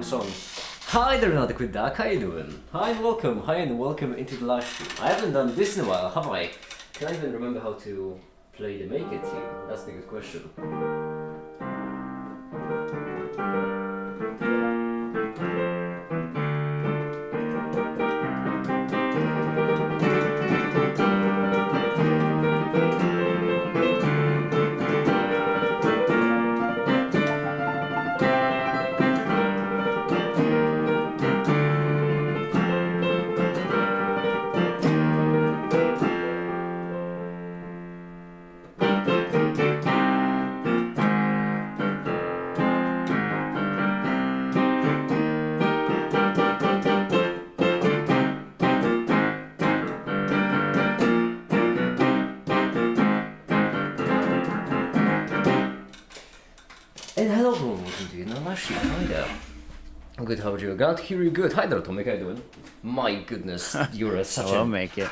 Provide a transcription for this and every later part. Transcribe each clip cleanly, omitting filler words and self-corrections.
random song. Hi there, Not Quit Duck. How you doing? Hi and welcome into the live stream. I haven't done this in a while, have I? Can I even remember how to play the Make It tune? That's the good question. And hello everyone, welcome to Namashi. Hi there. I'm good, how are you? God, here you good. Hi there, Tomek, how you doing? My goodness, you're such a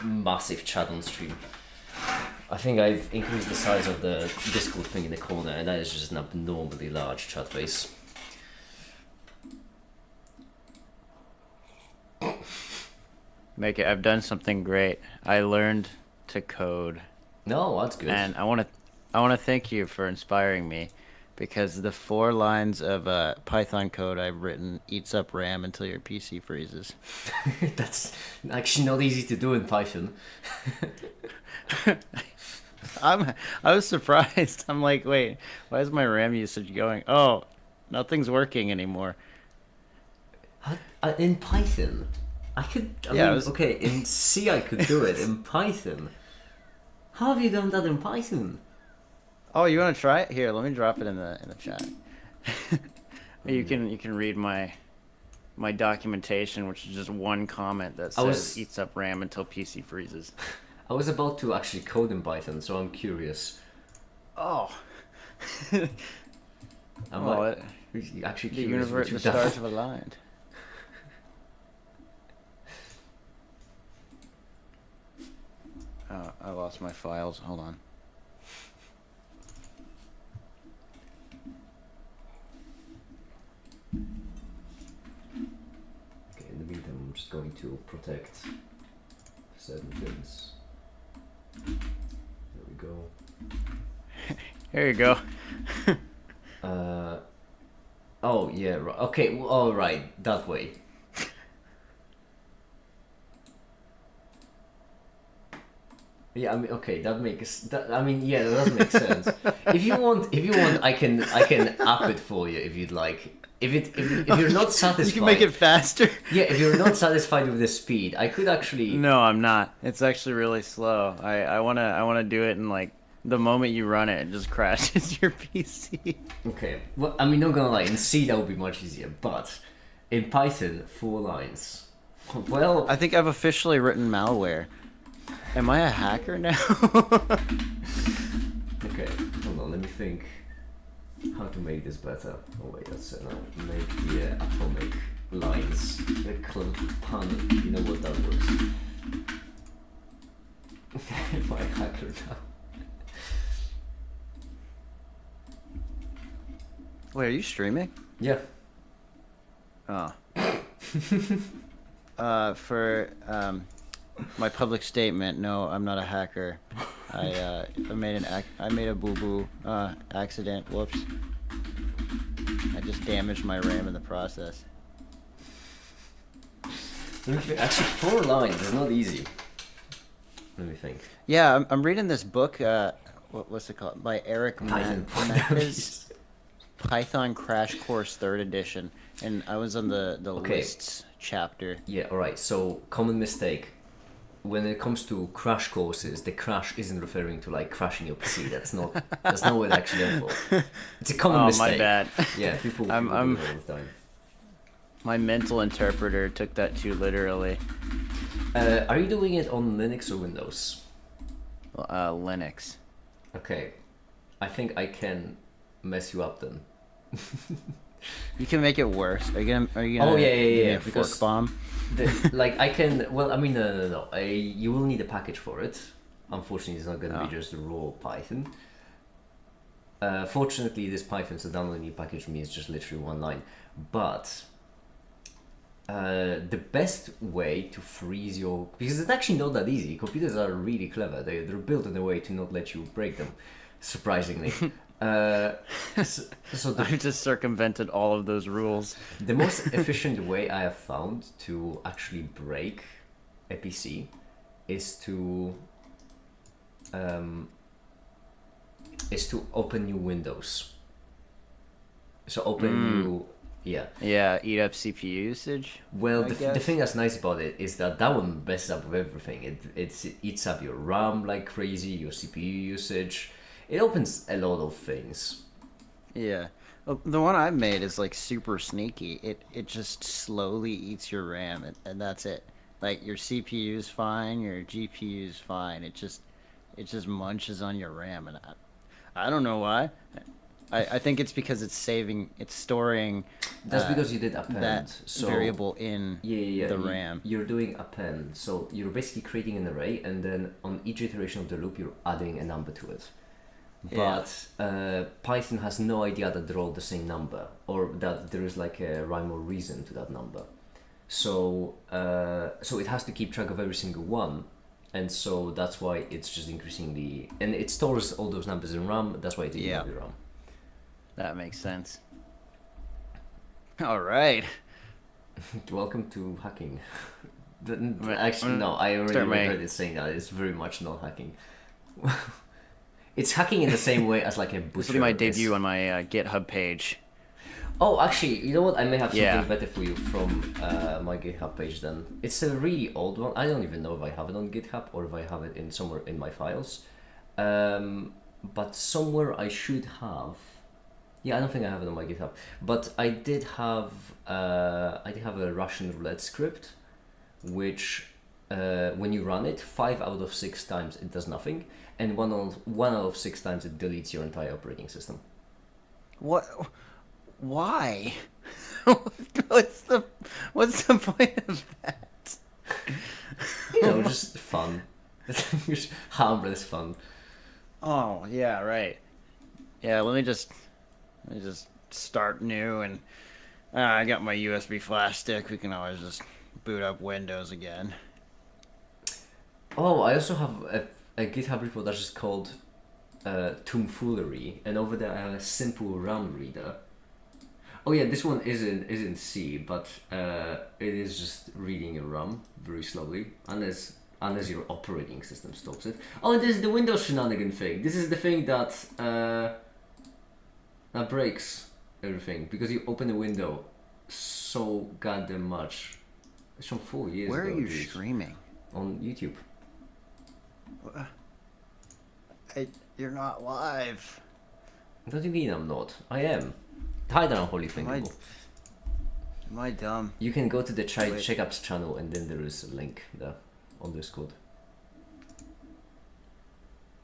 massive chat on stream. I think I've increased the size of the Discord thing in the corner, and that is just an abnormally large chat face. Make it. I've done something great. I learned to code. No, that's good. And I want to thank you for inspiring me, because the 4 lines of Python code I've written eats up RAM until your PC freezes. That's actually not easy to do in Python. I was surprised. I'm like, wait, why is my RAM usage going? Oh, nothing's working anymore. In Python? I mean, okay, in C I could do it. In Python? How have you done that in Python? Oh, you want to try it? Here, let me drop it in the chat. You can read my documentation, which is just one comment that says eats up RAM until PC freezes. I was about to actually code in Python, so I'm curious. Oh. I'm actually curious. The stars have aligned. I lost my files. Hold on. Okay, in the meantime, I'm just going to protect certain things. There we go. Here you go. Oh yeah. Right. Okay. Well, all right. That way. Yeah, I mean, okay, that makes. I mean, yeah, that does make sense. If you want, I can up it for you if you'd like. If you're not satisfied, you can make it faster. Yeah, if you're not satisfied with the speed, I could actually. No, I'm not. It's actually really slow. I wanna do it in like the moment you run it just crashes your PC. Okay. Well, I mean, not gonna lie, in C that would be much easier, but in Python, 4 lines. Well, I think I've officially written malware. Am I a hacker now? Okay, hold on, let me think how to make this better. Oh wait, that's it now. Make the atomic lines. The pun, you know what that was. Am I a hacker now? Wait, are you streaming? Yeah. Oh. For my public statement, no, I'm not a hacker. I made a boo-boo accident. Whoops. I just damaged my RAM in the process. Actually, 4 lines is not easy. Let me think. Yeah, I'm reading this book. What's it called? By Eric Mackes. Python Crash Course 3rd edition, and I was on the lists chapter. Yeah. All right. So common mistake. When it comes to crash courses, the crash isn't referring to like crashing your PC. That's not what it's actually there for. It's a common mistake. Oh, my bad. Yeah, people do it all the time. My mental interpreter took that too literally. Are you doing it on Linux or Windows? Linux. Okay, I think I can mess you up then. You can make it worse. Are you gonna Oh yeah. Fork bomb? Like I can. Well, I mean, no. You will need a package for it. Unfortunately, it's not going to be just raw Python. Fortunately, this Python, so downloading a package for me is just literally 1 line. But the best way to freeze your, because it's actually not that easy. Computers are really clever. They're built in a way to not let you break them, surprisingly. So I've just circumvented all of those rules. the most efficient way I have found to actually break a PC is to open new windows. So open new, yeah. Yeah, eat up CPU usage. Well, the thing that's nice about it is that one messes up with everything. It eats up your RAM like crazy, your CPU usage. It opens a lot of things. Yeah. The one I've made is like super sneaky. It just slowly eats your RAM, and that's it. Like your CPU is fine, your GPU is fine. It just munches on your RAM, and I don't know why. I think it's because it's storing. That's because you did append that variable in the RAM. You're doing append, so you're basically creating an array, and then on each iteration of the loop, you're adding a number to it. But Python has no idea that they're all the same number, or that there is like a rhyme or reason to that number. So it has to keep track of every single one, and so that's why it's just increasingly, and it stores all those numbers in RAM. That's why it's in RAM. That makes sense. All right. Welcome to hacking. Actually, no, I already regretted saying that. It's very much not hacking. It's hacking in the same way as like a butcher. This will be my debut on my GitHub page. Oh, actually, you know what? I may have something better for you from my GitHub page then. It's a really old one. I don't even know if I have it on GitHub or if I have it in somewhere in my files. But somewhere I should have. Yeah, I don't think I have it on my GitHub. But I did have a Russian roulette script, which when you run it, 5 out of 6 times it does nothing, and 1 out of 6 times it deletes your entire operating system. What? Why? What's the point of that? You know, just fun. Just harmless fun. Oh yeah, right. Yeah, let me just start new, and I got my USB flash stick. We can always just boot up Windows again. Oh, I also have a GitHub repo that's just called Tomfoolery, and over there I have a simple RAM reader. Oh yeah, this one isn't C, but it is just reading a RAM very slowly, unless your operating system stops it. Oh, and this is the Windows shenanigan thing. This is the thing that breaks everything because you open a window so goddamn much. It's from 4 years ago. Where are you streaming? On YouTube. You're not live. What do you mean I'm not? I am. Hide on Holy Thinkable. Am I dumb? You can go to the Checkup's channel, and then there is a link there on Discord.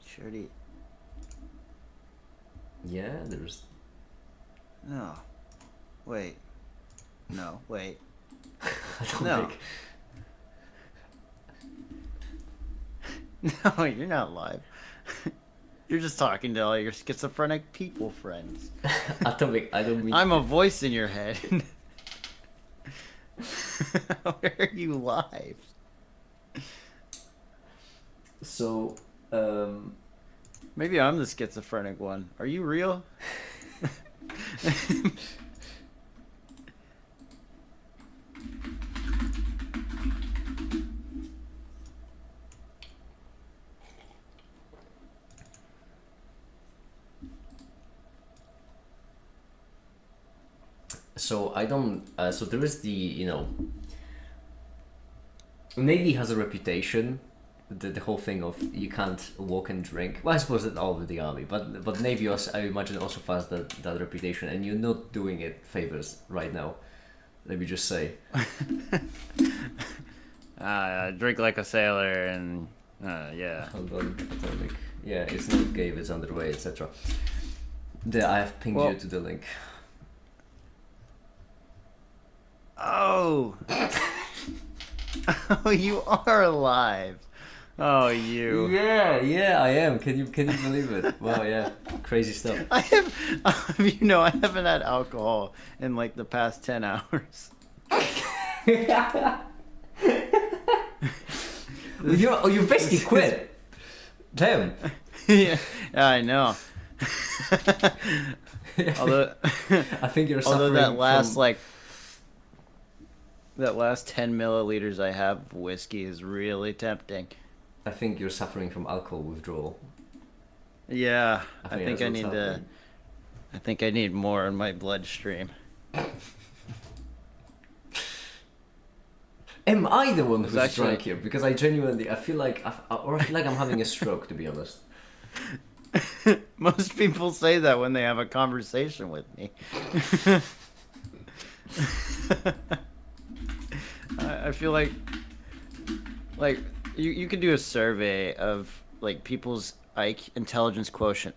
Shirty. Yeah, there's. No. Wait. No. Wait. I don't No. think. No, you're not live. You're just talking to all your schizophrenic people friends. Atomic, I don't mean. I'm a voice in your head. Where are you live? So, maybe I'm the schizophrenic one. Are you real? So I don't. So there is the Navy has a reputation. The whole thing of you can't walk and drink. Well, I suppose that all of the army, but Navy also, I imagine, also has that reputation, and you're not doing it favors right now. Let me just say. Drink like a sailor, and yeah. Hold on, Atomic. Yeah, it's not gay, it's underway, etc. I have pinged you to the link. Oh. Oh, you are alive. Oh, you. Yeah, I am. Can you believe it? Wow, yeah, crazy stuff. I have, I haven't had alcohol in like the past 10 hours. You basically quit. Damn. Yeah, I know. Although I think you're suffering although from... that last 10 milliliters I have of whiskey is really tempting. I think you're suffering from alcohol withdrawal. Yeah, I think I need more in my bloodstream. Am I the one who's drunk here? Because I genuinely, I feel like I'm having a stroke, to be honest. Most people say that when they have a conversation with me. I feel like you could do a survey of like people's intelligence quotient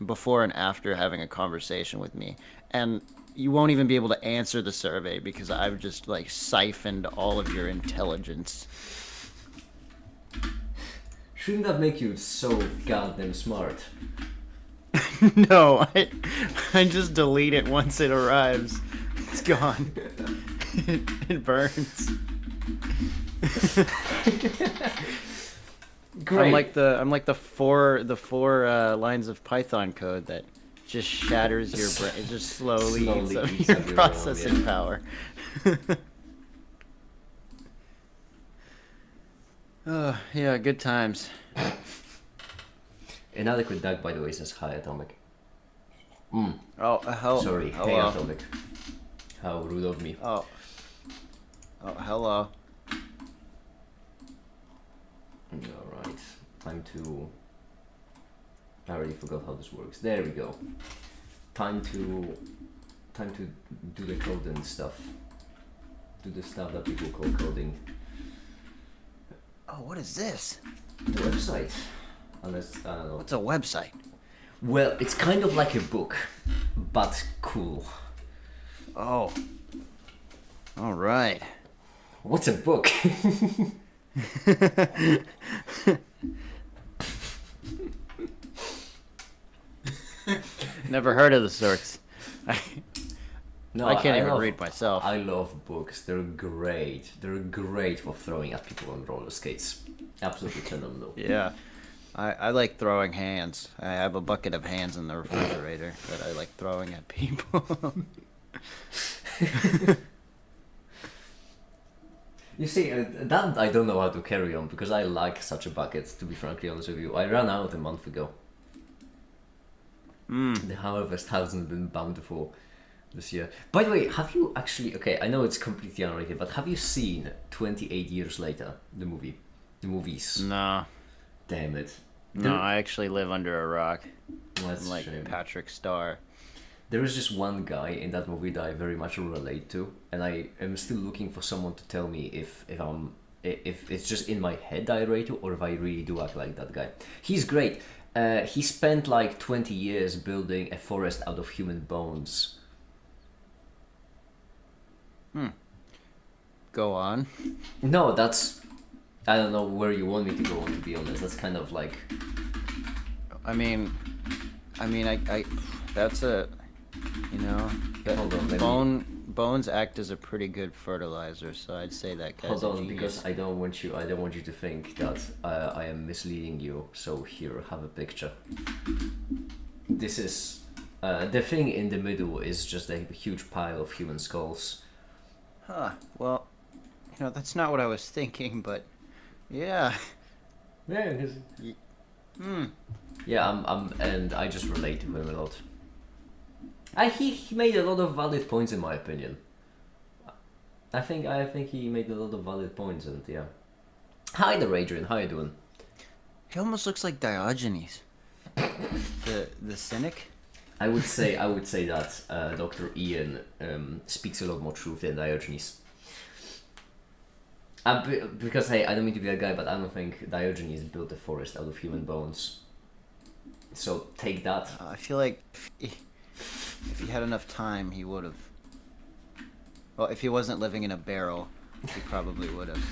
before and after having a conversation with me, and you won't even be able to answer the survey because I've just like siphoned all of your intelligence. Shouldn't that make you so goddamn smart? No, I just delete it once it arrives. It's gone. It burns. Great. I'm like the four lines of Python code that just shatters your brain. It just slowly eats up your processing power. Oh, yeah, good times. Inadequate Doug, by the way, says hi, Atomic. Sorry, hello. Hey, Atomic. How rude of me. Oh, hello. Alright, time to... I already forgot how this works. There we go. Time to do the coding stuff. Do the stuff that people call coding. Oh, what is this? The website. Unless, I don't know. What's a website? Well, it's kind of like a book, but cool. Oh. All right. What's a book? Never heard of the sorts. No, I can't even read myself. I love books. They're great. They're great for throwing at people on roller skates. Absolutely phenomenal. Yeah. I like throwing hands. I have a bucket of hands in the refrigerator that I like throwing at people. You see, that I don't know how to carry on because I like such a bucket, to be frankly honest with you. I ran out a month ago. The harvest hasn't been bountiful this year. By the way, have you actually... Okay, I know it's completely unrelated, but have you seen 28 Years Later, the movie? The movies? No. Damn it. No, I actually live under a rock. That's like shame. Patrick Starr. There is just one guy in that movie that I very much relate to, and I am still looking for someone to tell me if it's just in my head I relate to, or if I really do act like that guy. He's great. He spent like 20 years building a forest out of human bones. Go on. No, that's... I don't know where you want me to go on, to be honest. That's kind of like... I mean, I that's a, you know, Hold on, bones act as a pretty good fertilizer, so I'd say that guy's Hold on, a genius. because I don't want you to think that I am misleading you. So here, have a picture. This is the thing in the middle is just a huge pile of human skulls. Huh. Well, you know, that's not what I was thinking, but yeah. Yeah, yeah, and I just relate to him a lot. He made a lot of valid points in my opinion. I think he made a lot of valid points, and yeah. Hi there, Adrian. How you doing? He almost looks like Diogenes, the cynic. I would say that Dr. Ian speaks a lot more truth than Diogenes. Because hey, I don't mean to be that guy, but I don't think Diogenes built a forest out of human bones. So take that. I feel like if he had enough time, he would have. Well, if he wasn't living in a barrel, he probably would have.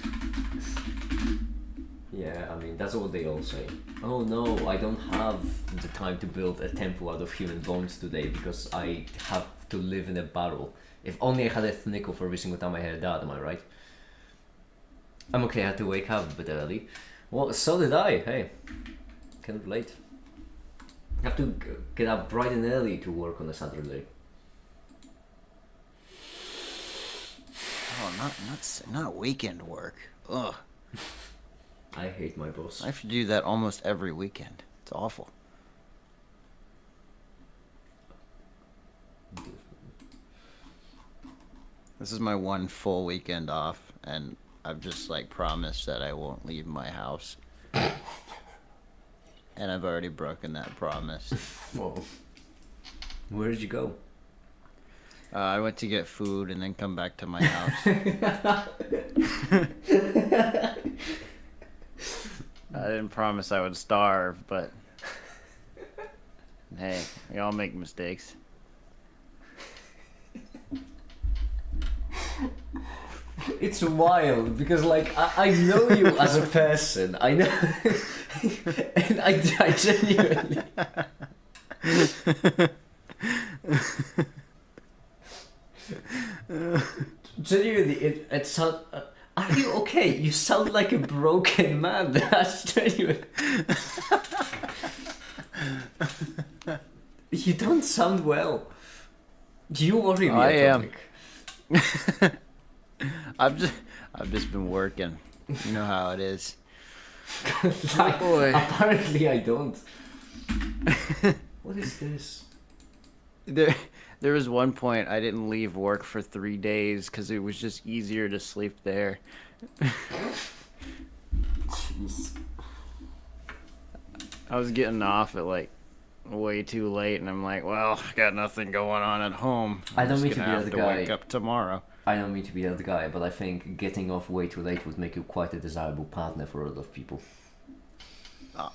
Yeah, I mean, that's what they all say. Oh no, I don't have the time to build a temple out of human bones today because I have to live in a barrel. If only I had a nickel for every single time I had a dad, am I right? I'm okay, I had to wake up a bit early. Well, so did I, hey. Can't relate. I have to get up bright and early to work on a Saturday. Oh, not weekend work. Ugh. I hate my boss. I have to do that almost every weekend. It's awful. This is my one full weekend off, and I've just like promised that I won't leave my house. And I've already broken that promise. Whoa. Where did you go? I went to get food and then come back to my house. I didn't promise I would starve, but hey, we all make mistakes. It's wild because like I know you as a person. I know, and I genuinely. Genuinely, it sounds. Are you okay? You sound like a broken man. That's genuine. You don't sound well. You worry me. I am. I've just been working. You know how it is. Oh boy. Apparently I don't. What is this? There was one point I didn't leave work for 3 days because it was just easier to sleep there. Jeez. I was getting off at like way too late, and I'm like, well, I got nothing going on at home. I don't mean to be have the to guy. Wake up tomorrow. I don't mean to be that guy, but I think getting off way too late would make you quite a desirable partner for a lot of people. Well,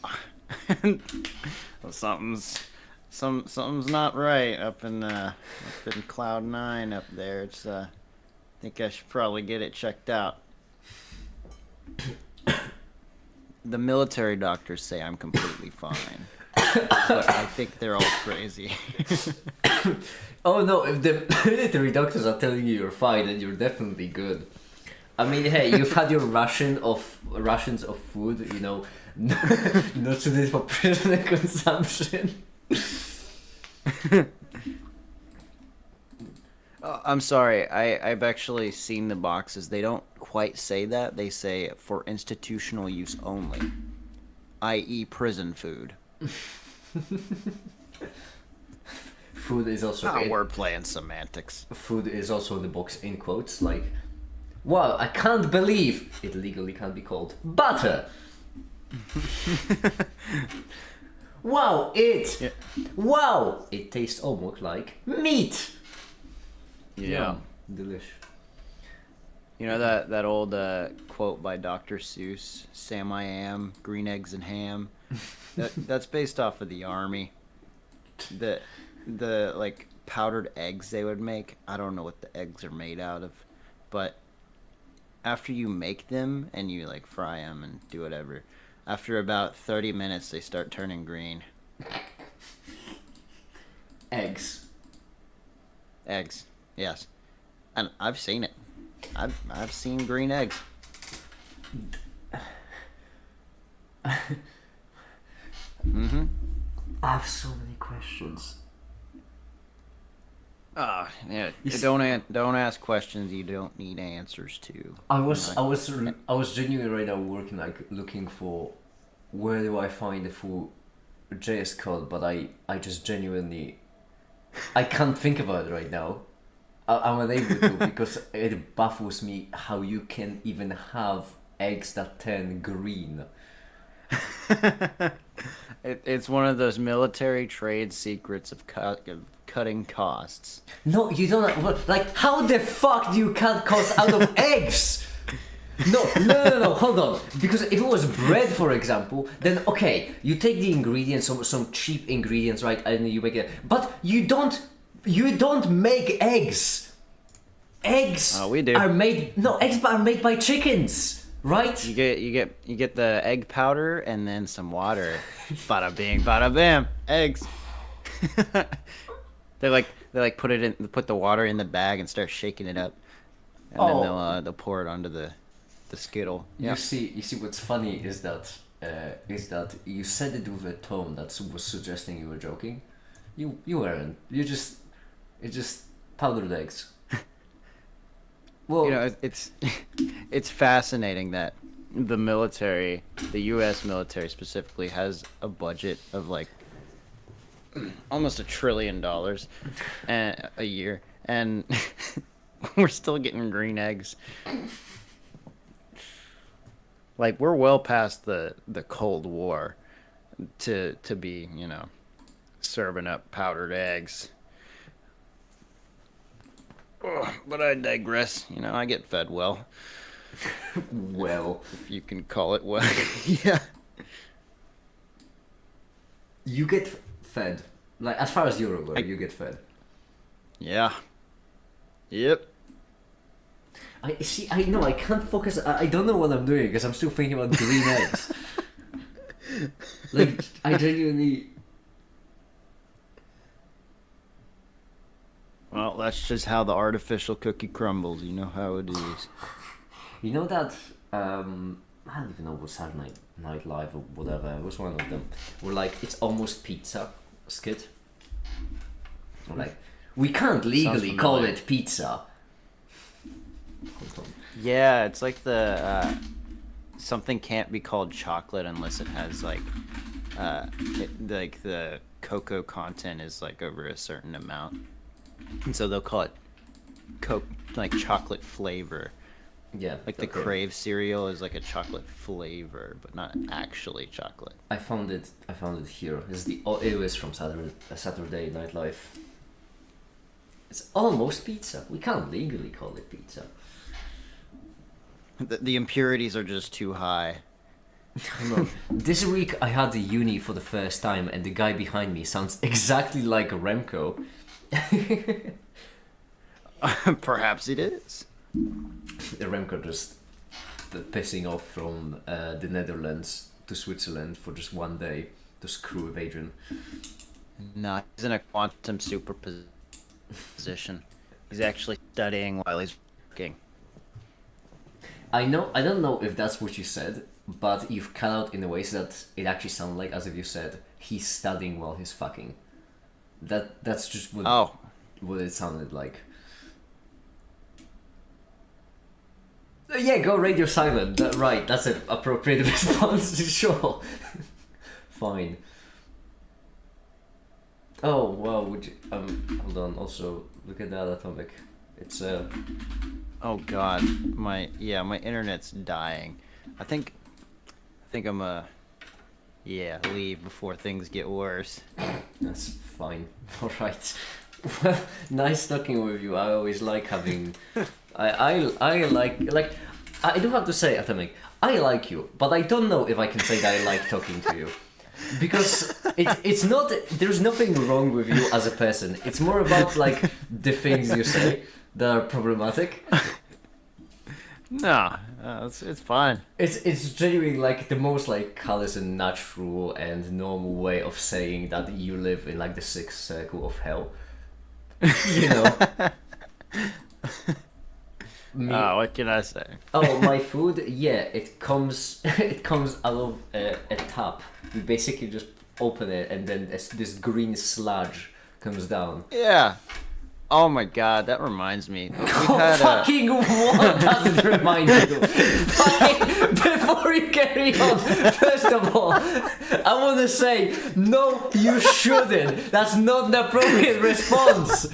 something's not right up in Cloud 9 up there. It's I think I should probably get it checked out. The military doctors say I'm completely fine, but I think they're all crazy. Oh no, if the military doctors are telling you you're fine, then you're definitely good. I mean, hey, you've had your rations of food, you know, not suited for prisoner consumption. I'm sorry, I've actually seen the boxes. They don't quite say that. They say for institutional use only, i.e. prison food. Food is also wordplay and semantics. Food is also in the box in quotes, like, wow, I can't believe it legally can't be called butter. Wow, it tastes almost like meat. Yeah. Delish. You know that old quote by Dr. Seuss, Sam I Am, green eggs and ham? That's based off of the Army. The like powdered eggs they would make, I don't know what the eggs are made out of, but after you make them and you like fry them and do whatever, after about 30 minutes they start turning green. Eggs, yes, and I've seen it. I've seen green eggs. Mm-hmm. I have so many questions. Yeah. Don't ask questions you don't need answers to. I was genuinely right now working, like looking for where do I find the full JS code, but I just genuinely I can't think about it right now. I'm unable to because it baffles me how you can even have eggs that turn green. It's one of those military trade secrets of cutting costs. No, you don't. Like, how the fuck do you cut costs out of eggs? No, hold on. Because if it was bread, for example, then okay, you take the ingredients, some cheap ingredients, right, and you make it. But you don't make eggs. Eggs we do. are made. No, eggs are made by chickens, Right? You get the egg powder and then some water. Bada bing, bada bam. Eggs. They put the water in the bag and start shaking it up, and then they'll pour it onto the Skittle. Yeah. You see what's funny is that you said it with a tone that was suggesting you were joking. You weren't. It's just powdered eggs. Well, it's fascinating that the military, the U.S. military specifically, has a budget of like almost $1 trillion a year, and we're still getting green eggs. Like, we're well past the Cold War to be, serving up powdered eggs. But I digress. I get fed well. Well, if you can call it well. Yeah. You get fed. Like, as far as you're aware, you get fed. Yeah. Yep. I know, I can't focus. I don't know what I'm doing because I'm still thinking about green eggs. Like, I genuinely... Well, that's just how the artificial cookie crumbles. You know how it is. You know that, I don't even know what Saturday Night Live or whatever, it was one of them, where like, it's almost pizza skit. Or like, we can't legally call it pizza. Yeah, it's like the, something can't be called chocolate unless it has like the cocoa content is like over a certain amount. And so they'll call it like chocolate flavor. Yeah. Like the Crave cereal is like a chocolate flavor, but not actually chocolate. I found it here. It was from Saturday Night Live. It's almost pizza. We can't legally call it pizza. The impurities are just too high. No. This week I had the uni for the first time, and the guy behind me sounds exactly like Remco. Perhaps it is. Remco just pissing off from the Netherlands to Switzerland for just one day to screw with Adrian. No, he's in a quantum superposition. He's actually studying while he's working. I don't know if that's what you said, but you've cut out in a way so that it actually sounded like as if you said he's studying while he's fucking. That's just what it sounded like. Yeah, go radio silent. Right, that's an appropriate response. Sure. Fine. Oh wow, would you hold on, also look at that atomic. It's Oh god, my internet's dying. I think I'm leave before things get worse. That's fine. Alright. Well, nice talking with you. I always like having I like I do have to say, Atomic, I like you, but I don't know if I can say that I like talking to you. Because it's not, there's nothing wrong with you as a person. It's more about like the things you say that are problematic. No, it's fine. It's genuinely like the most like callous and natural and normal way of saying that you live in like the sixth circle of hell. You know. What can I say? Oh, my food, yeah, it comes out of a tap. You basically just open it and then this green sludge comes down. Yeah. Oh my god, that reminds me. Fucking what does it remind you? Before you carry on, first of all, I want to say, no, you shouldn't. That's not the appropriate response.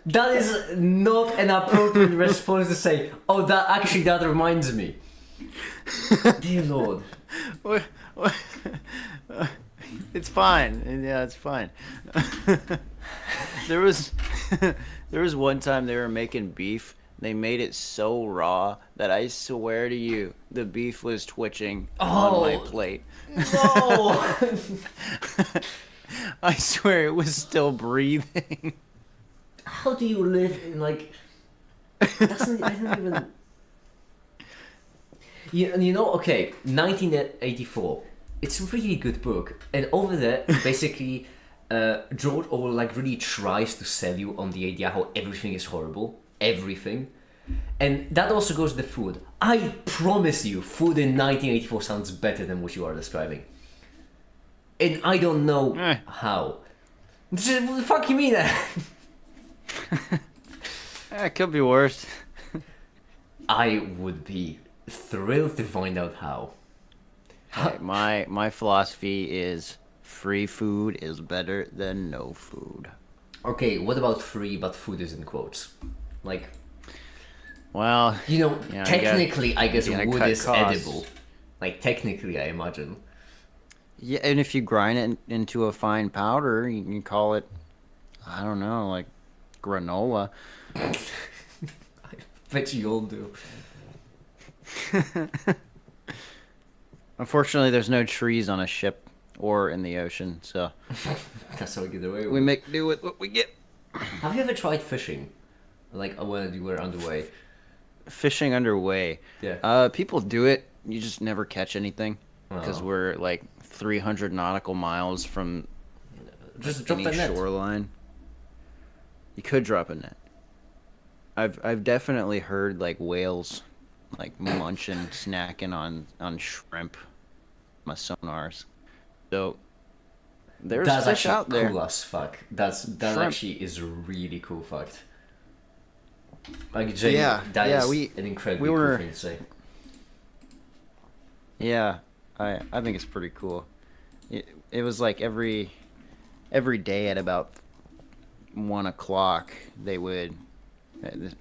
That is not an appropriate response to say, oh, that reminds me. Dear Lord. What? It's fine. Yeah, it's fine. There was one time they were making beef. They made it so raw that I swear to you, the beef was twitching on my plate. No! I swear it was still breathing. How do you live in like That's not, I don't even. You know, okay, 1984. It's a really good book, and over there, basically, George Orwell like really tries to sell you on the idea how everything is horrible, everything, and that also goes to the food. I promise you, food in 1984 sounds better than what you are describing, and I don't know how. What the fuck you mean? It could be worse. I would be thrilled to find out how. Hey, my philosophy is free food is better than no food. Okay, what about free but food is in quotes? Like, well, technically, I guess wood is costs. edible. Like, technically, I imagine. Yeah, and if you grind it into a fine powder, you can call it, I don't know, like granola. I bet you all do. Unfortunately, there's no trees on a ship or in the ocean, so that's how we get away with. We make do with what we get. Have you ever tried fishing? Like when you were underway? Fishing underway. Yeah. People do it. You just never catch anything because we're like 300 nautical miles from just drop the net. Shoreline. You could drop a net. I've definitely heard like whales like munching, snacking on shrimp, my sonars. So there's that's fish out there. Cool as fuck. That actually is a really cool fact. Like Jay, that is an incredibly cool thing to say. Yeah, I think it's pretty cool. It was like every day at about 1 o'clock they would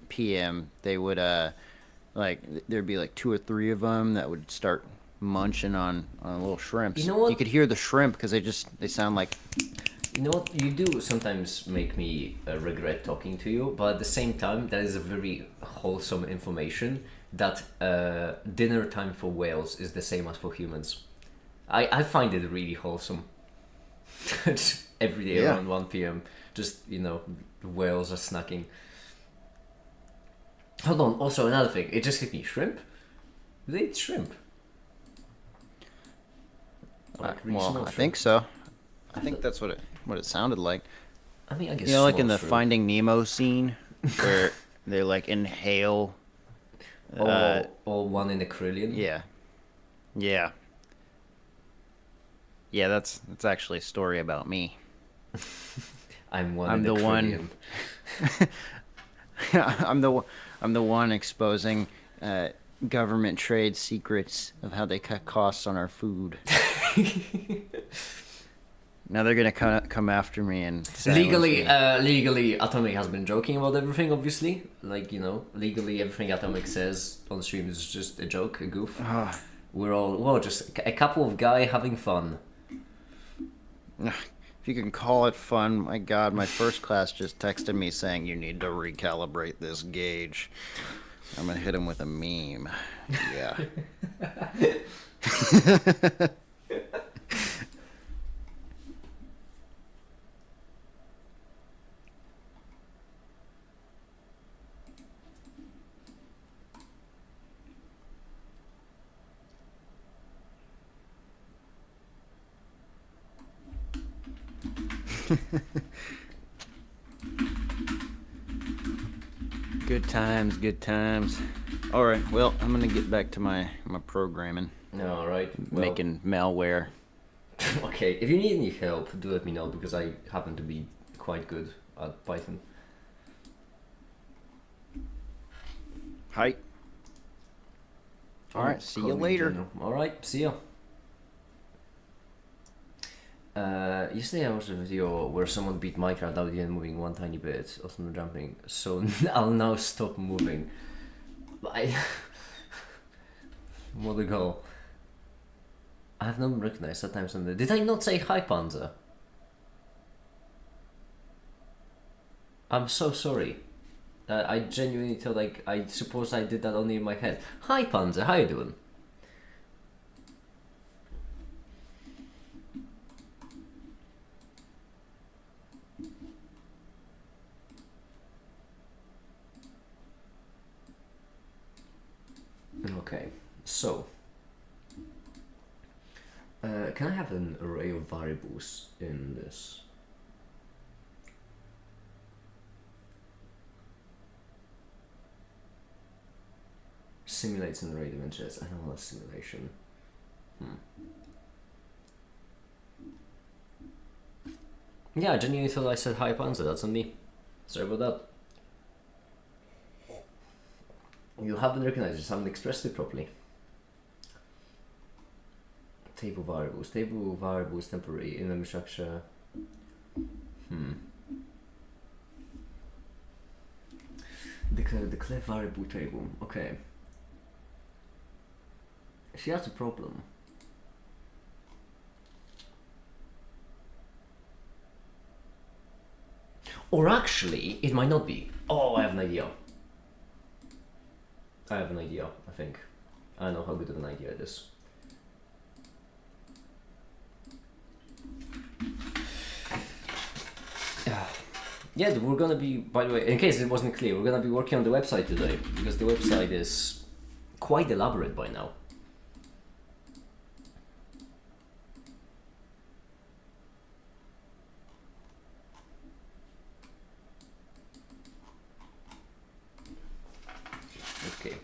p.m. they would like there'd be like 2 or 3 of them that would start munching on little shrimps. You know what? You could hear the shrimp because they sound like. You know what? You do sometimes make me regret talking to you, but at the same time, that is a very wholesome information that dinner time for whales is the same as for humans. I find it really wholesome. Every day around 1 p.m. Just, whales are snacking. Hold on, also another thing. It just hit me. Shrimp? Do they eat shrimp? Like shrimp? I think so. I think that's what it sounded like. I mean, I guess like in the shrimp. Finding Nemo scene where they like inhale. Or one in a Krillin. Yeah. That's actually a story about me. I'm the one. I'm the one exposing government trade secrets of how they cut costs on our food. Now they're gonna come after me and legally. Atomic has been joking about everything. Obviously, legally everything Atomic says on stream is just a joke, a goof. We're all just a couple of guys having fun. If you can call it fun, my God, my first class just texted me saying you need to recalibrate this gauge. I'm gonna hit him with a meme. Yeah. Good times. All right, well, I'm gonna get back to my programming. All right. Making malware. Okay, if you need any help, do let me know because I happen to be quite good at Python. Hi. All right, see you later. All right, see ya. Yesterday I watched a video where someone beat Minecraft without even moving one tiny bit, also no jumping, so I'll now stop moving. What a goal. I have not recognized at times on the... Did I not say hi, Panzer? I'm so sorry. I genuinely felt like I suppose I did that only in my head. Hi, Panzer, how you doing? Okay, so can I have an array of variables in this? Simulates an array dimensions. I don't want a simulation. Yeah, I genuinely thought I said hi Panzer, that's on me. Sorry about that. You haven't recognized, just haven't expressed it properly. Table variables, temporary, in memory structure. Declare variable table, okay. See, that's a problem. Or actually, it might not be. Oh, I have an idea. I think. I know how good of an idea it is. Yeah, we're gonna be, by the way, in case it wasn't clear, we're gonna be working on the website today, because the website is quite elaborate by now. Okay.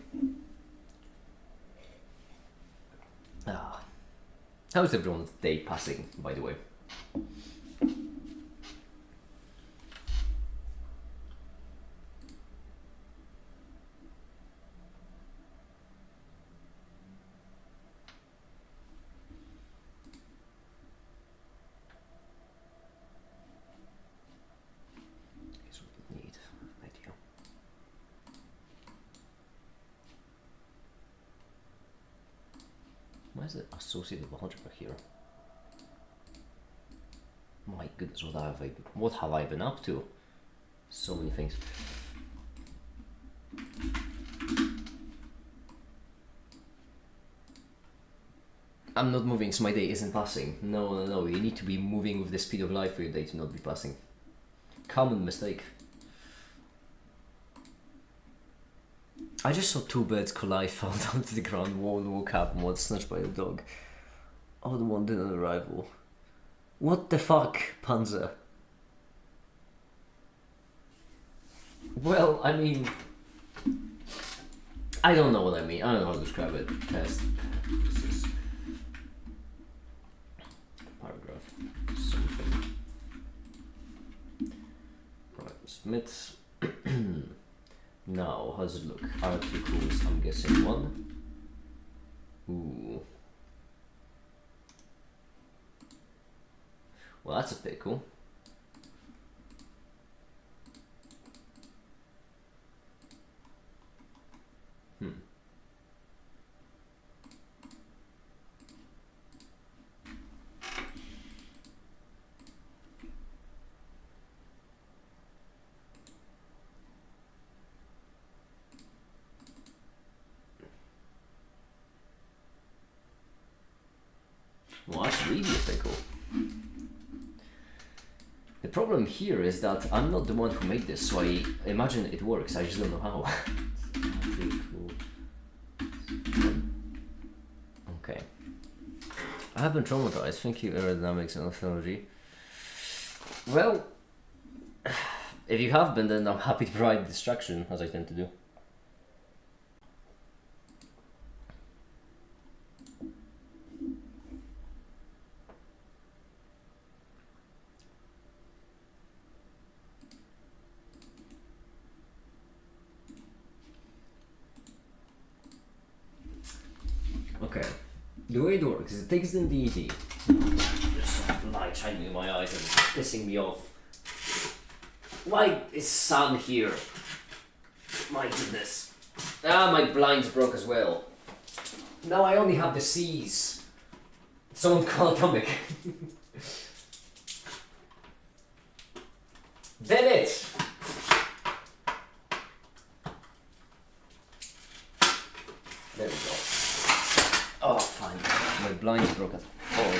How's everyone's day passing, by the way? Here's what we need. Idea. Why is it associative algebra here? My goodness, what have I been up to? So many things. I'm not moving, so my day isn't passing. No, you need to be moving with the speed of light for your day to not be passing. Common mistake. I just saw two birds collide, fell down to the ground, one woke up and was snatched by a dog. Other one didn't arrival. What the fuck, Panzer? Well, I mean, I don't know what I mean. I don't know how to describe it. Test. This is paragraph. Something. Right, submit. Now, how does it look? Articles, I'm guessing one. Ooh. Well, that's a pickle. Well, that's really a pickle. The problem here is that I'm not the one who made this, so I imagine it works, I just don't know how. Okay. I have been traumatized. Thank you, aerodynamics and orthonology. Well, if you have been, then I'm happy to provide distraction, as I tend to do. Okay, the way it works is it takes in DED. There's some light shining in my eyes and it's pissing me off. Why is sun here? My goodness. Ah, my blinds broke as well. Now I only have the C's. Someone call Atomic. Did it! There we go. Oh, fine. My blinds broke at all the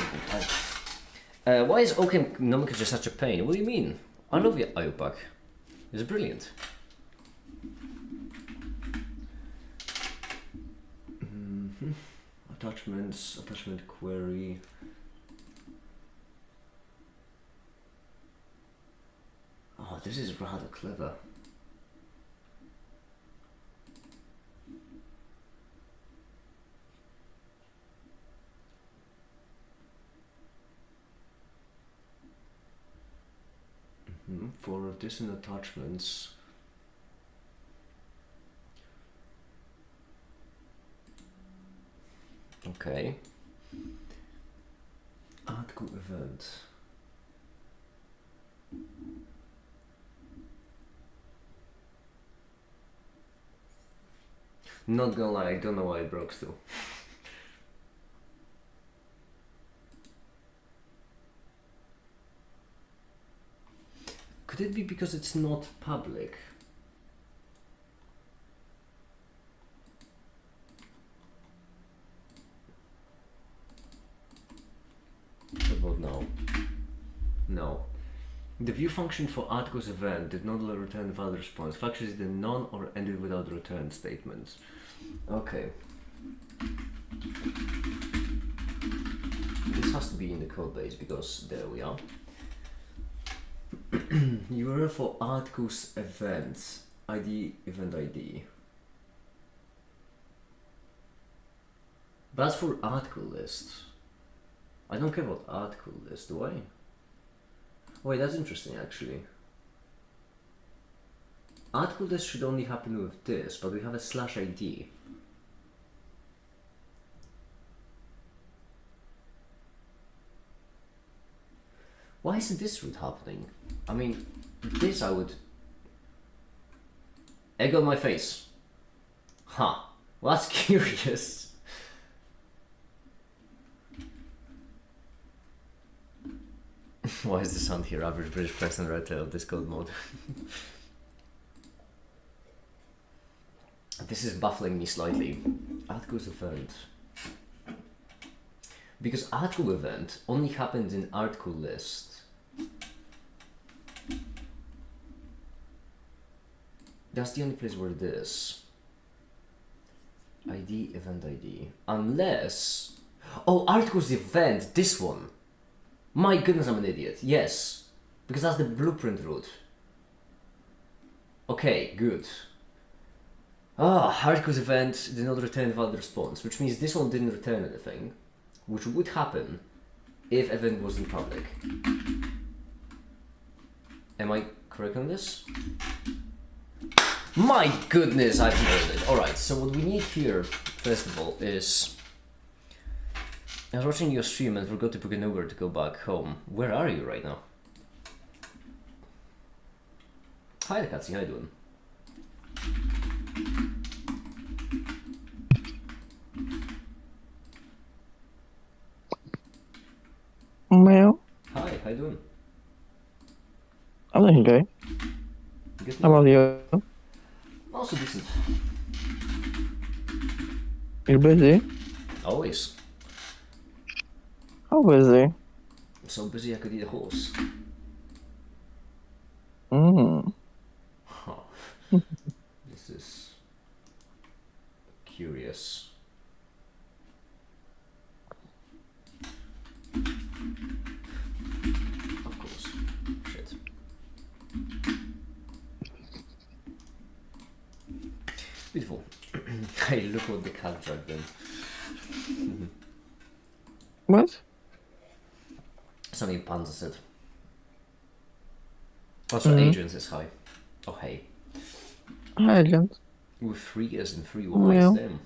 time. Why is Oakham nomenclature such a pain? What do you mean? I love your IUPAC. It's brilliant. Attachments, attachment query. Oh, this is rather clever. For additional attachments. Okay. Article event. Not gonna lie, I don't know why it broke still. Could it be because it's not public? What about now? No. The view function for article's event did not return valid response. Function is the none or ended without return statements. Okay. This has to be in the code base because there we are. URL for articles events ID event ID. But that's for article list. I don't care about article list, do I? Wait, that's interesting actually. Article list should only happen with this, but we have a /ID. Why isn't this route happening? I mean, this I would... Egg on my face. Huh. Well, that's curious. Why is the sound here? Average British person right tail Discord mode. This is baffling me slightly. Articles event. Because article event only happens in article list. That's the only place where it is. ID, event ID. Unless... Oh, articles event, this one. My goodness, I'm an idiot. Yes. Because that's the blueprint route. Okay, good. Articles event did not return valid response, which means this one didn't return anything. Which would happen if event wasn't public. Am I correct on this? My goodness, I've nailed it. Alright, so what we need here, first of all, is... I was watching your stream and forgot to book an Uber to go back home. Where are you right now? Hi, Katsi, how you doing? Meow. Hi, how you doing? I'm doing okay. Good. How about you? Also decent. You're busy? Always. How busy? So busy I could eat a horse. Huh. This is curious. Of course. Shit. Beautiful. Hey, look what the cat dragged in. What? Something Panza said. Also, Adrian says hi. Oh, hey. Hi, Agent. With 3 S's and 3 Y's, Meow. damn.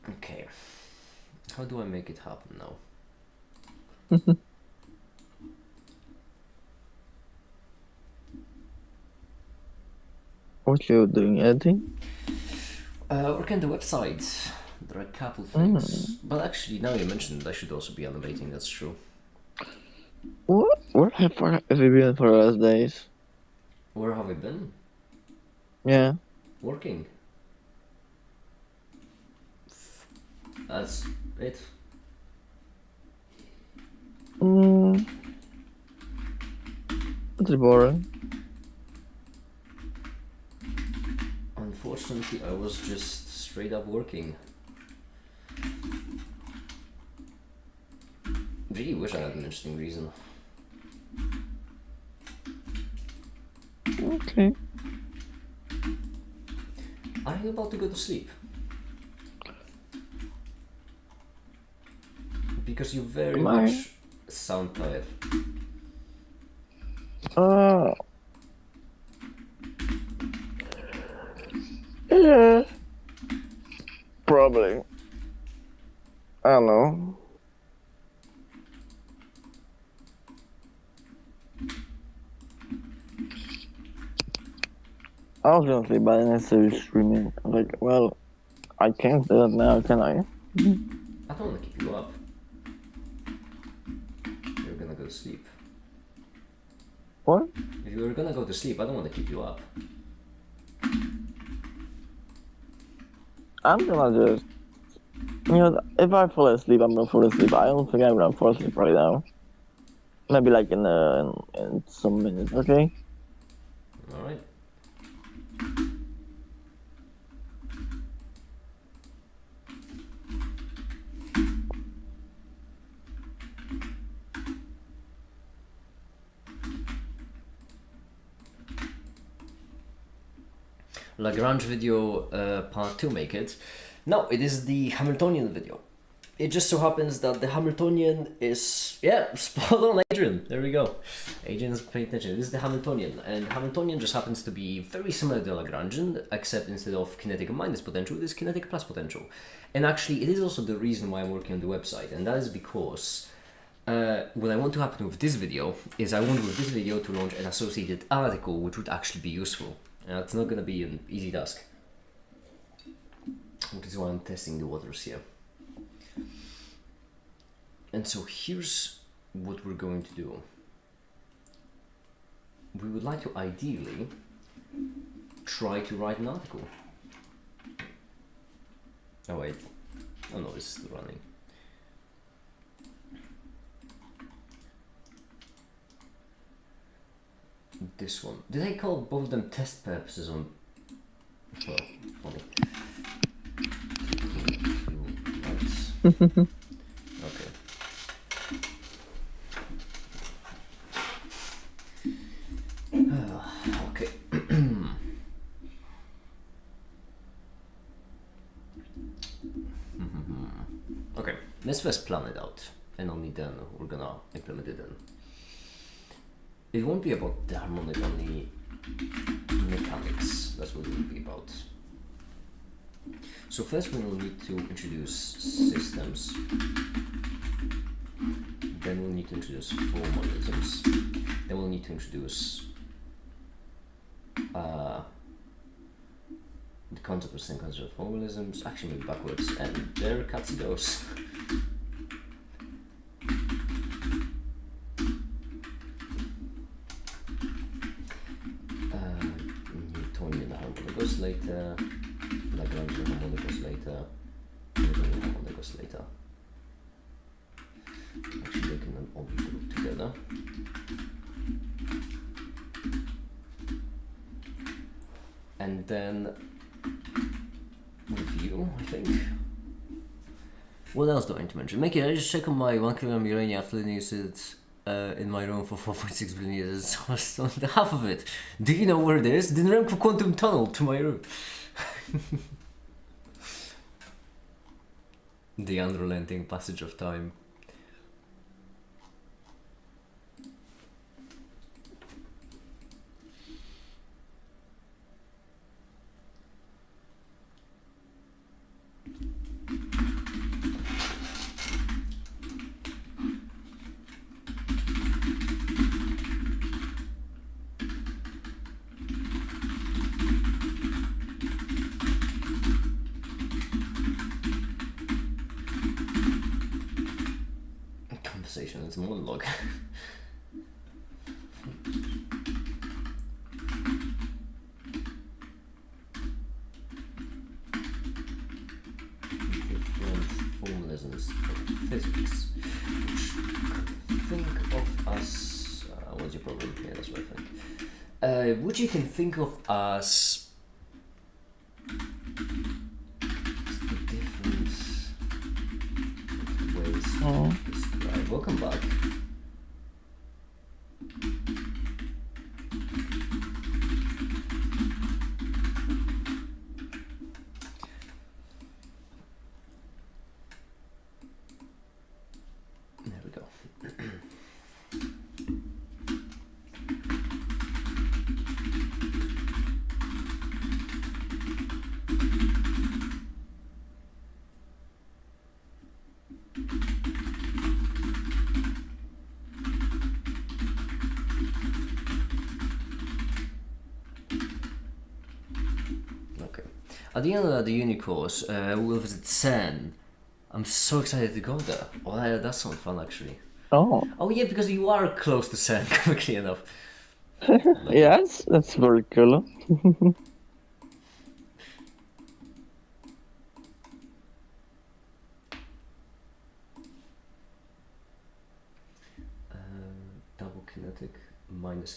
Okay. How do I make it happen now? What you doing, editing? Working the website. There are a couple things. But actually, now you mentioned it, I should also be animating, that's true. What? Where have you been for the last days? Where have I been? Yeah. Working. That's it. That's boring. unfortunately I was just straight up working. Really wish I had an interesting reason. Okay. Are you about to go to sleep? Because you very much sound tired. Yeah. Probably. I don't know. I was gonna say, but I didn't necessarily streaming. Like, well, I can't do that now, can I? I don't want to keep you up. You're gonna go to sleep. What? If you were gonna go to sleep, I don't want to keep you up. I'm gonna just, you know, if I fall asleep, I'm gonna fall asleep. I don't think I'm gonna fall asleep right now. Maybe like in some minutes, okay? Alright. Lagrange video part 2 make it. No, it is the Hamiltonian video. It just so happens that the Hamiltonian is, yeah, spot on, Adrian. There we go. Adrian's paying attention. This is the Hamiltonian, and Hamiltonian just happens to be very similar to Lagrangian, except instead of kinetic minus potential, it is kinetic plus potential. And actually, it is also the reason why I'm working on the website, and that is because what I want to happen with this video is I want with this video to launch an associated article which would actually be useful. It's not going to be an easy task, which is why I'm testing the waters here. And so here's what we're going to do. We would like to ideally try to write an article. Oh wait, oh no, it's still running. This one. Did I call both of them test purposes on? Well, funny. Okay. Okay. Okay. Let's first plan it out, and only then we're gonna implement it in. It won't be about the harmonic, only mechanics. That's what it will be about. So first we will need to introduce systems. Then we'll need to introduce formalisms. Then we'll need to introduce the concept of sequence of formalisms. Actually, maybe backwards. And there, Katsi goes. Newtonian harmonicos later. Lagrangian harmonicos later. Newtonian harmonicos later. Actually, they can all be grouped together. And then review, I think. What else do I need to mention? Mickey, I just check on my 1 kg uranium after the use it in my room for 4.6 billion years. It's on the half of it. Do you know where it is? The Remco quantum tunnel to my room. The unrelenting passage of time. It's a monologue. Different formalisms of physics, which think of us. What's your problem? Yeah, that's what I think. Which you can think of as Right, welcome back. There we go. Okay. At the end of the uni course, we'll visit Sen. I'm so excited to go there. Oh, that sounds fun actually. Oh. Oh yeah, because you are close to Sen, quickly enough. Yes, that's very cool. Double kinetic, minus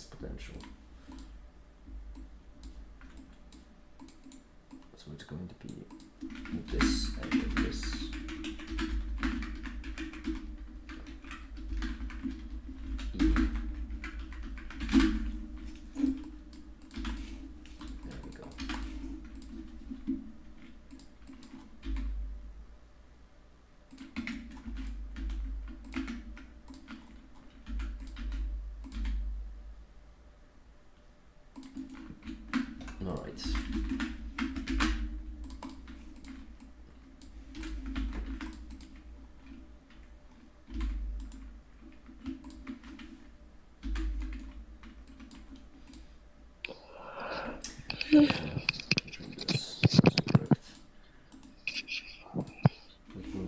potential. So it's going to be this and this. E. There we go. All right.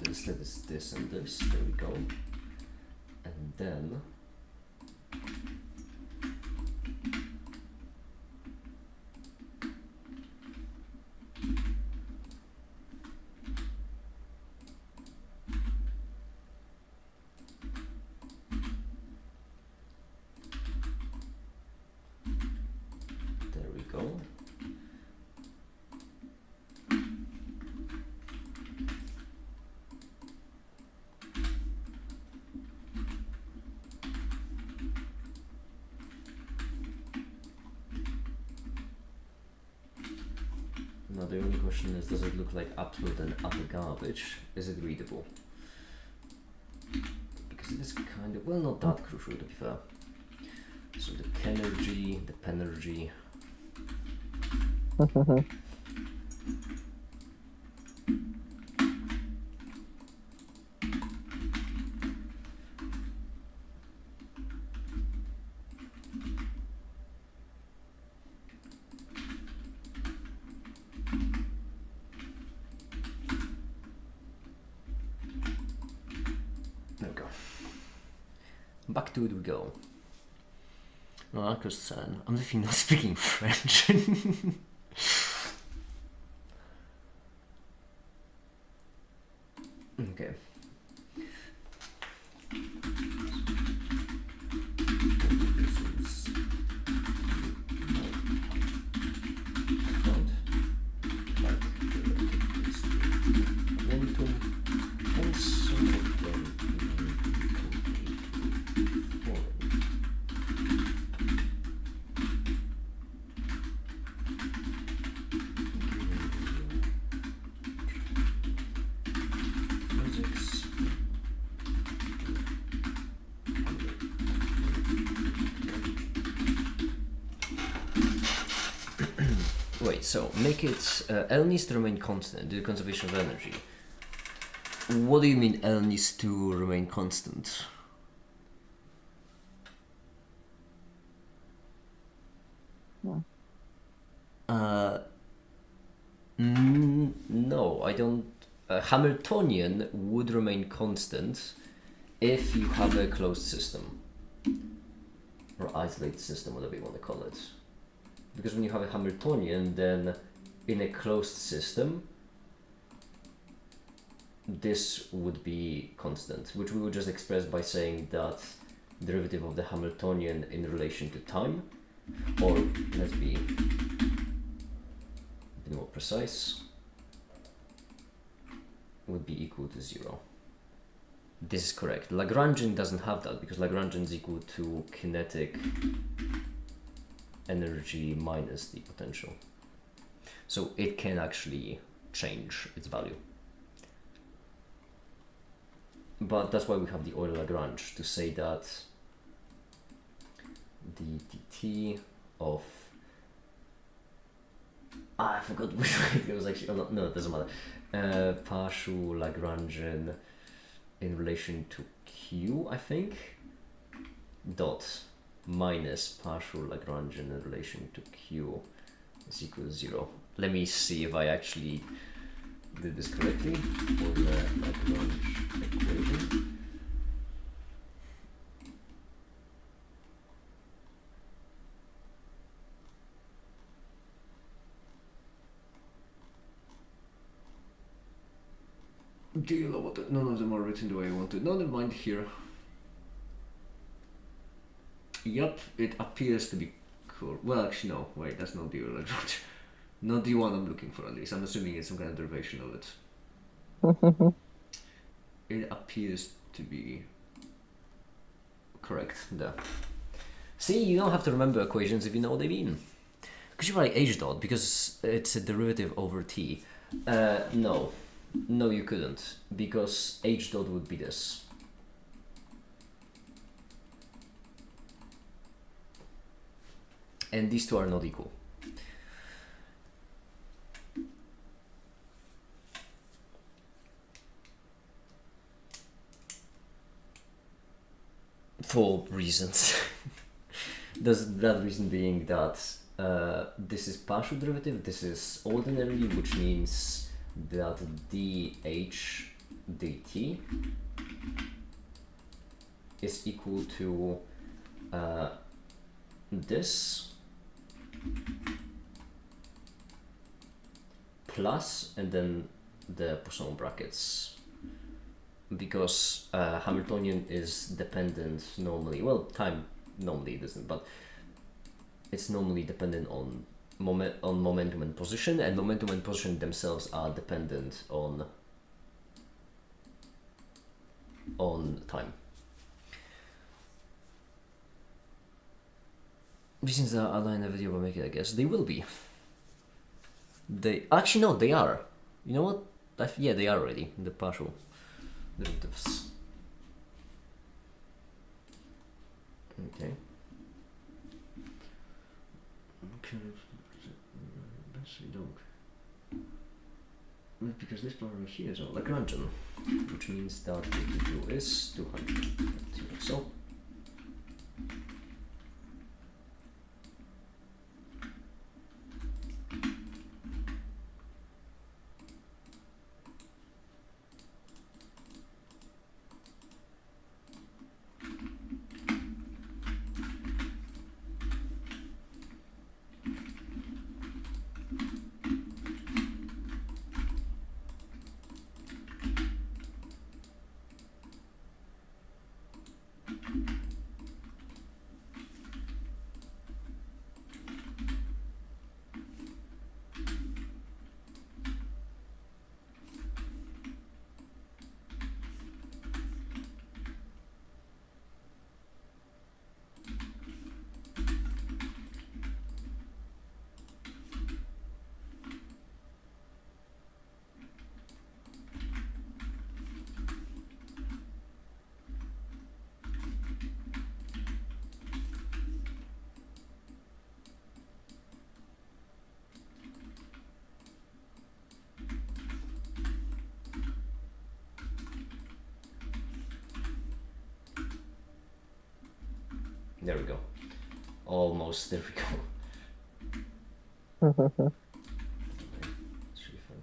Instead is this and this. There we go. And then there we go. Now the only question is, does it look like absolute and utter garbage? Is it readable? Because it is kind of, well, not that crucial to be fair. So the Kenergy, the Penergy. There we go. Back to it we go. No, Akos-san, I'm definitely not speaking French. Okay. Wait, so make it L needs to remain constant due to conservation of energy. What do you mean L needs to remain constant? No, I don't. Hamiltonian would remain constant if you have a closed system or isolated system, whatever you want to call it. Because when you have a Hamiltonian, then in a closed system, this would be constant, which we would just express by saying that derivative of the Hamiltonian in relation to time, or let's be a bit more precise, would be equal to 0. This is correct. Lagrangian doesn't have that because Lagrangian is equal to kinetic energy minus the potential. So it can actually change its value. But that's why we have the Euler-Lagrange, to say that the dt of... I forgot which way it was actually. Oh, no, it doesn't matter. Partial Lagrangian in relation to Q, I think, dot minus partial Lagrangian in relation to Q is equal to 0. Let me see if I actually did this correctly. Euler-Lagrange equation. Do you know what? None of them are written the way I want to. No, never mind here. Yup, it appears to be cool. Well, actually, no. Wait, that's not the Euler-Lagrange. Not the one I'm looking for, at least. I'm assuming it's some kind of derivation of it. It appears to be correct there. See, you don't have to remember equations if you know what they mean. Could you write h dot because it's a derivative over t? No. No, you couldn't, because h dot would be this. And these two are not equal. For reasons. That reason being that this is partial derivative, this is ordinary, which means that dh dt is equal to this plus and then the Poisson brackets, because Hamiltonian is dependent normally, well, time normally doesn't, but it's normally dependent on momentum and position, and momentum and position themselves are dependent on time. Reasons that I'll in the video will make it, I guess. They will be. They actually no, they are. You know what? Yeah, they are already the partial derivatives. Okay. Okay. Because this power here is a Lagrangian, which means that Q2 is 200. So there we go. Almost, there we go. It's really fun.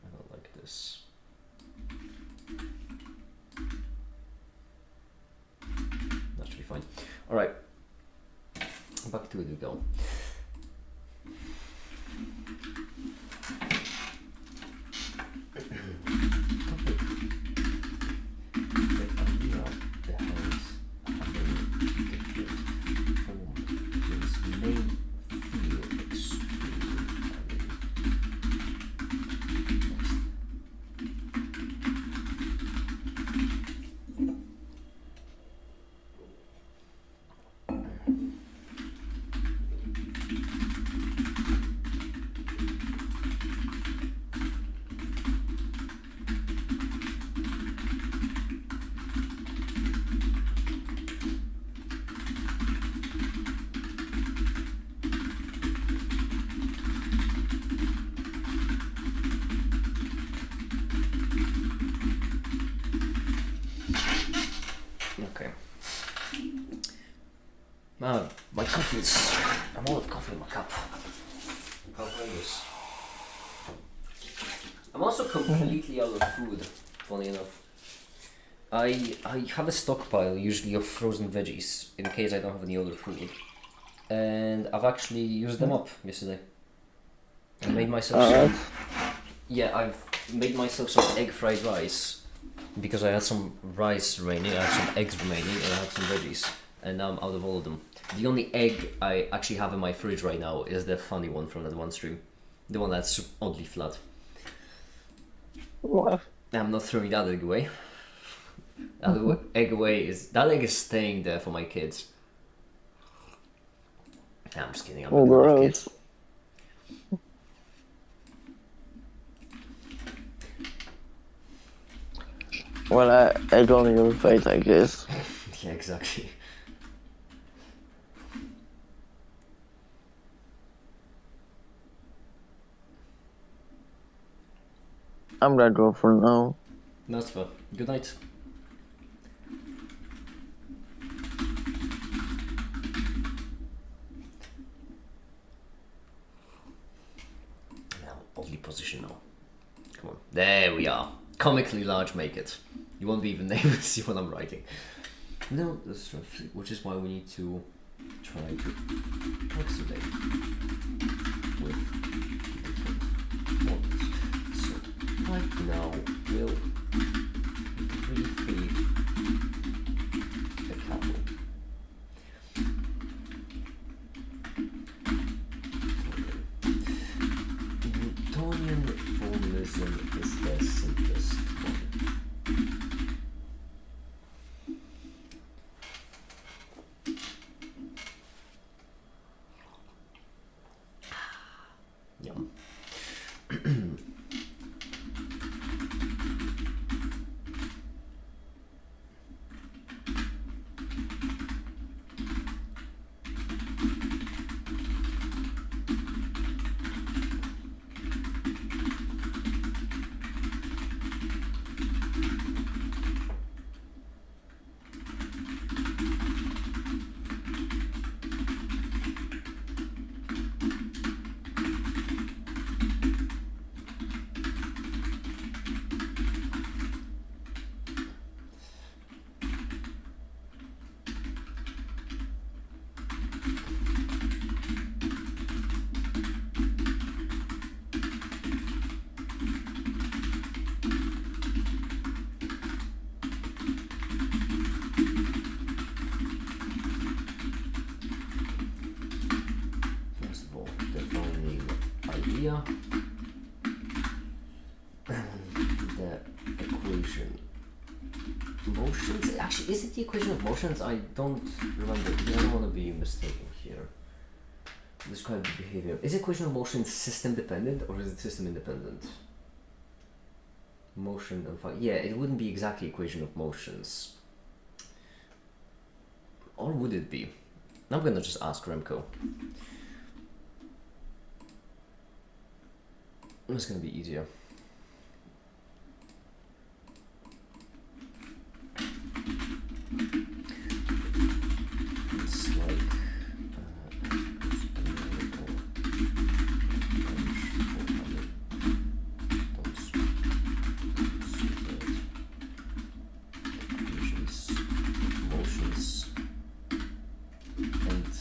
I don't like this. That should be fine. Alright. Back to it we go. I'm out of coffee in my cup. How horrendous. I'm also completely out of food, funny enough. I have a stockpile usually of frozen veggies in case I don't have any other food. And I've actually used them up yesterday. I made myself I've made myself some egg fried rice because I had some rice remaining, I had some eggs remaining, and I had some veggies. And now I'm out of all of them. The only egg I actually have in my fridge right now is the funny one from that one stream. The one that's oddly flat. What? I'm not throwing that egg away. That egg is staying there for my kids. I'm just kidding. I'm not gonna have kids. Well, egg on your face, I guess. Yeah, exactly. I'm gonna go for now. That's fair. Good night. Oddly positioned now. Come on. There we are. Comically large make it. You won't be even able to see what I'm writing. No, that's true. Which is why we need to try to oxidate with different models. So right now we'll refeed the couple. Newtonian formalism is the simplest one. Yum. idea. The equation motions. Actually, is it the equation of motions? I don't remember. I don't want to be mistaken here. Describe the behavior. Is equation of motion system dependent or is it system independent? Motion and yeah, it wouldn't be exactly equation of motions. Or would it be? I'm gonna just ask Remco. It's gonna be easier. It's like motions and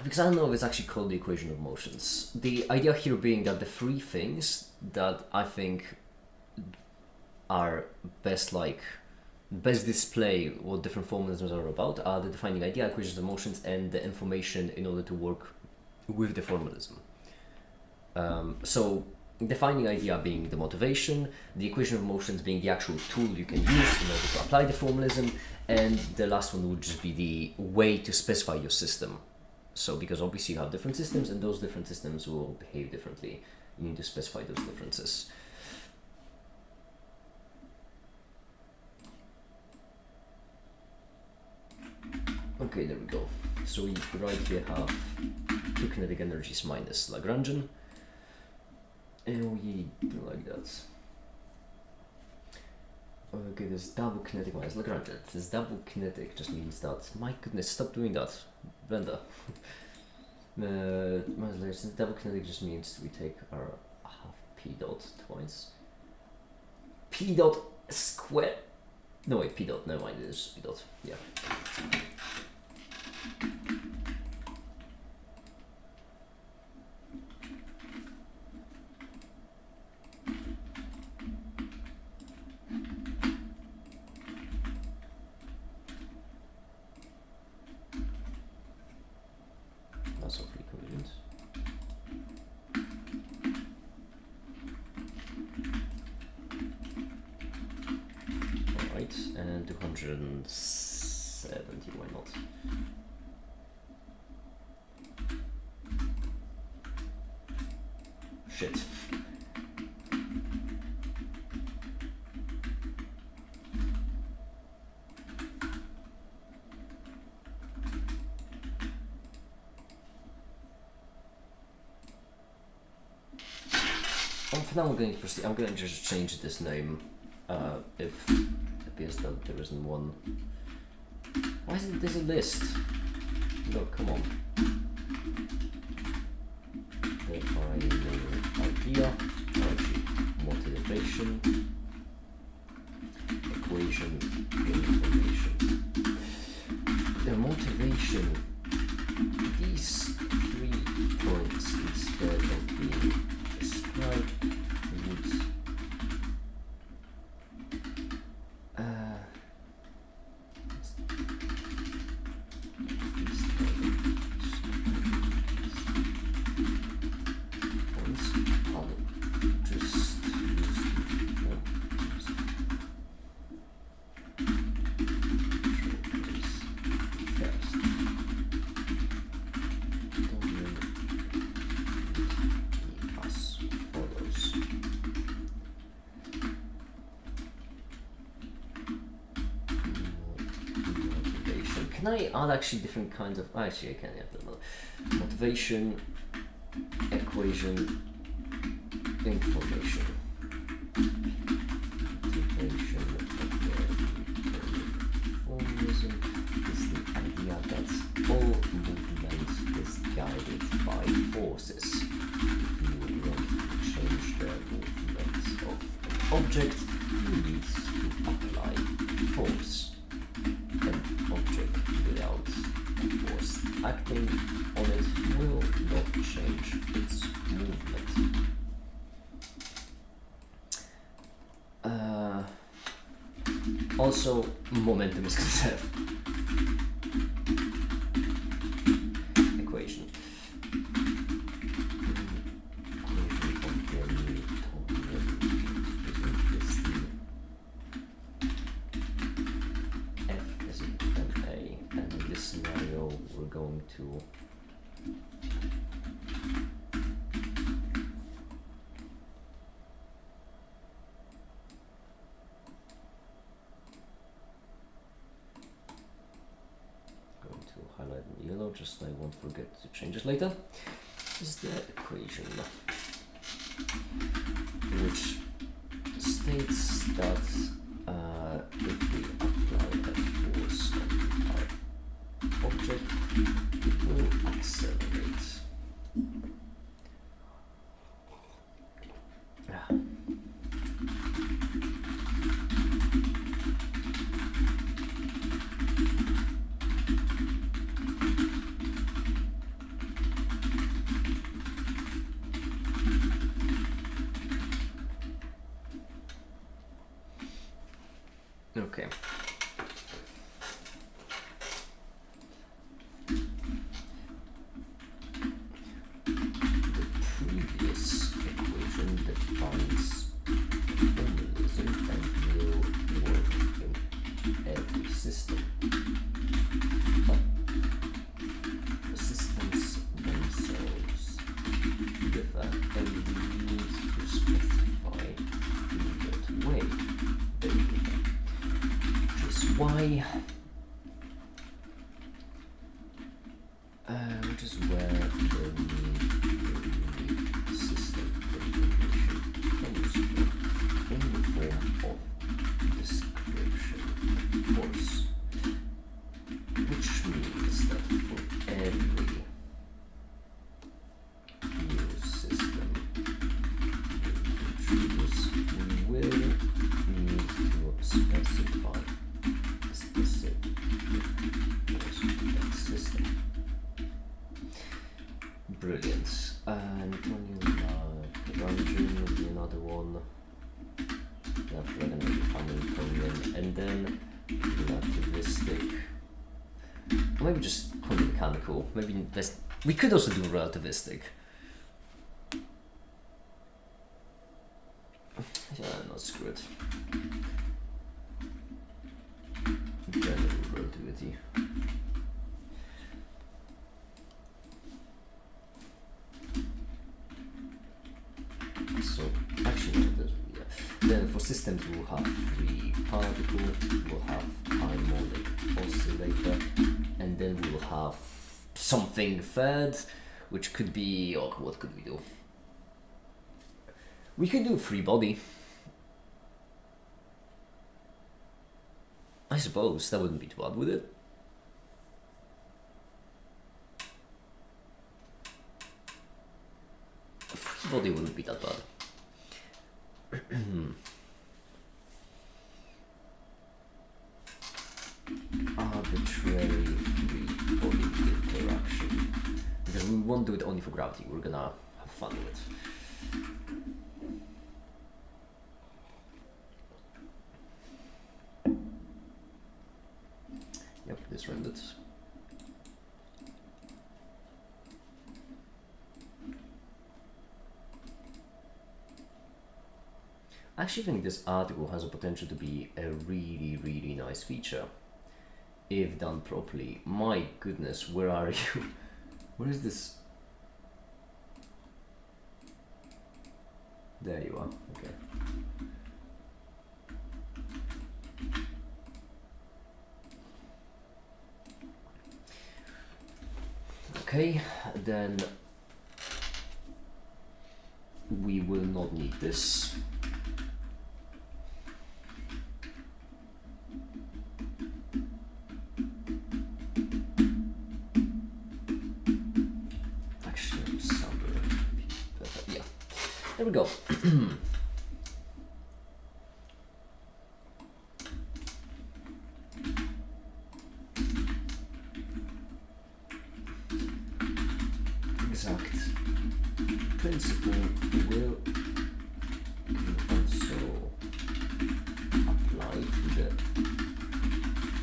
because I don't know if it's actually called the equation of motions. The idea here being that the three things that I think are best display what different formalisms are about are the defining idea, equations of motions, and the information in order to work with the formalism. So defining idea being the motivation, the equation of motions being the actual tool you can use in order to apply the formalism, and the last one would just be the way to specify your system. So because obviously you have different systems and those different systems will behave differently, you need to specify those differences. Okay, there we go. So we right here have 2 kinetic energies minus Lagrangian, and we do like that. Okay, this double kinetic minus Lagrangian. This double kinetic just means that, my goodness, stop doing that, Brenda. This double kinetic just means we take our half p dot twice. P dot square. No wait, p dot. Never mind. It is p dot. Yeah. That's awfully convenient. Alright, and 270, why not? Shit. For now I'm going to proceed. I'm going to just change this name if it appears that there isn't one. Why isn't there a list? No, come on. Define idea, actually motivation, equation, information. The motivation, these 3 points instead of being described would Can I add actually different kinds of, actually I can, yeah, motivation, equation, information. Motivation, formalism is the idea that all movement is guided by forces. If you want to change the movement of an object, you need to apply force. An object without force acting on it will not change its movement. Also, momentum is conserved. Equation. To highlight in yellow just so I won't forget to change it later. Is the equation which states that if we apply that force on our object, it will accelerate. Okay. which is where the system information comes from in the form of description, of course, which means that for every new system we introduce, we will need to specify a specific force of that system. Brilliant. And Ranjun will be another one. After that, maybe Hamiltonian, and then relativistic. Or maybe just quantum mechanical. Maybe we could also do relativistic. Yeah, not screw it. General relativity. So actually, then for systems we'll have free particle, we'll have harmonic oscillator, and then we'll have something third, which could be, oh, what could we do? We could do free body. I suppose that wouldn't be too bad, would it? Free body wouldn't be that bad. Arbitrary free body interaction. Because we won't do it only for gravity, we're gonna have fun with it. Yep, this rendered. I actually think this article has a potential to be a really, really nice feature if done properly. My goodness, where are you? Where is this? There you are, okay. Okay, then we will not need this. Actually, somewhere. Yeah, there we go. Exact principle will also apply to the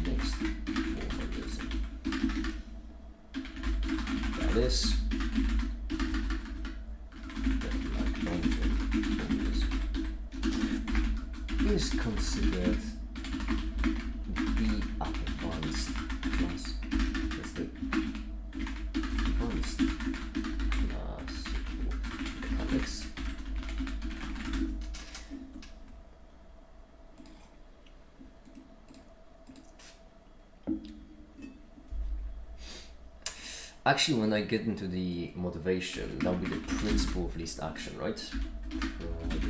next formalism. That is the Lagrangian formalism is considered the advanced class. That's the advanced classical mechanics. Actually, when I get into the motivation, that'll be the principle of least action, right? Principle of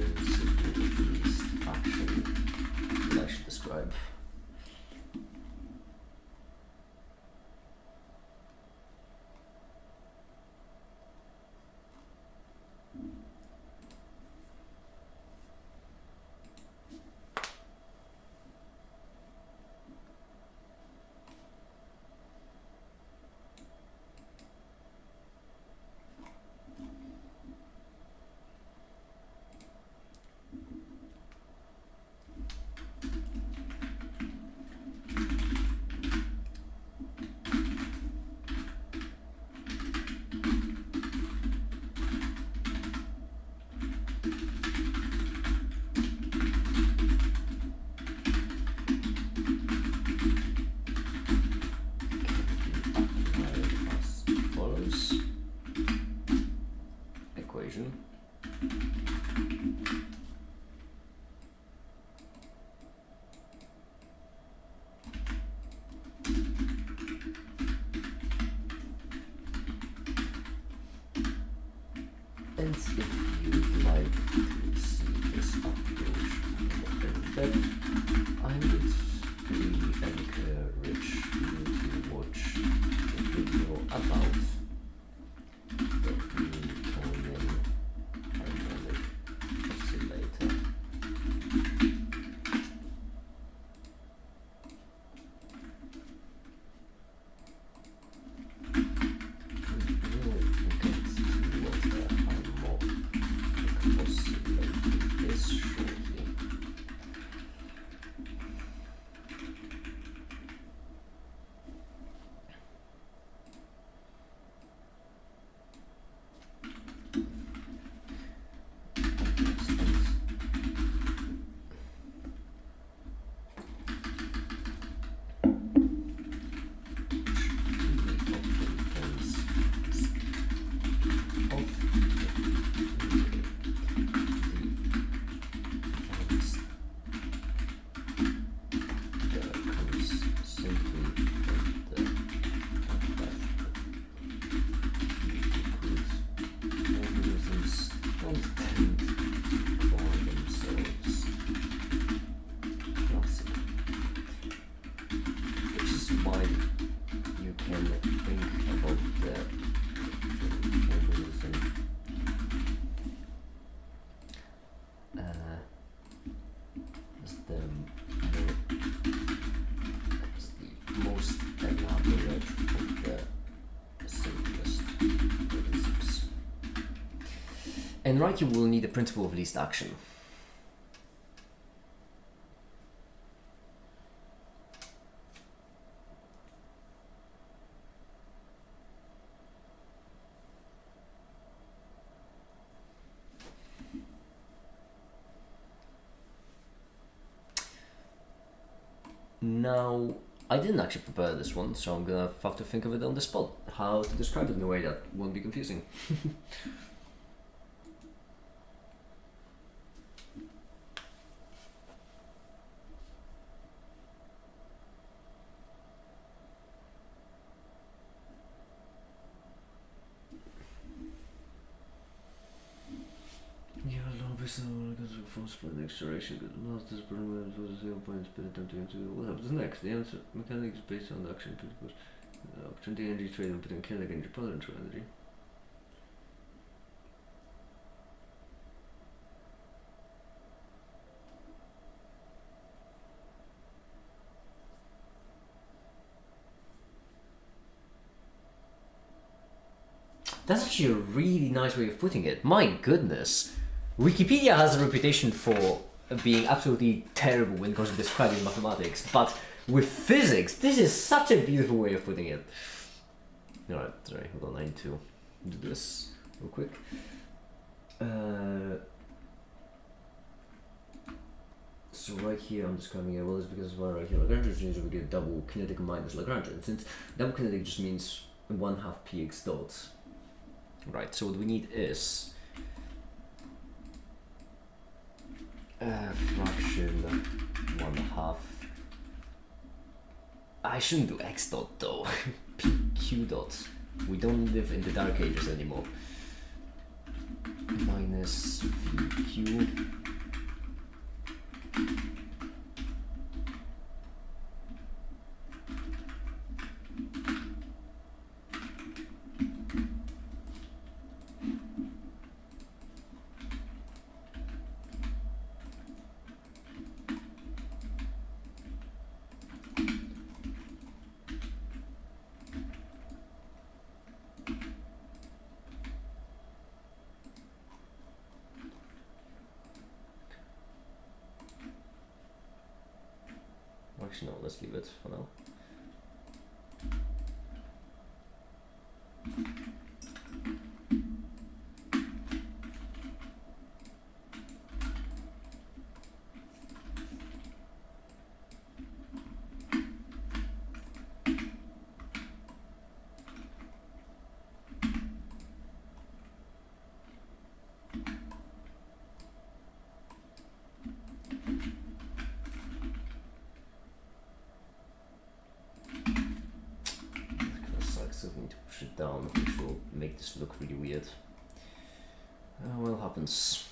least action. What I should describe. And if you'd like to see this approach in depth, I would really encourage you to watch the video about the Newtonian harmonic oscillator. And right, you will need the principle of least action. Now, I didn't actually prepare this one, so I'm gonna have to think of it on the spot. How to describe it in a way that won't be confusing. What happens next? The answer mechanics is based on the action principles. Opportunity energy trade and putting kinetic energy, potential energy. That's actually a really nice way of putting it. My goodness. Wikipedia has a reputation for being absolutely terrible when it comes to describing mathematics, but with physics, this is such a beautiful way of putting it. Alright, sorry, hold on, I need to do this real quick. So right here I'm describing it, well, it's because one right here, Lagrangian means we get double kinetic minus Lagrangian, since double kinetic just means 1/2 px dot. Right, so what we need is fraction 1/2. I shouldn't do x dot though. pq dot. We don't live in the dark ages anymore. Minus vq. Actually, no, let's leave it for now. Down, which will make this look really weird. What happens?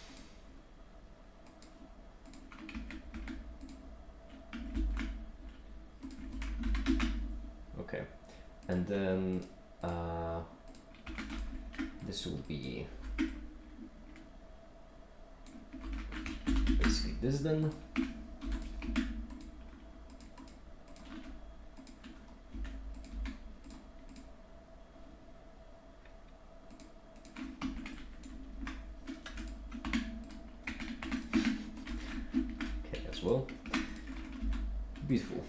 Okay, and then this will be basically this then. Okay, as well. Beautiful.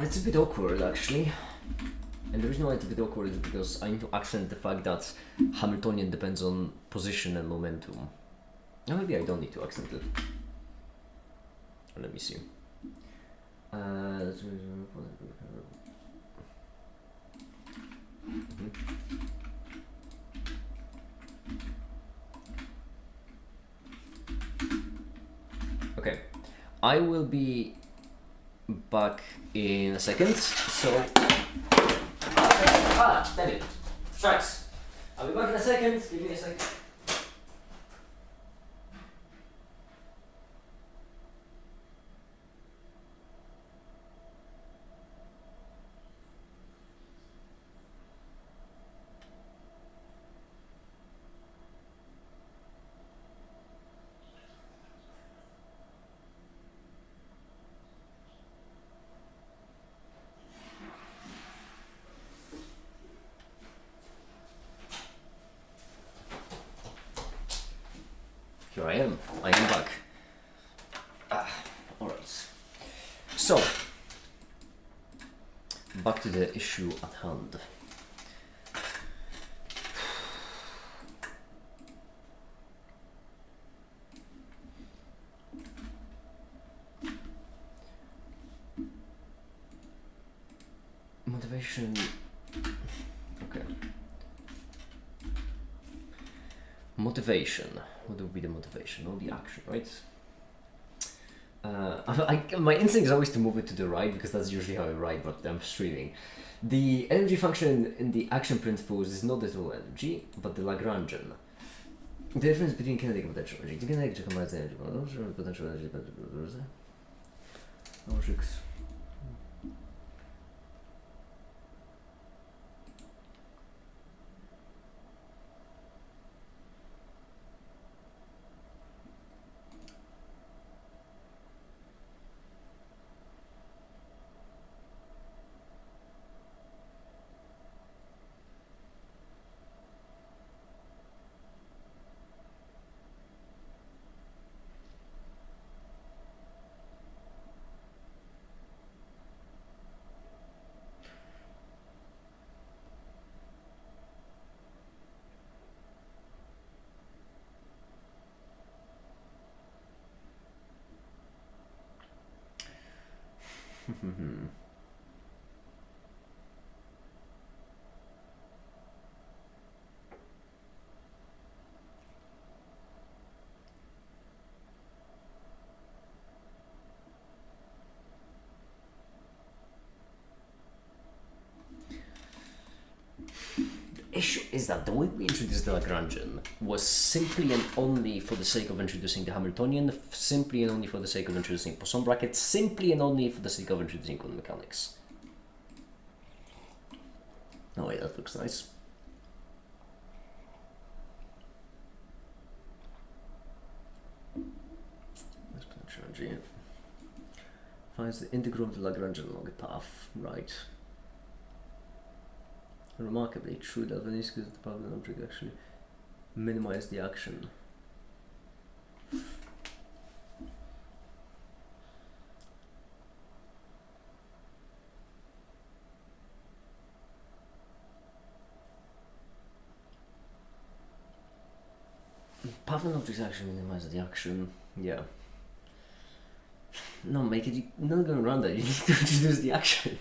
It's a bit awkward actually, and the reason why it's a bit awkward is because I need to accent the fact that Hamiltonian depends on position and momentum. Now maybe I don't need to accent it. Let me see. Okay, I will be back in a second, so... damn it! Shucks! I'll be back in a second, give me a second. Here I am back. Alright. So, back to the issue at hand. Motivation. Okay. Motivation. What would be the motivation? Oh, the action, right? My instinct is always to move it to the right because that's usually how I write, but I'm streaming. The energy function in the action principles is not the total energy, but the Lagrangian. The difference between kinetic and potential energy. The kinetic combines the energy, potential energy, issue is that the way we introduced the Lagrangian was simply and only for the sake of introducing the Hamiltonian, simply and only for the sake of introducing Poisson brackets, simply and only for the sake of introducing quantum mechanics. Oh wait, that looks nice. That's potential energy. Finds the integral of the Lagrangian along a path, right. Remarkably true that when you use the power of an object actually minimize the action. Path of an object actually minimize the action. Yeah. No, make it. You're not going around that. You need to introduce the action.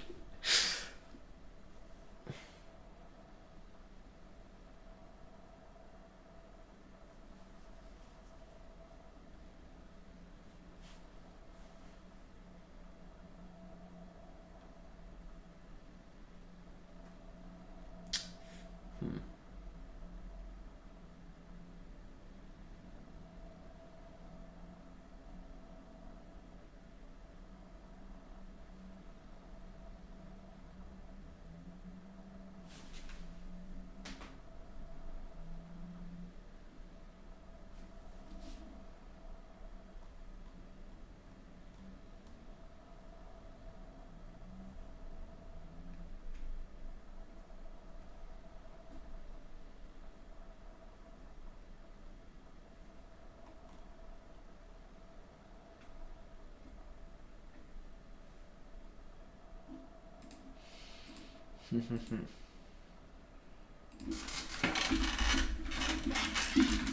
The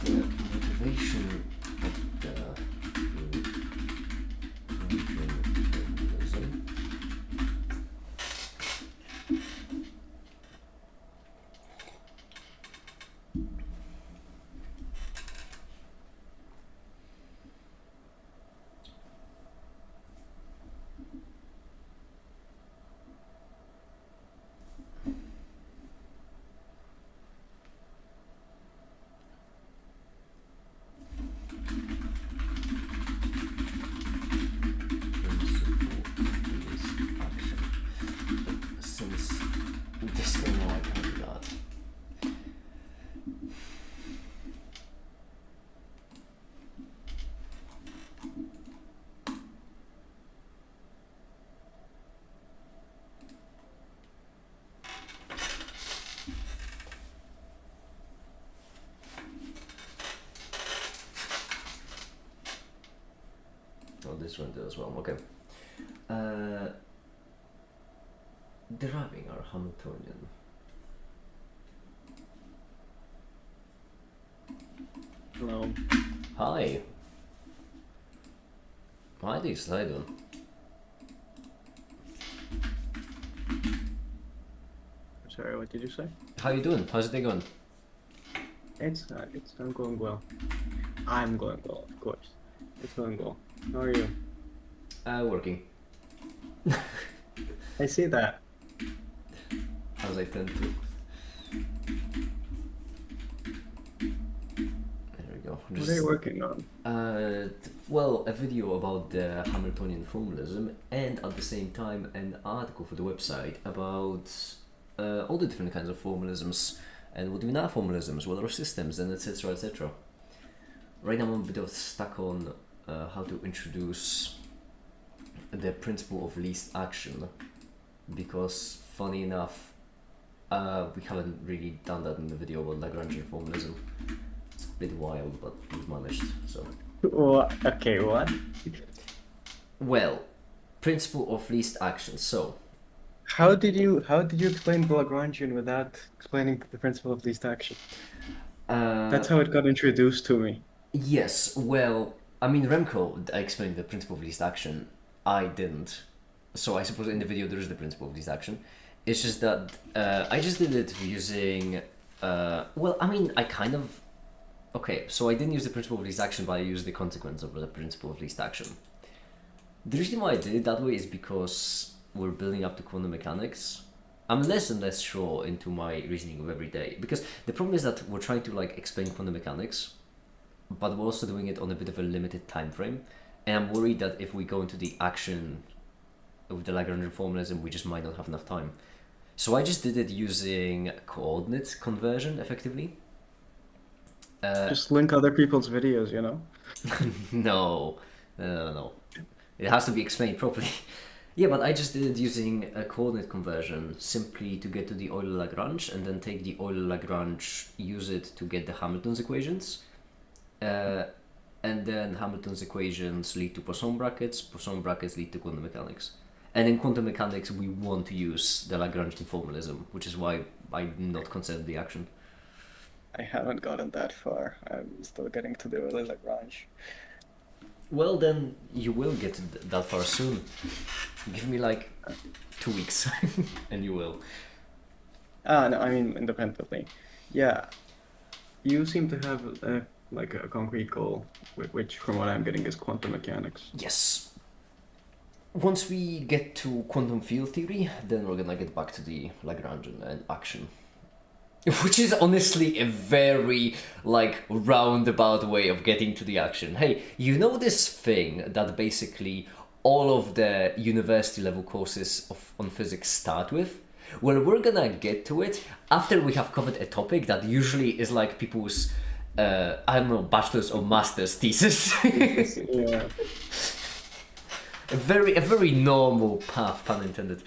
motivation of the formalism. Since this thing I can do that. Oh, this one does well. Okay. Deriving our Hamiltonian. Hello. Hi. Hi, this. How you doing? Sorry, what did you say? How you doing? How's the day going? I'm going well. I'm going well, of course. It's going well. How are you? Working. I see that. As I tend to. There we go. What are you working on? Well, a video about the Hamiltonian formalism, and at the same time an article for the website about all the different kinds of formalisms and what do we know formalisms, what are systems, and etc. etc. Right now I'm a bit of stuck on how to introduce the principle of least action, because funny enough we haven't really done that in the video about Lagrangian formalism. It's a bit wild, but we've managed. So What? Okay, what? well, principle of least action. So How did you explain the Lagrangian without explaining the principle of least action? That's how it got introduced to me. yes, well, I mean Remco explained the principle of least action. I didn't. So I suppose in the video there is the principle of least action. It's just that I just did it using well, I mean I kind of okay, so I didn't use the principle of least action, but I used the consequence of the principle of least action. The reason why I did it that way is because we're building up to quantum mechanics. I'm less and less sure into my reasoning of every day, because the problem is that we're trying to like explain quantum mechanics, but we're also doing it on a bit of a limited time frame, and I'm worried that if we go into the action of the Lagrangian formalism, we just might not have enough time. So I just did it using coordinate conversion, effectively. Just link other people's videos, you know? No. It has to be explained properly. Yeah, but I just did it using a coordinate conversion, simply to get to the Euler-Lagrange, and then take the Euler-Lagrange, use it to get the Hamilton's equations. And then Hamilton's equations lead to Poisson brackets lead to quantum mechanics. And in quantum mechanics, we want to use the Lagrangian formalism, which is why I'm not considered the action. I haven't gotten that far. I'm still getting to the Euler-Lagrange. Well, then you will get that far soon. Give me like 2 weeks, and you will. No, I mean independently. Yeah, you seem to have like a concrete goal, which from what I'm getting is quantum mechanics. Yes. Once we get to quantum field theory, then we're gonna get back to the Lagrangian and action. Which is honestly a very, like, roundabout way of getting to the action. Hey, you know this thing that basically all of the university level courses on physics start with? Well, we're gonna get to it after we have covered a topic that usually is like people's, I don't know, bachelor's or master's thesis. Yeah. A very normal path, pun intended.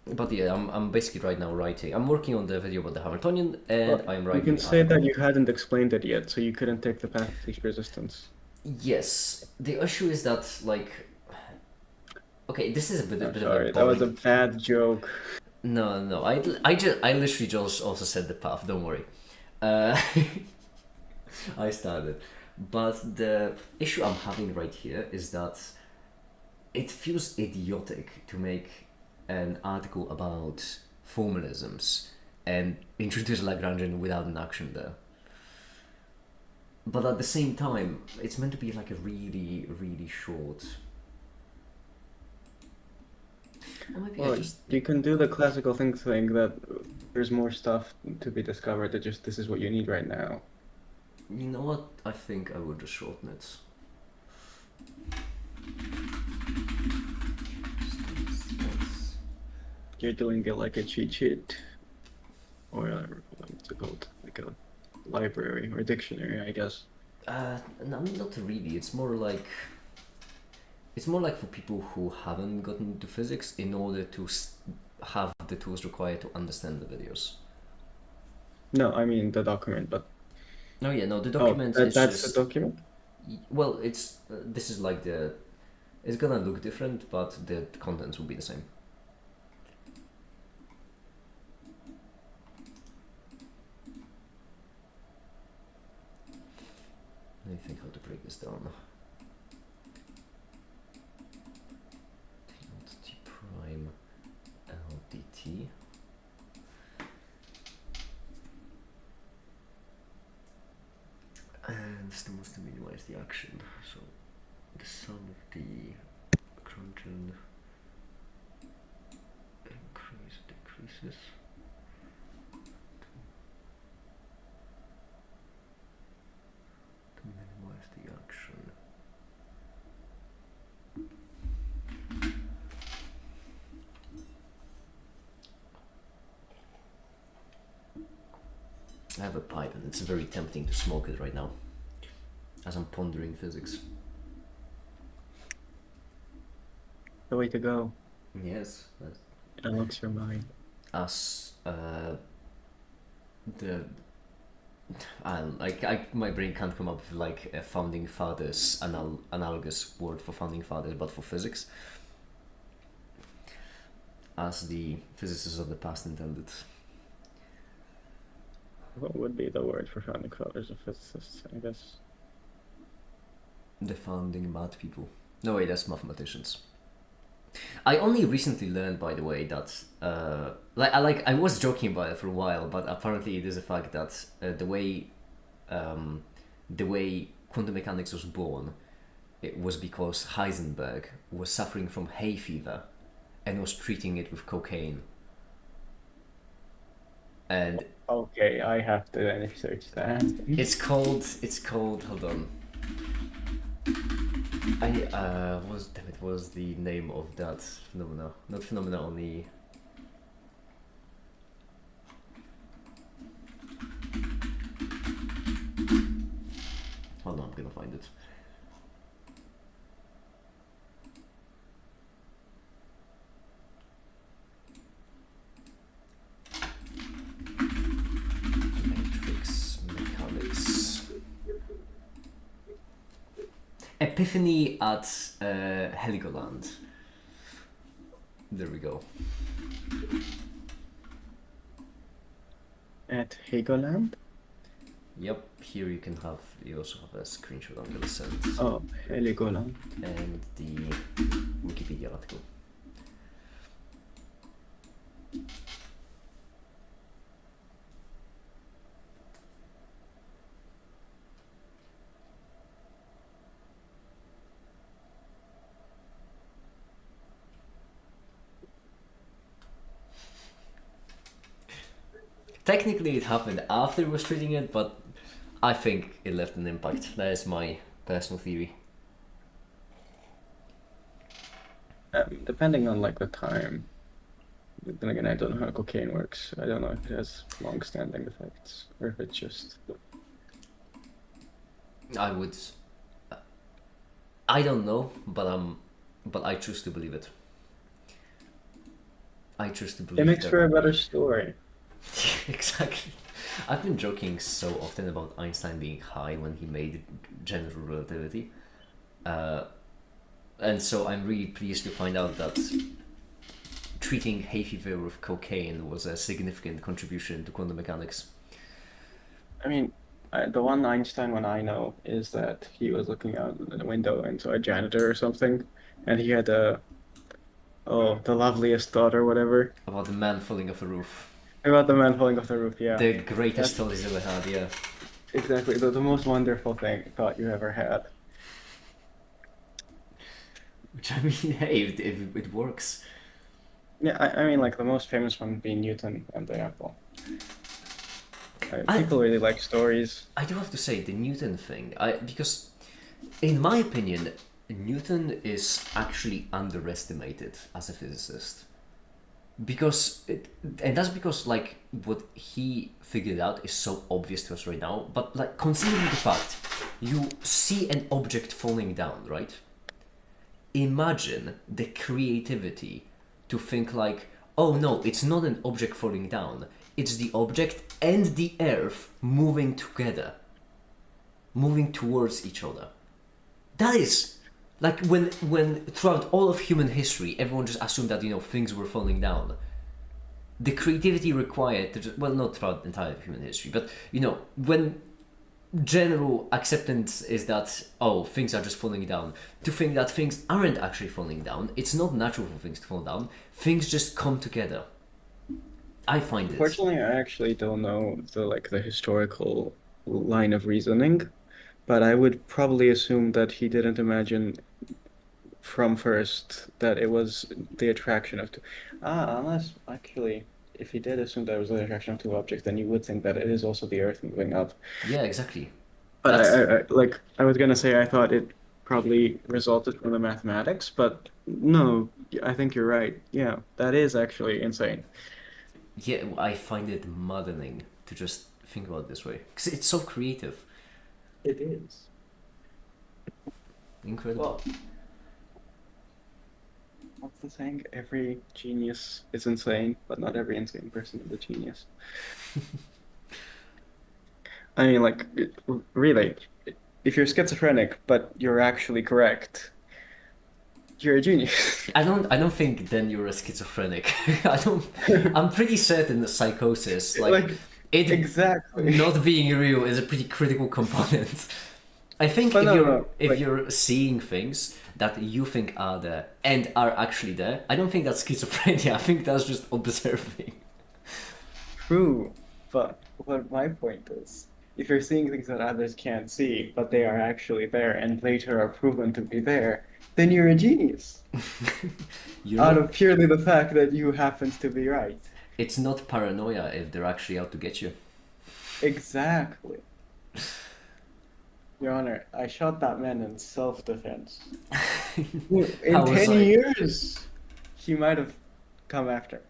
But yeah, I'm basically right now writing. I'm working on the video about the Hamiltonian, and I'm writing. You can say that you hadn't explained it yet, so you couldn't take the path of least resistance. Yes, the issue is that like, Okay, this is a bit Sorry, of a that was a boring... bad joke. No. I literally just also said the path. Don't worry. Uh, I started, but the issue I'm having right here is that it feels idiotic to make an article about formalisms and introduce Lagrangian without an action there. But at the same time, it's meant to be like a really, really short. Or maybe Well, I just... you can do the classical thing that there's more stuff to be discovered. That just this is what you need right now. You know what? I think I will just shorten it. You're doing it like a cheat sheet, or what's it called? Like a library or dictionary, I guess. No, not really. It's more like for people who haven't gotten into physics in order to have the tools required to understand the videos. No, I mean the document, but No, yeah, no, the document is that's just... the document. Well, it's this is like the... It's gonna look different, but the contents will be the same. Let me think how to break this down. T prime L dt. And still wants to minimize the action. So the sum of the Lagrangian decreases. To minimize the action. I have a pipe and it's very tempting to smoke it right now as I'm pondering physics. The way to go. Yes. It unlocks your mind. As the my brain can't come up with like a founding fathers analogous word for founding fathers, but for physics, as the physicists of the past intended. What would be the word for founding fathers of physicists? I guess. The founding math people. No, wait, that's mathematicians. I only recently learned, by the way, that I was joking about it for a while, but apparently it is a fact that the way quantum mechanics was born, it was because Heisenberg was suffering from hay fever, and was treating it with cocaine. And okay, I have to research that. It's called. Hold on. What was the name of that phenomena? Not phenomena, only... Hold on, I'm gonna find it. Matrix mechanics. Epiphany at Heligoland. There we go. At Hegoland? Yep, here you also have a screenshot I'm gonna send. Oh, Heligoland. And the Wikipedia article. Technically it happened after he was treating it, but I think it left an impact. That is my personal theory. Depending on like the time. Then again, I don't know how cocaine works. I don't know if it has long-standing effects or if it's just. I don't know, but I choose to believe it. I choose to believe it makes for a better story. Exactly. I've been joking so often about Einstein being high when he made general relativity. And so I'm really pleased to find out that treating hay fever with cocaine was a significant contribution to quantum mechanics. I mean, the one Einstein one I know is that he was looking out the window and saw a janitor or something, and he had the loveliest thought or whatever. About the man falling off a roof. About the man falling off the roof, yeah. The greatest thought he's ever had, yeah. Exactly, the most wonderful thought you ever had. Which, I mean, hey, if it works. Yeah, I mean, like the most famous one being Newton and the apple. People really like stories. I do have to say, the Newton thing, because in my opinion, Newton is actually underestimated as a physicist. And that's because, like, what he figured out is so obvious to us right now, but, like, considering the fact you see an object falling down, right? Imagine the creativity to think like, oh no, it's not an object falling down, it's the object and the earth moving together, moving towards each other. That is, like, when throughout all of human history, everyone just assumed that, things were falling down. The creativity required to well, not throughout the entire human history, but, when general acceptance is that, oh, things are just falling down, to think that things aren't actually falling down, it's not natural for things to fall down, things just come together. I find it. Unfortunately, I actually don't know the historical line of reasoning, but I would probably assume that he didn't imagine from first that it was the attraction of two. Unless actually, if he did assume that it was the attraction of two objects, then you would think that it is also the Earth moving up. Yeah, exactly. But I was gonna say I thought it probably resulted from the mathematics, but no, I think you're right. Yeah, that is actually insane. Yeah, I find it maddening to just think about it this way, because it's so creative. It is. Incredible. Well, what's the saying? Every genius is insane, but not every insane person is a genius. I mean, like, really, if you're schizophrenic, but you're actually correct, you're a genius. I don't think then you're a schizophrenic. I'm pretty certain that psychosis, exactly, not being real is a pretty critical component. I think if you're seeing things that you think are there and are actually there, I don't think that's schizophrenia. I think that's just observing. True, but what my point is, if you're seeing things that others can't see, but they are actually there and later are proven to be there, then you're a genius. Out of purely the fact that you happen to be right. It's not paranoia if they're actually out to get you. Exactly. Your Honor, I shot that man in self-defense. In 10 years, he might have come after.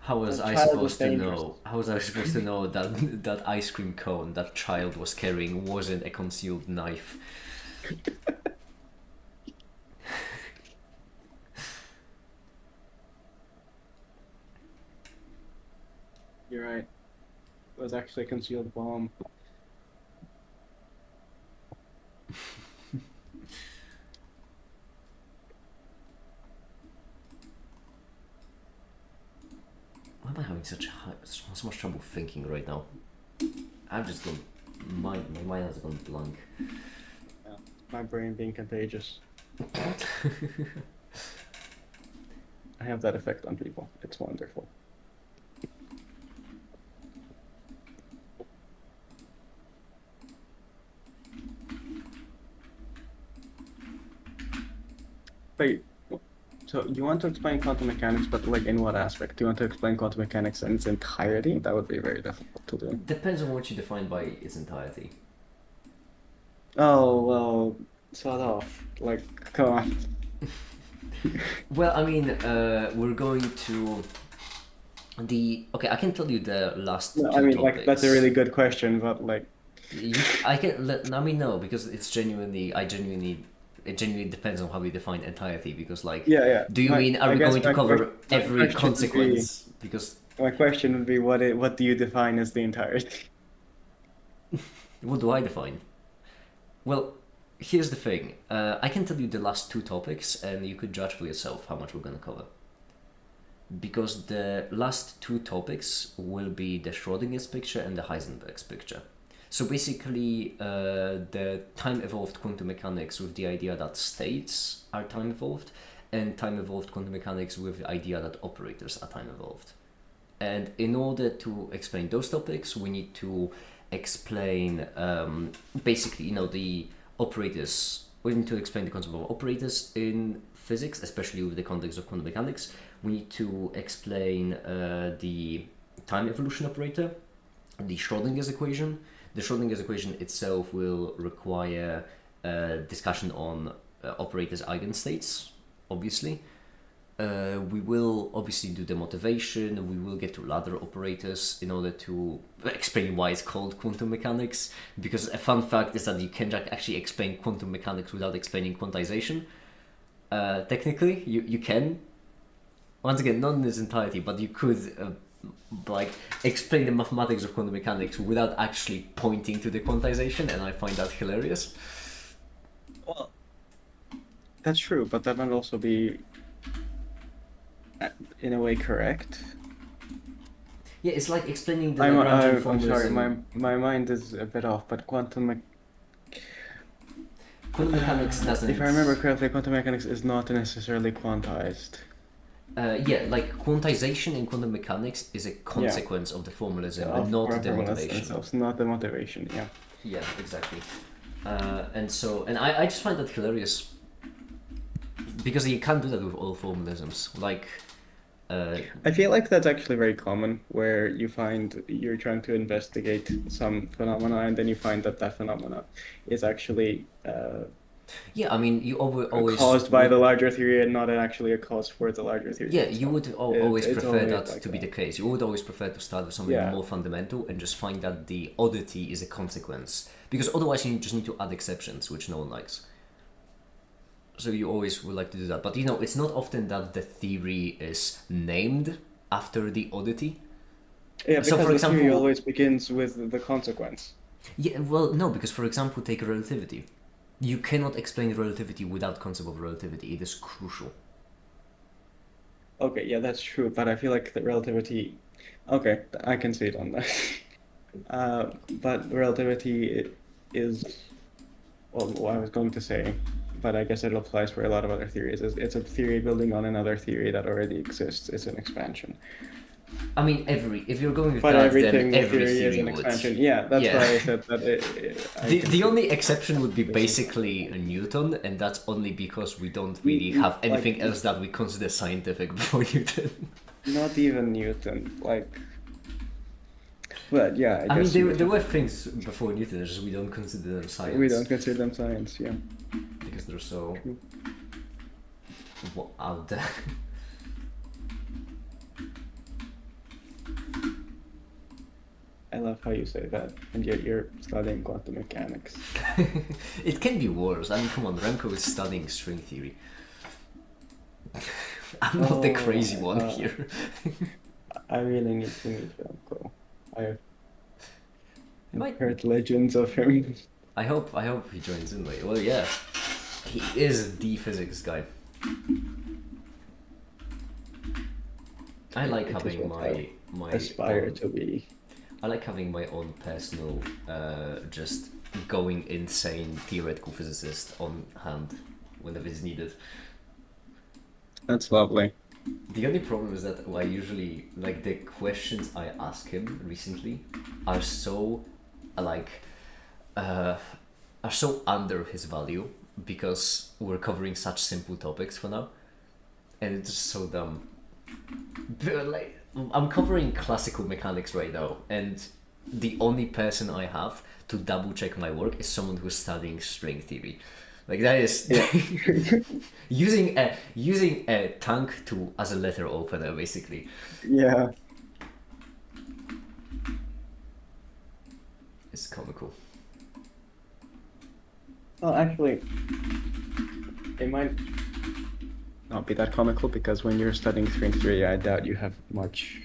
How was I supposed to know? How was I supposed to know that that ice cream cone that child was carrying wasn't a concealed knife? You're right. It was actually a concealed bomb. Why am I having so much trouble thinking right now? I've just gone. My mind has gone blank. Yeah, my brain being contagious. I have that effect on people. It's wonderful. Wait, so you want to explain quantum mechanics, but like in what aspect? Do you want to explain quantum mechanics in its entirety? That would be very difficult to do. Depends on what you define by its entirety. Oh, well, sort of. Like, come on. Well, I mean, we're going to okay, I can tell you the last No, two I mean, topics. like, that's a really good question, but like... I can let me know, because it genuinely depends on how we define entirety, because like, Yeah. do you mean are we going to cover every consequence? Because my question would be, what do you define as the entirety? what do I define? Well, here's the thing. I can tell you the last two topics, and you could judge for yourself how much we're gonna cover. Because the last two topics will be the Schrodinger's picture and the Heisenberg's picture. So basically, the time-evolved quantum mechanics with the idea that states are time-evolved, and time-evolved quantum mechanics with the idea that operators are time-evolved. And in order to explain those topics, we need to explain basically, the operators. We need to explain the concept of operators in physics, especially with the context of quantum mechanics. We need to explain the time evolution operator, the Schrodinger's equation. The Schrodinger's equation itself will require discussion on operators' eigenstates, obviously. We will obviously do the motivation, we will get to ladder operators in order to explain why it's called quantum mechanics, because a fun fact is that you can actually explain quantum mechanics without explaining quantization. Technically, you can. Once again, not in its entirety, but you could explain the mathematics of quantum mechanics without actually pointing to the quantization, and I find that hilarious. Well, that's true, but that might also be in a way correct. Yeah, it's like explaining the I'm formulas. sorry, my mind is a bit off, but quantum mechanics doesn't. If I remember correctly, quantum mechanics is not necessarily quantized. Yeah, like quantization in quantum mechanics is a consequence of the formalism, and not the motivation. Themselves, not the motivation. Yeah. Yeah, exactly. And I just find that hilarious, because you can't do that with all formalisms. Like, I feel like that's actually very common, where you find you're trying to investigate some phenomena, and then you find that phenomena is actually yeah, I mean, you always caused by the larger theory, and not actually a cause for the larger theory. Yeah, you would always prefer that like to be the case. You would always prefer to start with something more fundamental and just find that the oddity is a consequence, because otherwise you just need to add exceptions, which no one likes. So you always would like to do that, but it's not often that the theory is named after the oddity. Yeah, because for example, the theory always begins with the consequence. Yeah, well, no, because for example, take relativity. You cannot explain relativity without concept of relativity. It is crucial. Okay, yeah, that's true, but I feel like the relativity... Okay, I can see it on that. But relativity is... Well, what I was going to say, but I guess it applies for a lot of other theories. It's a theory building on another theory that already exists. It's an expansion. I mean, if you're going with but that, everything then every theory is an would. Expansion. Yeah, that's why I said that. The only exception would be basically Newton, and that's only because we don't really have anything else that we consider scientific before Newton. Not even Newton, But yeah, I mean, there were things before Newton, just we don't consider them science. We don't consider them science, yeah. Because they're so out there. I love how you say that, and yet you're studying quantum mechanics. It can be worse. I mean, come on, Remco is studying string theory. I'm not the crazy one here. I really need to meet Remco. I've heard legends of him. I hope he joins in later. Well, yeah, he is the physics guy. I like having my aspire to be. I like having my own personal, just going insane theoretical physicist on hand whenever it's needed. That's lovely. The only problem is that I usually, the questions I ask him recently are so, are so under his value, because we're covering such simple topics for now, and it's just so dumb. I'm covering classical mechanics right now, and the only person I have to double check my work is someone who's studying string theory. That is using a tank as a letter opener, basically. Yeah. It's comical. Well, actually, it might not be that comical, because when you're studying string theory, I doubt you have much.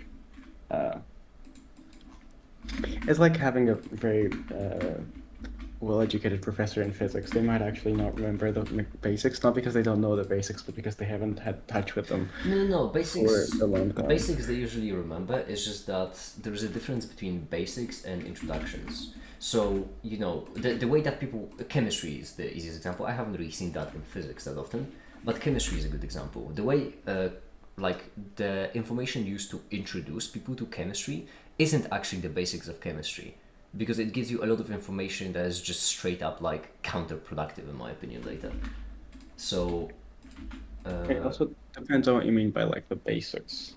It's like having a very well-educated professor in physics, they might actually not remember the basics, not because they don't know the basics, but because they haven't had touch with them No. for a long time. Basics they usually remember. It's just that there is a difference between basics and introductions. So the way that people chemistry is the easiest example. I haven't really seen that in physics that often, but chemistry is a good example. The way like the information used to introduce people to chemistry isn't actually the basics of chemistry, because it gives you a lot of information that is just straight up like counterproductive in my opinion later. So It also depends on what you mean by like the basics.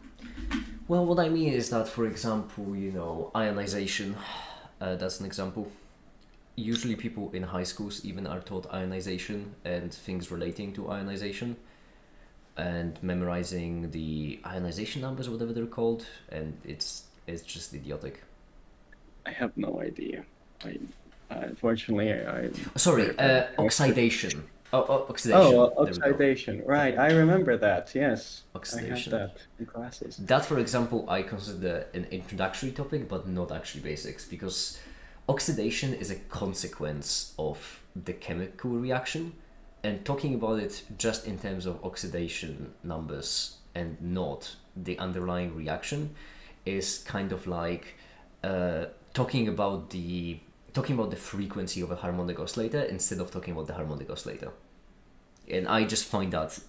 well, what I mean is that, for example, ionization, that's an example. Usually people in high schools even are taught ionization and things relating to ionization, and memorizing the ionization numbers or whatever they're called, and it's just idiotic. I have no idea. Unfortunately, Sorry, oxidation. Oxidation. Oh, There we go. oxidation. Right, I remember that. Yes, Oxidation. I had that in classes. That, for example, I consider an introductory topic, but not actually basics, because oxidation is a consequence of the chemical reaction, and talking about it just in terms of oxidation numbers and not the underlying reaction is kind of like talking about the frequency of a harmonic oscillator instead of talking about the harmonic oscillator. And I just find that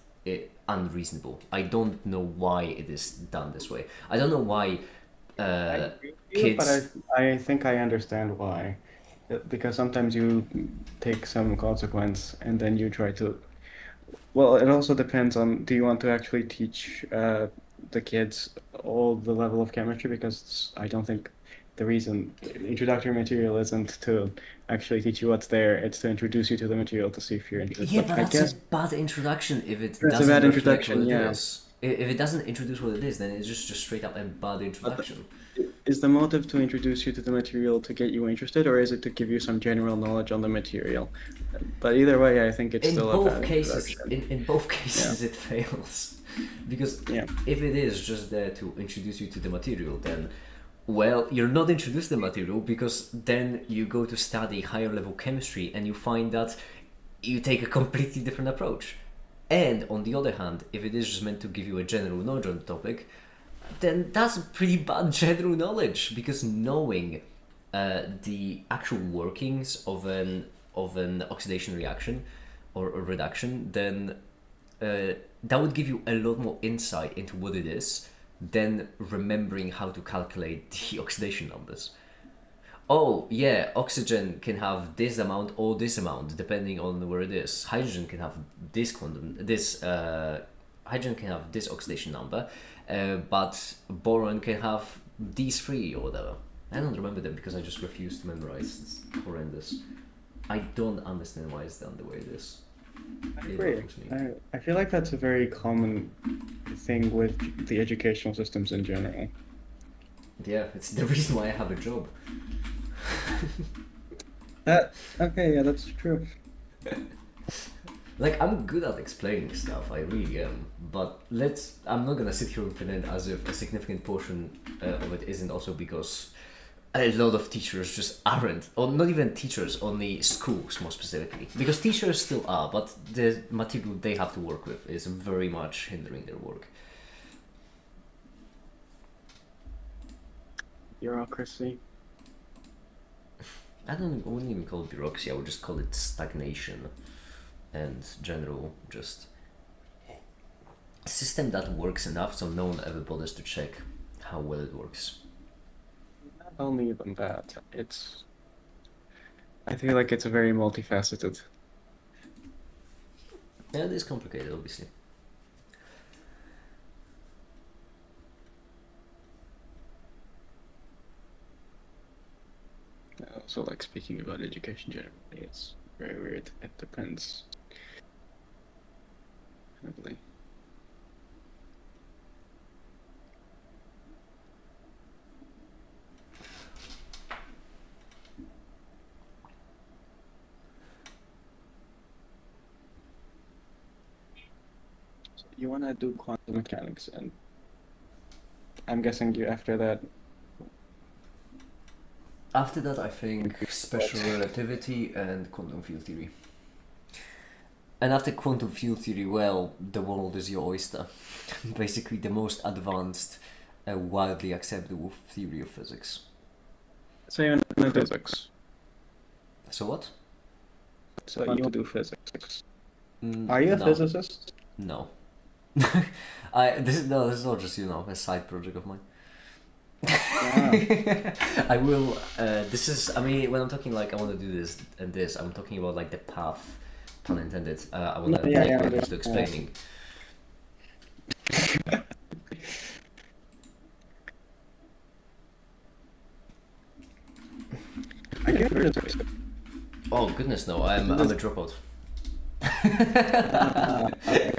unreasonable. I don't know why it is done this way. I don't know why I agree with you, kids. but I think I understand why. Because sometimes you take some consequence and then you try to. Well, it also depends on, do you want to actually teach the kids all the level of chemistry? Because I don't think the reason introductory material isn't to actually teach you what's there, it's to introduce you to the material to see if you're interested. Yeah, But but I that's guess a bad introduction if it That's a doesn't bad reflect introduction, what it yeah. is. If it doesn't introduce what it is, then it's just straight up a bad introduction. is the motive to introduce you to the material to get you interested, or is it to give you some general knowledge on the material? But either way, I think it's In still a both bad cases, introduction. in both cases, it fails, because Yeah. if it is just there to introduce you to the material, then well, you're not introduced to the material, because then you go to study higher level chemistry and you find that you take a completely different approach. And on the other hand, if it is just meant to give you a general knowledge on the topic, then that's pretty bad general knowledge, because knowing the actual workings of an oxidation reaction or a reduction, then that would give you a lot more insight into what it is than remembering how to calculate the oxidation numbers. Oh yeah, oxygen can have this amount or this amount depending on where it is. Hydrogen can have this quantum, hydrogen can have this oxidation number, but boron can have these three or whatever. I don't remember them because I just refuse to memorize. It's horrendous. I don't understand why it's done the way it is. I It agree. bothers me. I feel like that's a very common thing with the educational systems in general. Yeah, it's the reason why I have a job. Okay, yeah, that's true. Like, I'm good at explaining stuff, I really am, but I'm not gonna sit here and pretend as if a significant portion of it isn't also because a lot of teachers just aren't, or not even teachers, only schools more specifically. Because teachers still are, but the material they have to work with is very much hindering their work. Bureaucracy. I wouldn't even call it bureaucracy, I would just call it stagnation and general just system that works enough so no one ever bothers to check how well it works. Not only even that, I feel like it's a very multifaceted. Yeah, it is complicated, obviously. Also, like speaking about education generally, it's very weird. It depends heavily. So you want to do quantum mechanics, and I'm guessing you after that. After that, I think special relativity and quantum field theory. And after quantum field theory, well, the world is your oyster. Basically, the most advanced, widely acceptable theory of physics. So you're not physics. So what? So you do physics. Are you a physicist? No. This is not just, a side project of mine. I will. When I'm talking like I want to do this and this, I'm talking about like the path, pun intended. I want to take to explaining. I get physics. Oh goodness, no! I'm a dropout.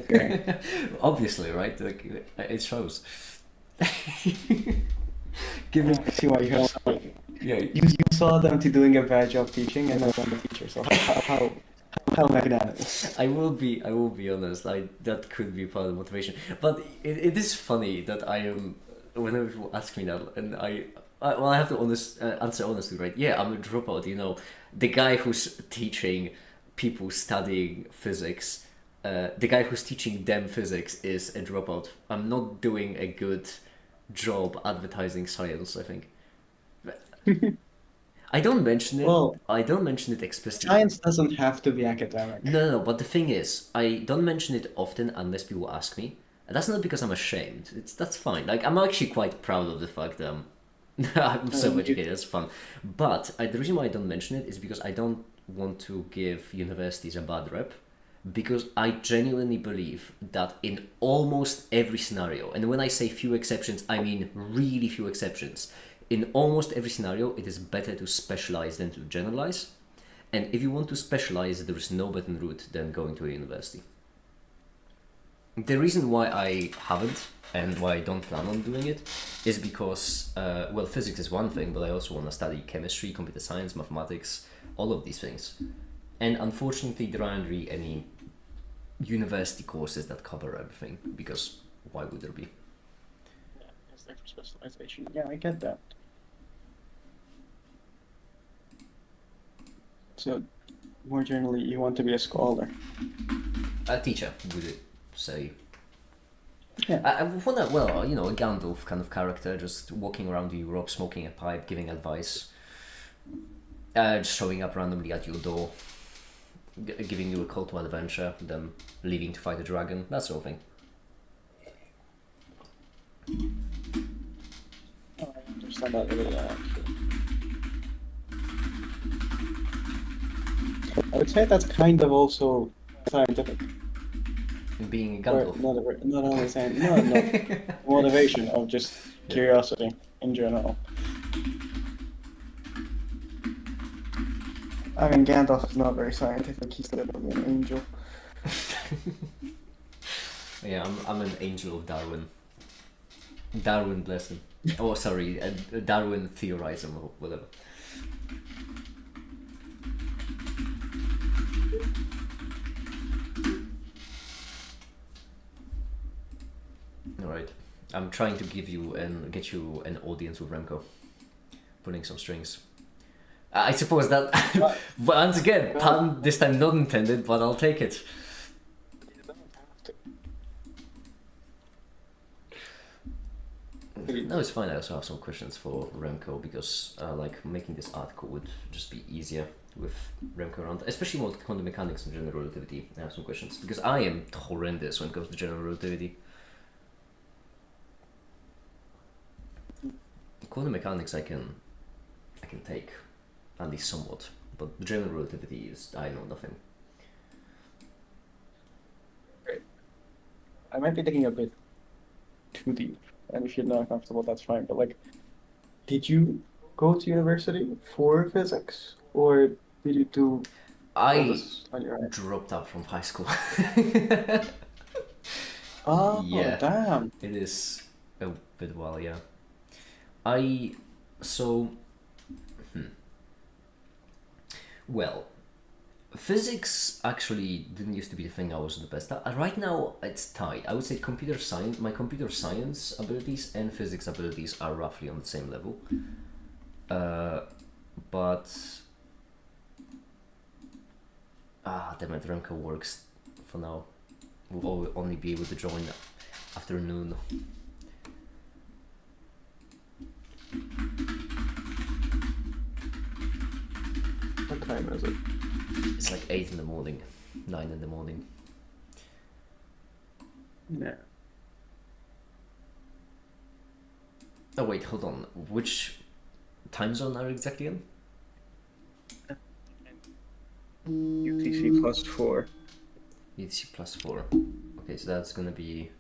Okay. Obviously, right? Like it shows. Given I see why you have. Yeah. You saw them to doing a bad job teaching, and then I'm the teacher. So how magnanimous. I will be honest. That could be part of the motivation, but it is funny that I am. Whenever people ask me that, and I have to answer honestly, right? Yeah, I'm a dropout. The guy who's teaching people studying physics, the guy who's teaching them physics is a dropout. I'm not doing a good job advertising science, I think. I don't mention it. Well, I don't mention it explicitly. Science doesn't have to be academic. No, but the thing is, I don't mention it often unless people ask me. And that's not because I'm ashamed. That's fine. Like, I'm actually quite proud of the fact that I'm so educated. That's fun. But the reason why I don't mention it is because I don't want to give universities a bad rep. Because I genuinely believe that in almost every scenario, and when I say few exceptions, I mean really few exceptions, in almost every scenario, it is better to specialize than to generalize. And if you want to specialize, there is no better route than going to a university. The reason why I haven't and why I don't plan on doing it is because, physics is one thing, but I also want to study chemistry, computer science, mathematics, all of these things. And unfortunately, there aren't really any university courses that cover everything, because why would there be? Yeah, it's there for specialization. Yeah, I get that. So, more generally, you want to be a scholar. A teacher, would it say. Yeah. I want to, a Gandalf kind of character, just walking around Europe, smoking a pipe, giving advice, just showing up randomly at your door, giving you a call to adventure, then leaving to fight a dragon, that sort of thing. Oh, I understand that really well, actually. I would say that's kind of also scientific. Being a Gandalf. Not only saying no, motivation of just curiosity in general. I mean, Gandalf is not very scientific. He's literally an angel. Yeah, I'm an angel of Darwin. Darwin bless him. Oh, sorry, Darwin theorize him or whatever. Alright, I'm trying to get you an audience with Remco. Pulling some strings. I suppose that, once again, pun this time not intended, but I'll take it. No, it's fine. I also have some questions for Remco because making this article would just be easier with Remco around, especially about quantum mechanics and general relativity. I have some questions because I am horrendous when it comes to general relativity. Quantum mechanics I can take, at least somewhat, but the general relativity is I know nothing. Great. I might be taking a bit too deep, and if you're not comfortable, that's fine. But did you go to university for physics, or did you do? I dropped out from high school. Oh, yeah, damn! It is a bit while, yeah. Well, physics actually didn't used to be the thing I was the best at. Right now, it's tied. I would say my computer science abilities and physics abilities are roughly on the same level. but damn it, Remco works for now. We'll only be able to join afternoon. What time is it? It's like 8 in the morning, 9 in the morning. Yeah. Oh wait, hold on. Which time zone are you exactly in? UTC +4. UTC +4. Okay, so that's gonna be...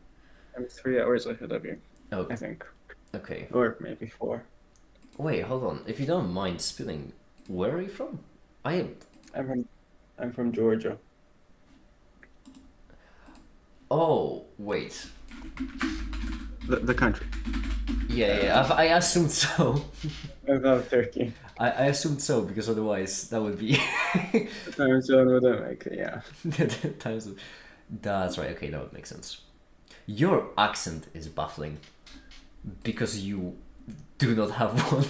I'm 3 hours ahead of you, Oh, I think. okay. Or maybe 4. Wait, hold on. If you don't mind spilling, where are you from? I'm from Georgia. Oh, wait. The country. Yeah, I assumed so. About Turkey. I assumed so, because otherwise that would be... The time zone wouldn't make it, yeah. Times of... That's right, okay, that would make sense. Your accent is baffling, because you do not have one.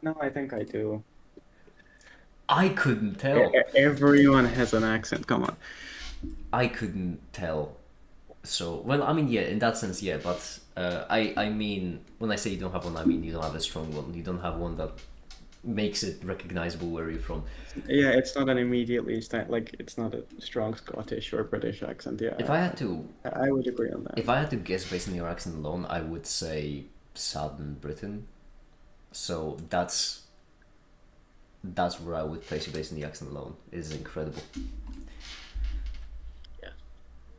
No, I think I do. I couldn't tell. Everyone has an accent, come on. I couldn't tell. So, well, I mean, yeah, in that sense, yeah, but I mean, when I say you don't have one, I mean you don't have a strong one. You don't have one that makes it recognizable where you're from. Yeah, it's not an immediately, like, it's not a strong Scottish or British accent, yeah. If I had to... I would agree on that. If I had to guess based on your accent alone, I would say Southern Britain. So that's where I would place you based on the accent alone. It is incredible. Yeah,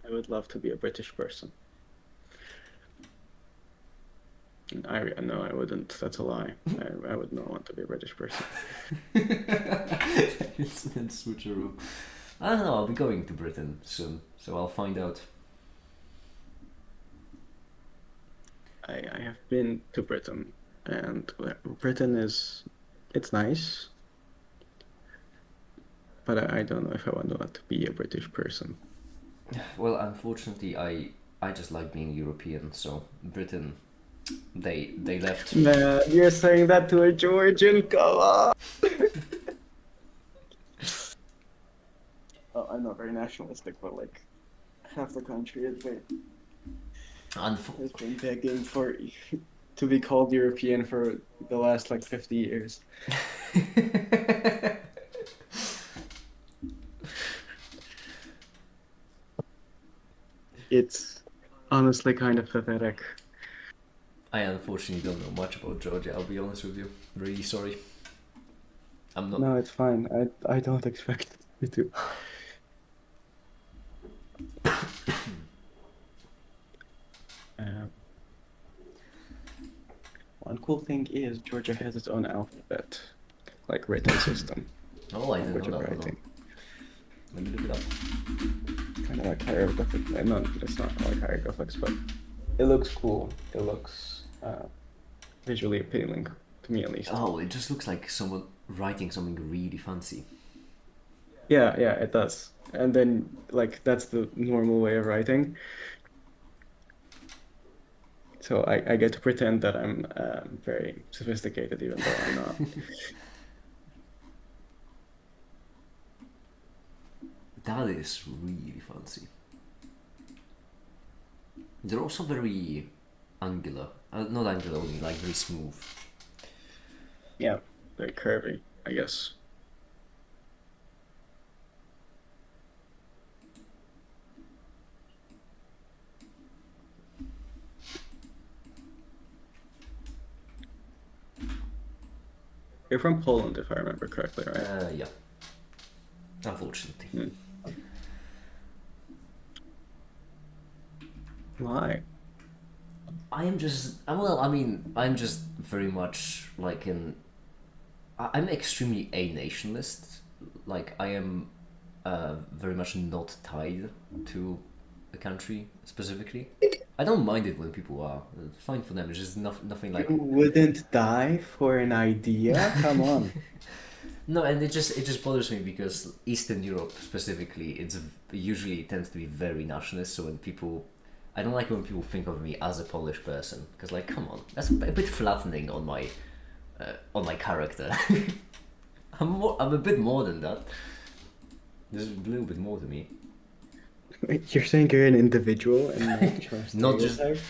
I would love to be a British person. No, I wouldn't. That's a lie. I would not want to be a British person. It's switcheroo. I don't know. I'll be going to Britain soon, so I'll find out. I have been to Britain, and Britain it's nice, but I don't know if I want to be a British person. Well, unfortunately, I just like being European, so Britain, they left. Man, you're saying that to a Georgian? Come on! Oh, I'm not very nationalistic, but like half the country has been begging for to be called European for the last like 50 years. It's honestly kind of pathetic. I unfortunately don't know much about Georgia, I'll be honest with you. Really sorry. I'm not... No, it's fine. I don't expect you to. One cool thing is Georgia has its own alphabet, like written system. Oh, I didn't know that. Writing. Let me look it up. Kind of like hieroglyphics. No, it's not like hieroglyphics, but it looks cool. It looks visually appealing, to me at least. Oh, it just looks like someone writing something really fancy. Yeah, it does. And then, like, that's the normal way of writing. So I get to pretend that I'm very sophisticated, even though I'm not. That is really fancy. They're also very angular. Not angular, only like very smooth. Yeah, very curvy, I guess. You're from Poland, if I remember correctly, right? Yeah. Unfortunately. Why? I'm just very much like I'm extremely a nationalist. Like I am very much not tied to a country specifically. I don't mind it when people are. It's fine for them. It's just nothing like... You wouldn't die for an idea? Come on. No, and it just bothers me because Eastern Europe specifically, it usually tends to be very nationalist. So when people... I don't like when people think of me as a Polish person, because like, come on, that's a bit flattening on my on my character. I'm a bit more than that. There's a little bit more to me. You're saying you're an individual and not just Not just. stereotype?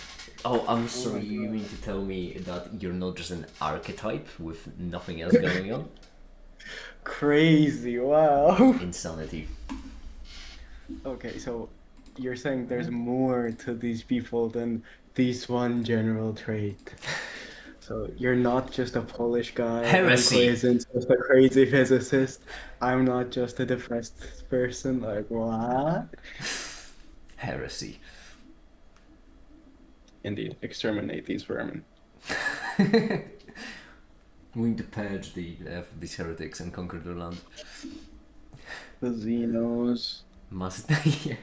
Oh, I'm sorry. You mean to tell me that you're not just an archetype with nothing else going on? Crazy! Wow. Insanity. Okay, so you're saying there's more to these people than this one general trait. So you're not just a Polish guy. Heresy. Uncle isn't just a crazy physicist. I'm not just a depressed person. Like what? Heresy. Indeed, exterminate these vermin. We need to purge these heretics and conquer their land. The Xenos. Must yeah.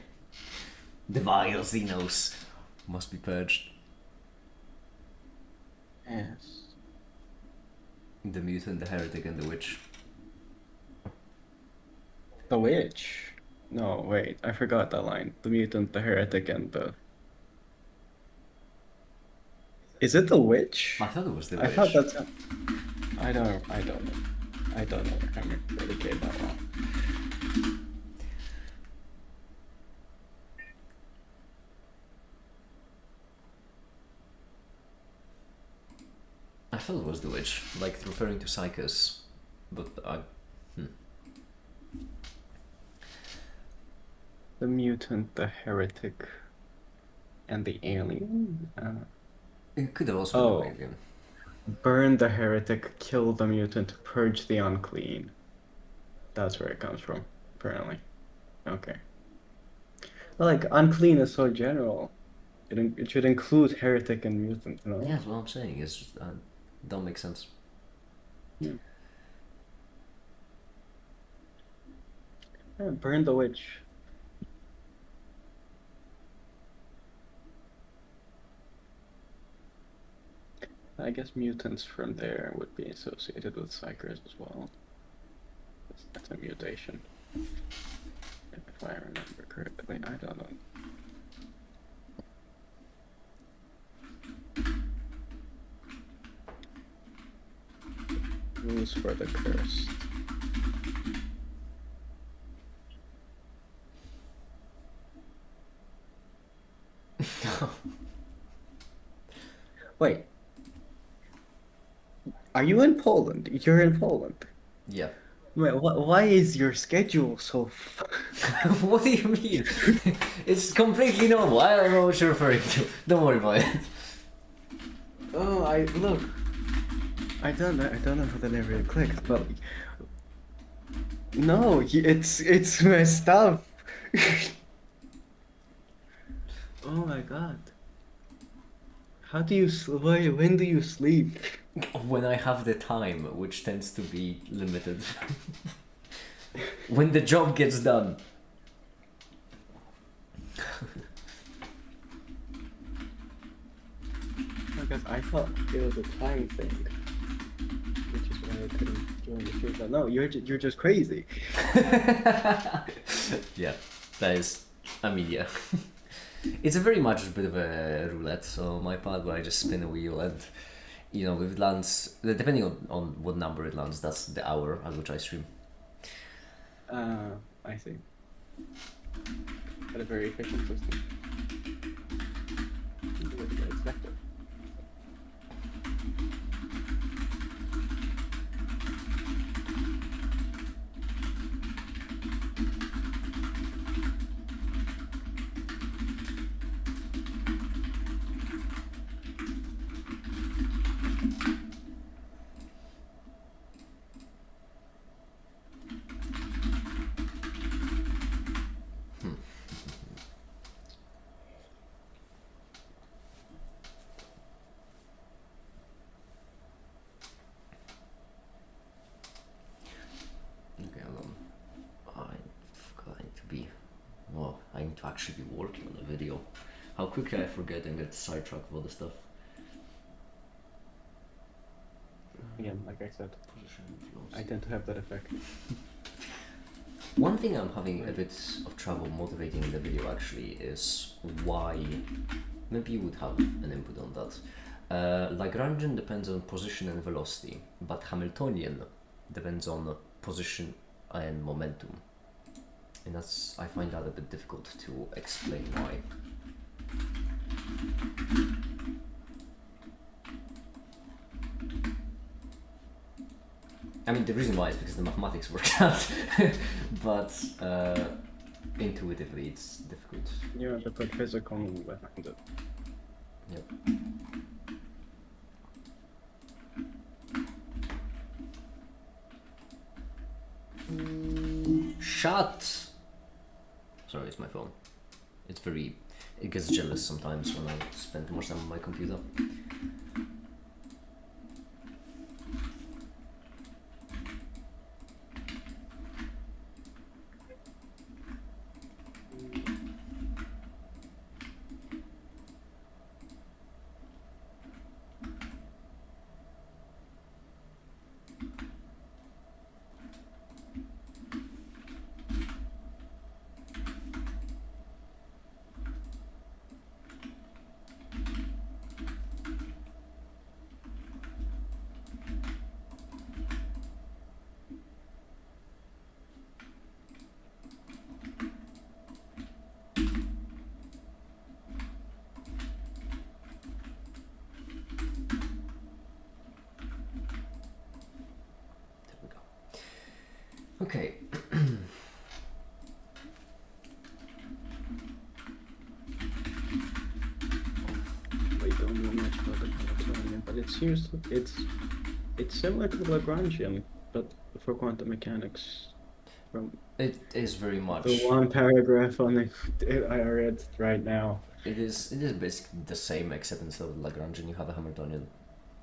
The vile Xenos must be purged. Yes. The mutant, the heretic, and the witch. The witch. No, wait, I forgot that line. The mutant, the heretic, and the. Is it the witch? I thought it was the I witch. thought that's. I don't know. I don't know. I don't know. I'm really get that wrong. I thought it was the witch, like referring to Psychos, but I. The mutant, the heretic, and the alien. It could have also Oh. been the alien. Burn the heretic, kill the mutant, purge the unclean. That's where it comes from, apparently. Okay. Like, unclean is so general. It should include heretic and mutant, you know? Yeah, that's what I'm saying. It's just, don't make sense. Yeah, burn the witch. I guess mutants from there would be associated with psychers as well. That's a mutation. If I remember correctly, I don't know. Rules for the curse. Wait. Are you in Poland? You're in Poland. Yeah. Wait, why is your schedule so? What do you mean? It's completely normal. I don't know what you're referring to. Don't worry about it. Oh, look. I don't know if that ever clicked, but no, it's messed up. Oh my god. How do you when do you sleep? When I have the time, which tends to be limited. When the job gets done. Because I thought it was a time thing, which is why I couldn't join the stream. But no, you're just crazy. Yeah, that is. I mean, yeah. It's a very much a bit of a roulette. So my part where I just spin a wheel and, you know, if it lands, depending on what number it lands, that's the hour at which I stream. I see. Got a very efficient system. What did I expect? Okay, hold on. I need to be. Well, I need to actually be working on the video. How quickly I forget and get sidetracked with other stuff. Again, like I said, I tend to have that effect. One thing I'm having a bit of trouble motivating in the video actually is why. Maybe you would have an input on that. Lagrangian depends on position and velocity, but Hamiltonian depends on position and momentum. And I find that a bit difficult to explain why. I mean, the reason why is because the mathematics works out, but intuitively it's difficult. You have to put physical behind it. Yep. Shut! Sorry, it's my phone. It gets jealous sometimes when I spend too much time on my computer. Okay. I don't know much about the Hamiltonian, but it seems it's similar to the Lagrangian, but for quantum mechanics. From It is very much. the one paragraph on it I read right now. It is basically the same, except instead of Lagrangian you have a Hamiltonian.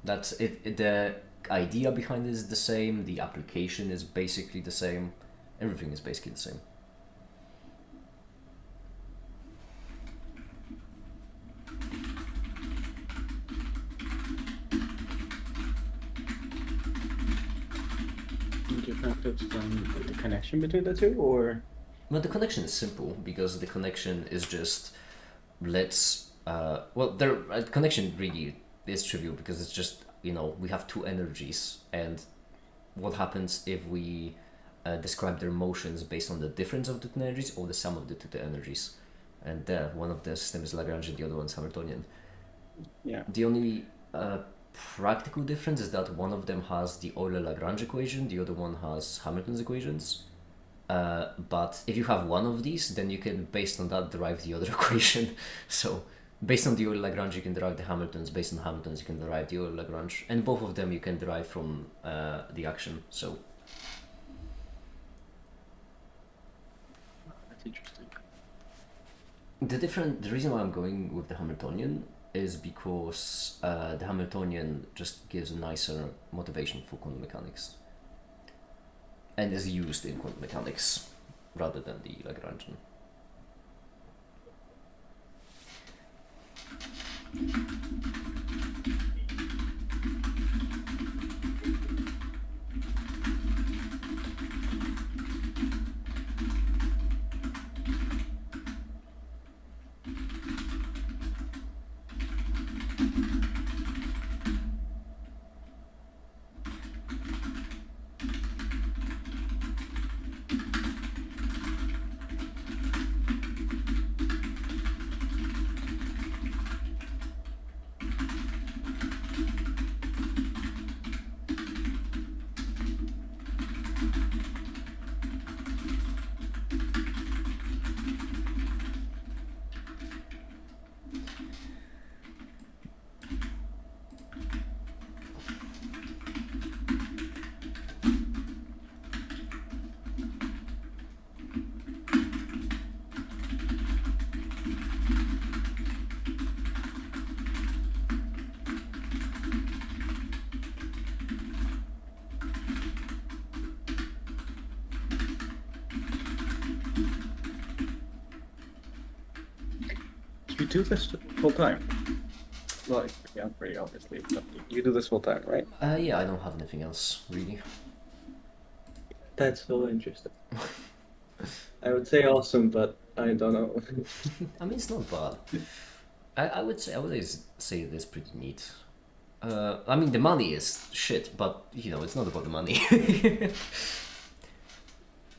That's it. The idea behind it is the same. The application is basically the same. Everything is basically the same. Do you have to explain the connection between the two, or? Well, the connection is simple because the connection is just connection really is trivial because it's just, we have two energies, and what happens if we describe their motions based on the difference of the two energies or the sum of the two energies, and one of the systems is Lagrangian, the other one is Hamiltonian. Yeah. The only practical difference is that one of them has the Euler-Lagrange equation, the other one has Hamilton's equations. But if you have one of these, then you can, based on that, derive the other equation. So, based on the Euler-Lagrange, you can derive the Hamiltons. Based on Hamiltons, you can derive the Euler-Lagrange. And both of them you can derive from the action. So, That's interesting. the reason why I'm going with the Hamiltonian is because the Hamiltonian just gives a nicer motivation for quantum mechanics. And is used in quantum mechanics rather than the Lagrangian. You do this full time? Well, yeah, pretty obviously. But you do this full time, right? Yeah, I don't have anything else, really. That's so interesting. I would say awesome, but I don't know. I mean, it's not bad. I would say it is pretty neat. I mean, the money is shit, but it's not about the money.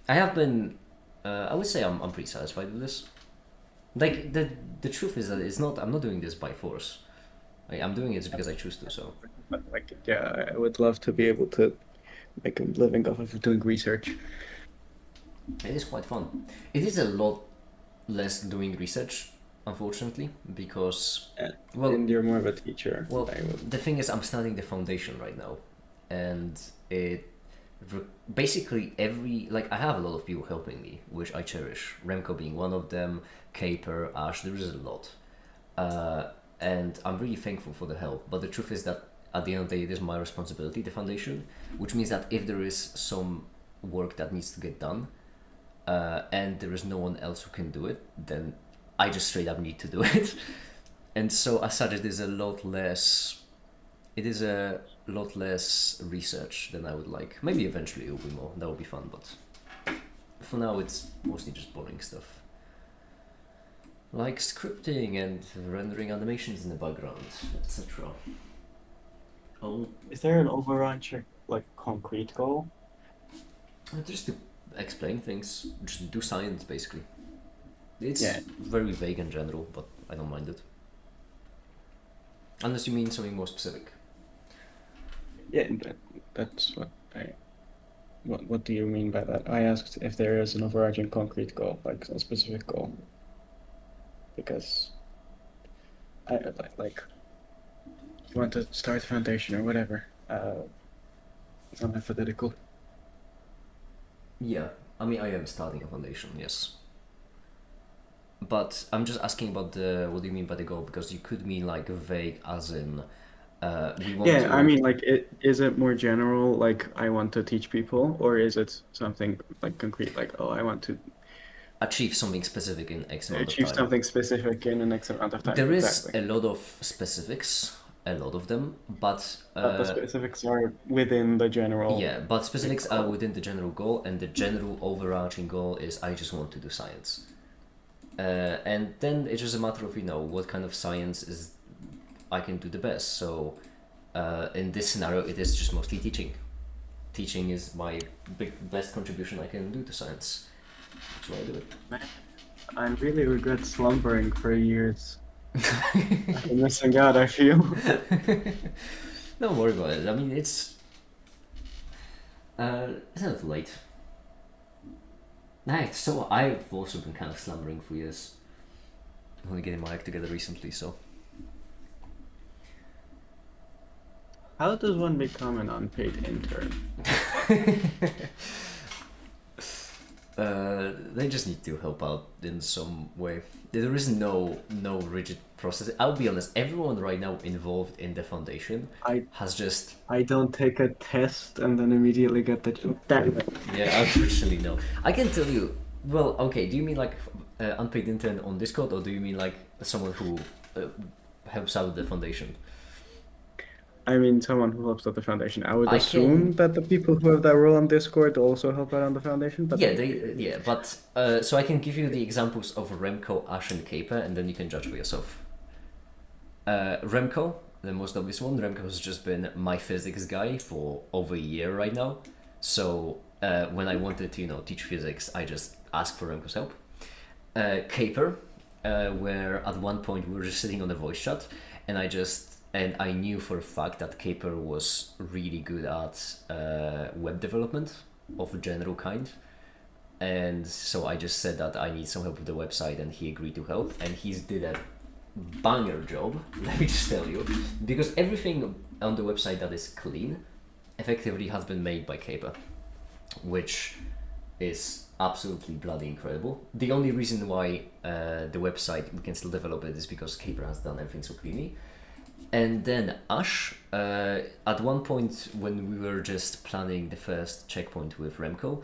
I have been. I would say I'm pretty satisfied with this. Like the truth is that it's not. I'm not doing this by force. I'm doing it because I choose to. So. But like, yeah, I would love to be able to make a living off of doing research. It is quite fun. It is a lot less doing research, unfortunately, because and you're more of a teacher. Well, the thing is, I'm studying the foundation right now, and basically I have a lot of people helping me, which I cherish. Remco being one of them, Caper, Ash. There is a lot, and I'm really thankful for the help. But the truth is that at the end of the day, it is my responsibility, the foundation, which means that if there is some work that needs to get done, and there is no one else who can do it, then I just straight up need to do it. And so as such, it is a lot less research than I would like. Maybe eventually it will be more. That will be fun, but for now it's mostly just boring stuff. Like scripting and rendering animations in the background, etc. Oh, is there an overarching, like, concrete goal? Just to explain things, just do science basically. It's Yeah. very vague in general, but I don't mind it. Unless you mean something more specific. Yeah, that's what I. What do you mean by that? I asked if there is an overarching concrete goal, like a specific goal. Because I like you want to start a foundation or whatever. It's not hypothetical. Yeah, I mean I am starting a foundation, yes. But I'm just asking about what do you mean by the goal? Because you could mean like vague as in we want Yeah, to I mean, like, is it more general, like I want to teach people, or is it something like concrete, like, oh, I want to achieve something specific in X amount of achieve time. something specific in an X amount of time? There is Exactly. a lot of specifics, a lot of them, but But the specifics are within the general. yeah, but specifics are within the general goal, and the general overarching goal is I just want to do science. And then it's just a matter of what kind of science is I can do the best. So in this scenario, it is just mostly teaching. Teaching is my best contribution I can do to science. That's why I do it. I really regret slumbering for years. I'm missing out, I feel. Don't worry about it. I mean, it's not too late. Nice. So I've also been kind of slumbering for years. I'm only getting my act together recently, so. How does one become an unpaid intern? They just need to help out in some way. There is no rigid process. I'll be honest, everyone right now involved in the foundation has just... I don't take a test and then immediately get the job. Damn it. Yeah, unfortunately no. I can tell you, well, okay, do you mean like unpaid intern on Discord, or do you mean like someone who helps out the foundation? I mean, someone who helps out the foundation. I would assume that the people who have that role on Discord also help out on the foundation. But yeah, but so I can give you the examples of Remco, Ash, and Caper, and then you can judge for yourself. Remco, the most obvious one. Remco has just been my physics guy for over a year right now. So when I wanted to, teach physics, I just asked for Remco's help. Caper, where at one point we were just sitting on a voice chat, and I knew for a fact that Caper was really good at web development of a general kind. And so I just said that I need some help with the website, and he agreed to help. And he's did a banger job, let me just tell you. Because everything on the website that is clean effectively has been made by Caper, which is absolutely bloody incredible. The only reason why the website, we can still develop it, is because Caper has done everything so cleanly. And then Ash, at one point when we were just planning the first checkpoint with Remco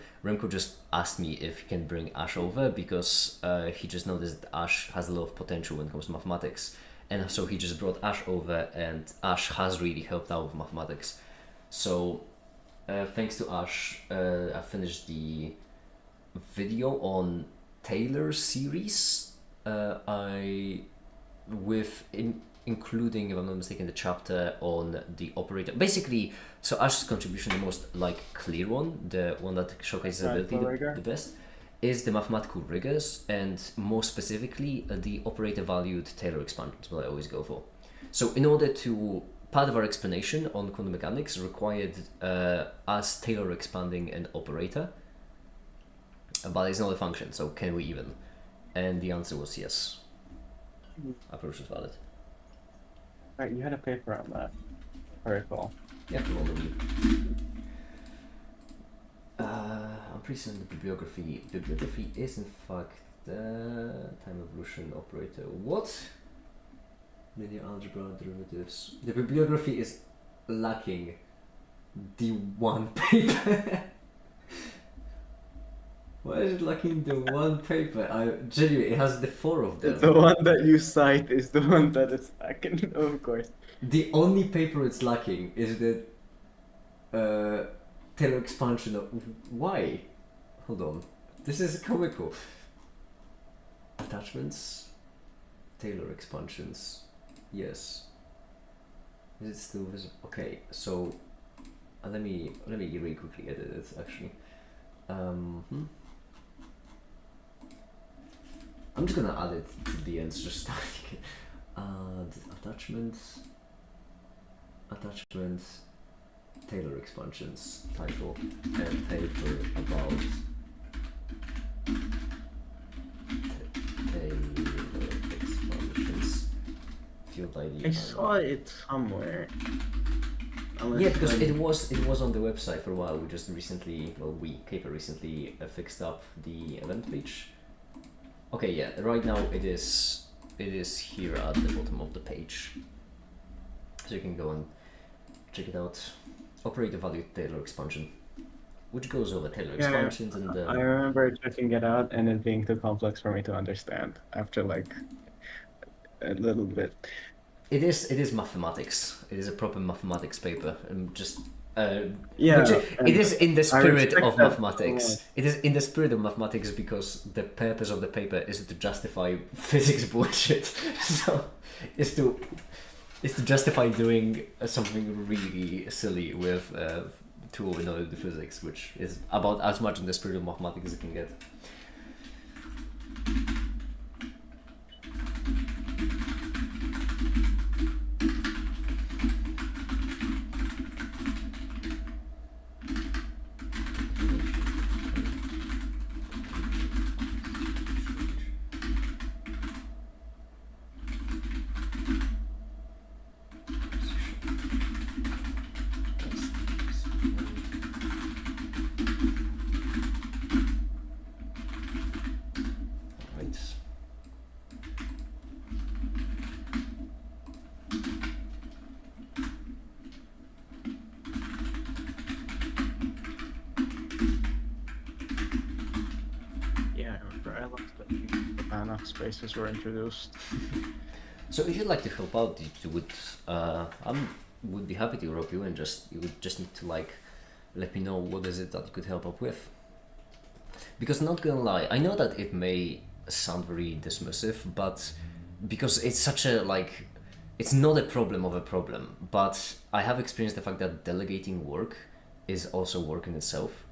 just asked me if he can bring Ash over, because he just noticed that Ash has a lot of potential when it comes to mathematics. And so he just brought Ash over, and Ash has really helped out with mathematics. So thanks to Ash, I finished the video on Taylor's series. including, if I'm not mistaken, the chapter on the operator. Basically, so Ash's contribution, the most like clear one, the one that showcases ability the best, is the mathematical rigors, and more specifically the operator valued Taylor expansions, what I always go for. So in order to, part of our explanation on quantum mechanics required us Taylor expanding an operator, but it's not a function, so can we even? And the answer was yes. Approach is valid. Right, you had a paper on that. Very cool. Yeah, come on, I'm pretty certain the bibliography is in fact the time evolution operator. What? Linear algebra derivatives. The bibliography is lacking the one paper. Why is it lacking the one paper? Genuinely, it has the 4 of them. The one that you cite is the one that is lacking, of course. The only paper it's lacking is the Taylor expansion of... Why? Hold on. This is comical. Attachments. Taylor expansions. Yes. Is it still visible? Okay, so let me really quickly edit it actually. I'm just gonna add it to the end, just starting it. Attachments, Taylor expansions, title, and paper about Taylor expansions, field ID. I saw it somewhere. Yeah, because it was on the website for a while. We just recently, Paper recently fixed up the event page. Okay, yeah, right now it is here at the bottom of the page. So you can go and check it out. Operator value Taylor expansion, which goes over Taylor expansions and I remember checking it out and it being too complex for me to understand after like a little bit. It is mathematics. It is a proper mathematics paper. It is in the spirit of mathematics. It is in the spirit of mathematics because the purpose of the paper is to justify physics bullshit. So it's to justify doing something really silly with to know the physics, which is about as much in the spirit of mathematics as it can get. Spaces were introduced. So if you'd like to help out, you would be happy to help you, and you would just need to let me know what is it that you could help up with. Because not gonna lie, I know that it may sound very dismissive, but because it's such a it's not a problem of a problem, but I have experienced the fact that delegating work is also work in itself.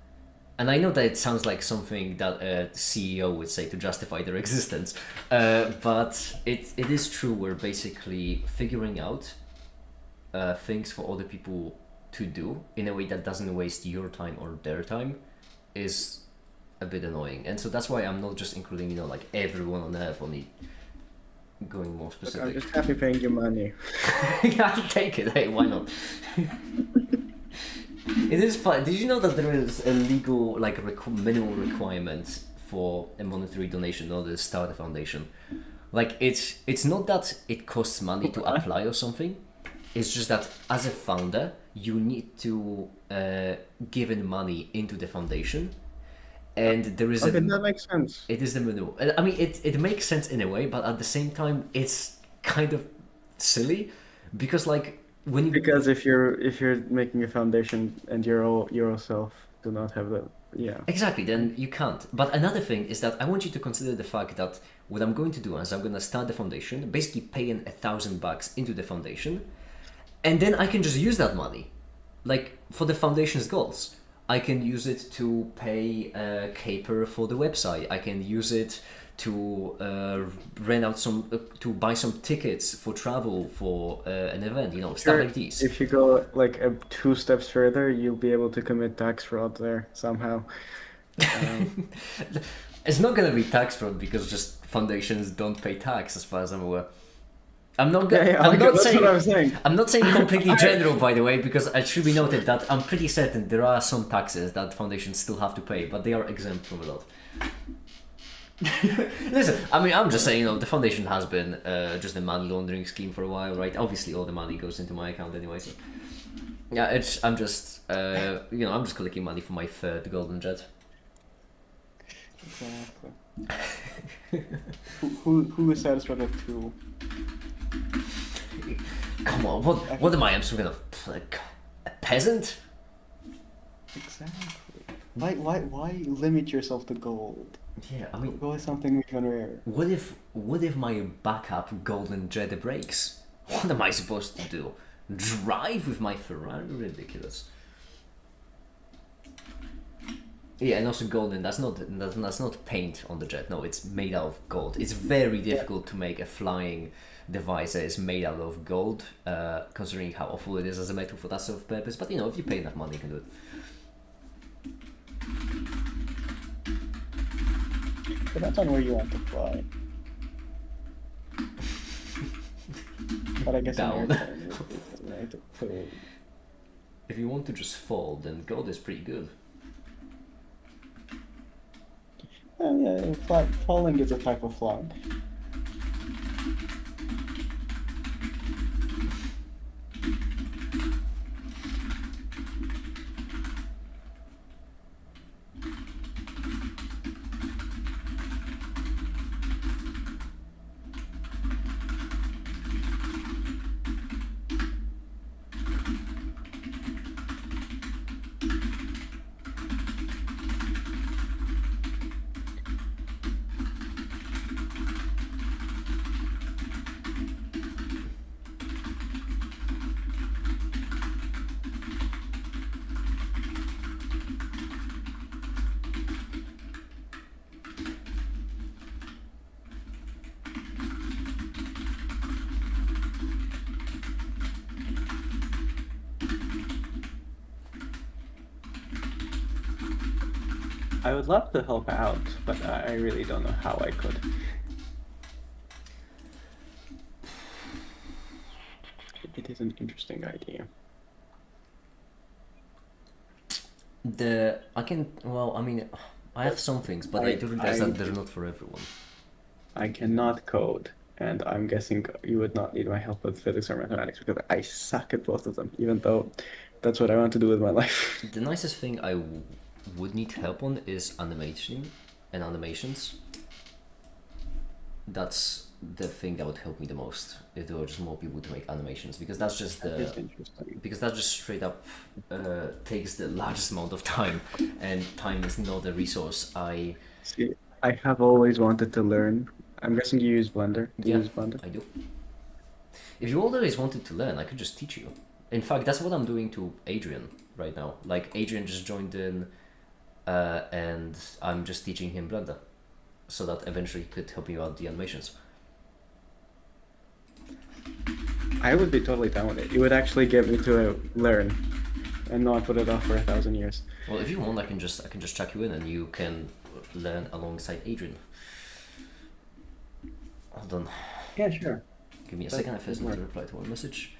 And I know that it sounds like something that a CEO would say to justify their existence, but it is true. We're basically figuring out things for other people to do in a way that doesn't waste your time or their time is a bit annoying. And so that's why I'm not just including, everyone on earth, only going more specific. Look, I'm just happy paying you money. I'll take it. Hey, why not? It is fun. Did you know that there is a legal, minimal requirement for a monetary donation in order to start a foundation? It's not that it costs money to apply or something. It's just that as a founder, you need to give in money into the foundation, and there is that makes sense. It is the minimum. I mean, it makes sense in a way, but at the same time, it's kind of silly because because if you're making a foundation and your yourself do not have Yeah. Exactly, then you can't. But another thing is that I want you to consider the fact that what I'm going to do is I'm going to start the foundation, basically paying $1,000 into the foundation, and then I can just use that money, like for the foundation's goals. I can use it to pay a caper for the website. I can use it to rent out to buy some tickets for travel for an event, stuff like these. If you go like 2 steps further, you'll be able to commit tax fraud there somehow. It's not gonna be tax fraud because just foundations don't pay tax, as far as I'm aware. I'm not that's saying. what I'm saying. I'm not saying completely general, by the way, because it should be noted that I'm pretty certain there are some taxes that foundations still have to pay, but they are exempt from a lot. Listen, I mean, I'm just saying, the foundation has been just a money laundering scheme for a while, right? Obviously, all the money goes into my account anyway, so yeah, I'm just I'm just collecting money for my third golden jet. Exactly. who is satisfied with 2? Come on, what am I? I'm some kind of like a peasant? Exactly. Why limit yourself to gold? Yeah, I mean, go with something even rarer. What if my backup golden jet breaks? What am I supposed to do? Drive with my Ferrari? Ridiculous. Yeah, and also golden. That's not paint on the jet. No, it's made out of gold. It's very difficult to make a flying device that is made out of gold, considering how awful it is as a metal for that sort of purpose. But if you pay enough money, you can do it. Depends on where you want to fly. But I guess Down. Right? If you want to just fall, then gold is pretty good. Yeah, falling is a type of flying. I would love to help out, but I really don't know how I could. It is an interesting idea. I have some things, but I do realize that they're not for everyone. I cannot code, and I'm guessing you would not need my help with physics or mathematics because I suck at both of them, even though that's what I want to do with my life. The nicest thing I would need help on is animation and animations. That's the thing that would help me the most if there were just more people to make animations, because that's just straight up takes the largest amount of time, and time is not a resource I have always wanted to learn. I'm guessing you use Blender. Do you use Blender? I do. If you always wanted to learn, I could just teach you. In fact, that's what I'm doing to Adrian right now. Like, Adrian just joined in, and I'm just teaching him Blender, so that eventually he could help you out the animations. I would be totally down with it. It would actually get me to learn, and not put it off for 1,000 years. Well, if you want, I can just chuck you in, and you can learn alongside Adrian. Hold on. Yeah, sure. Give me a second. I first need to reply to one message.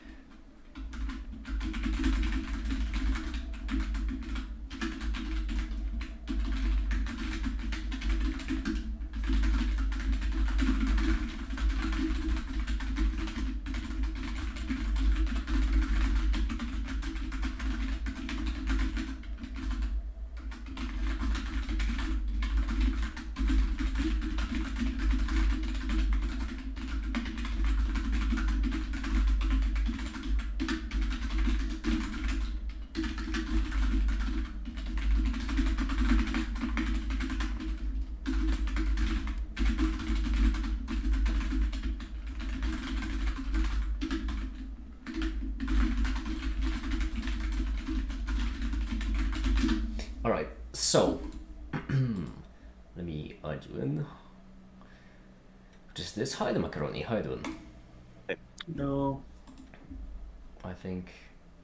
Alright, so let me add you in. What is this? Hi the macaroni, how you doing? No. I think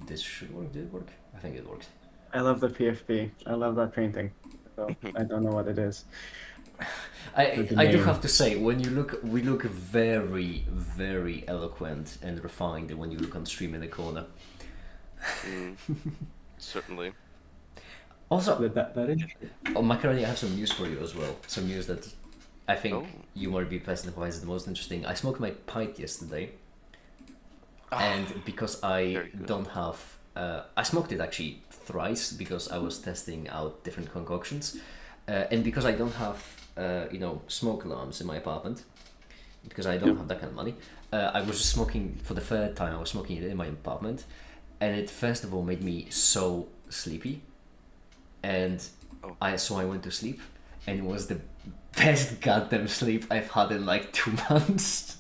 this should work. Did it work? I think it worked. I love the PFP. I love that painting. So I don't know what it is. I do have to say, when you look, we look very, very eloquent and refined when you look on stream in the corner. Certainly. Also, That is. oh, Macaroni, I have some news for you as well. Some news that I think you might be the person who finds the most interesting. I smoked my pipe yesterday, and because I don't have, I smoked it actually thrice because I was testing out different concoctions, and because I don't have, you know, smoke alarms in my apartment, because I don't have that kind of money. I was just smoking for the third time. I was smoking it in my apartment, and it first of all made me so sleepy, and so I went to sleep, and it was the best goddamn sleep I've had in like 2 months,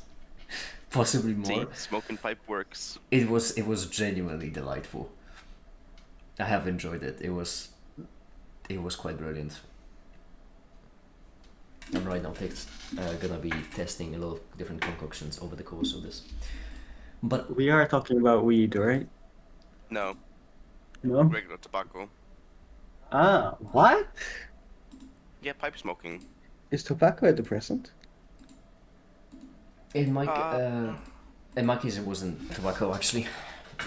possibly more. See, smoking pipe works. It was genuinely delightful. I have enjoyed it. It was quite brilliant. I'm right now gonna be testing a lot of different concoctions over the course of this. But We are talking about weed, right? No, No? regular tobacco. Ah, what? Yeah, pipe smoking. Is tobacco a depressant? in my case, it wasn't tobacco actually,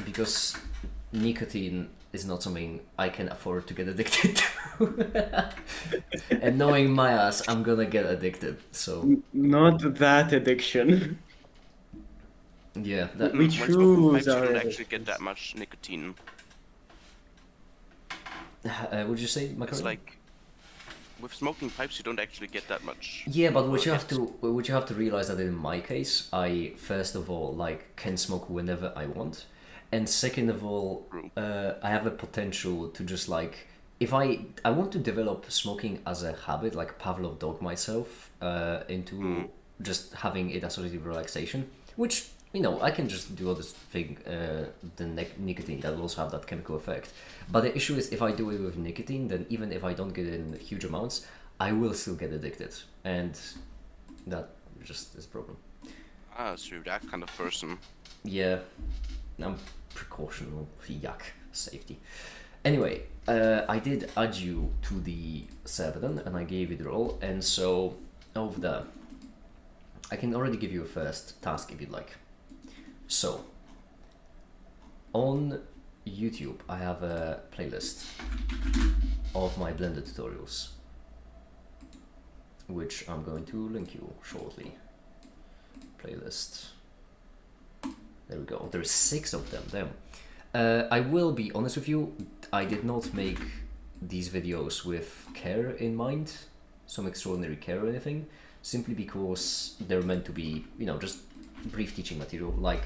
because nicotine is not something I can afford to get addicted to. And knowing my ass, I'm gonna get addicted. So Not that addiction. yeah, that, We When smoking pipes, choose you our don't actually get addictions. that much nicotine. would you say, It's Macaroni? like with smoking pipes, you don't actually get that much. Yeah, but what you have to realize that in my case, I first of all like can smoke whenever I want, and second of all, I have a potential to just like if I want to develop smoking as a habit, like Pavlov dog myself into just having it associated with relaxation, which you know I can just do all this thing, the nicotine that will also have that chemical effect. But the issue is if I do it with nicotine, then even if I don't get it in huge amounts, I will still get addicted, and that just is a problem. Ah, so you're that kind of person. Yeah, I'm precautional. Yuck, safety. Anyway, I did add you to the server then, and I gave you the role, and so over there, I can already give you a first task if you'd like. So, on YouTube, I have a playlist of my Blender tutorials, which I'm going to link you shortly. Playlist. There we go. There's 6 of them. Damn. I will be honest with you. I did not make these videos with care in mind, some extraordinary care or anything. Simply because they're meant to be, you know, just brief teaching material, like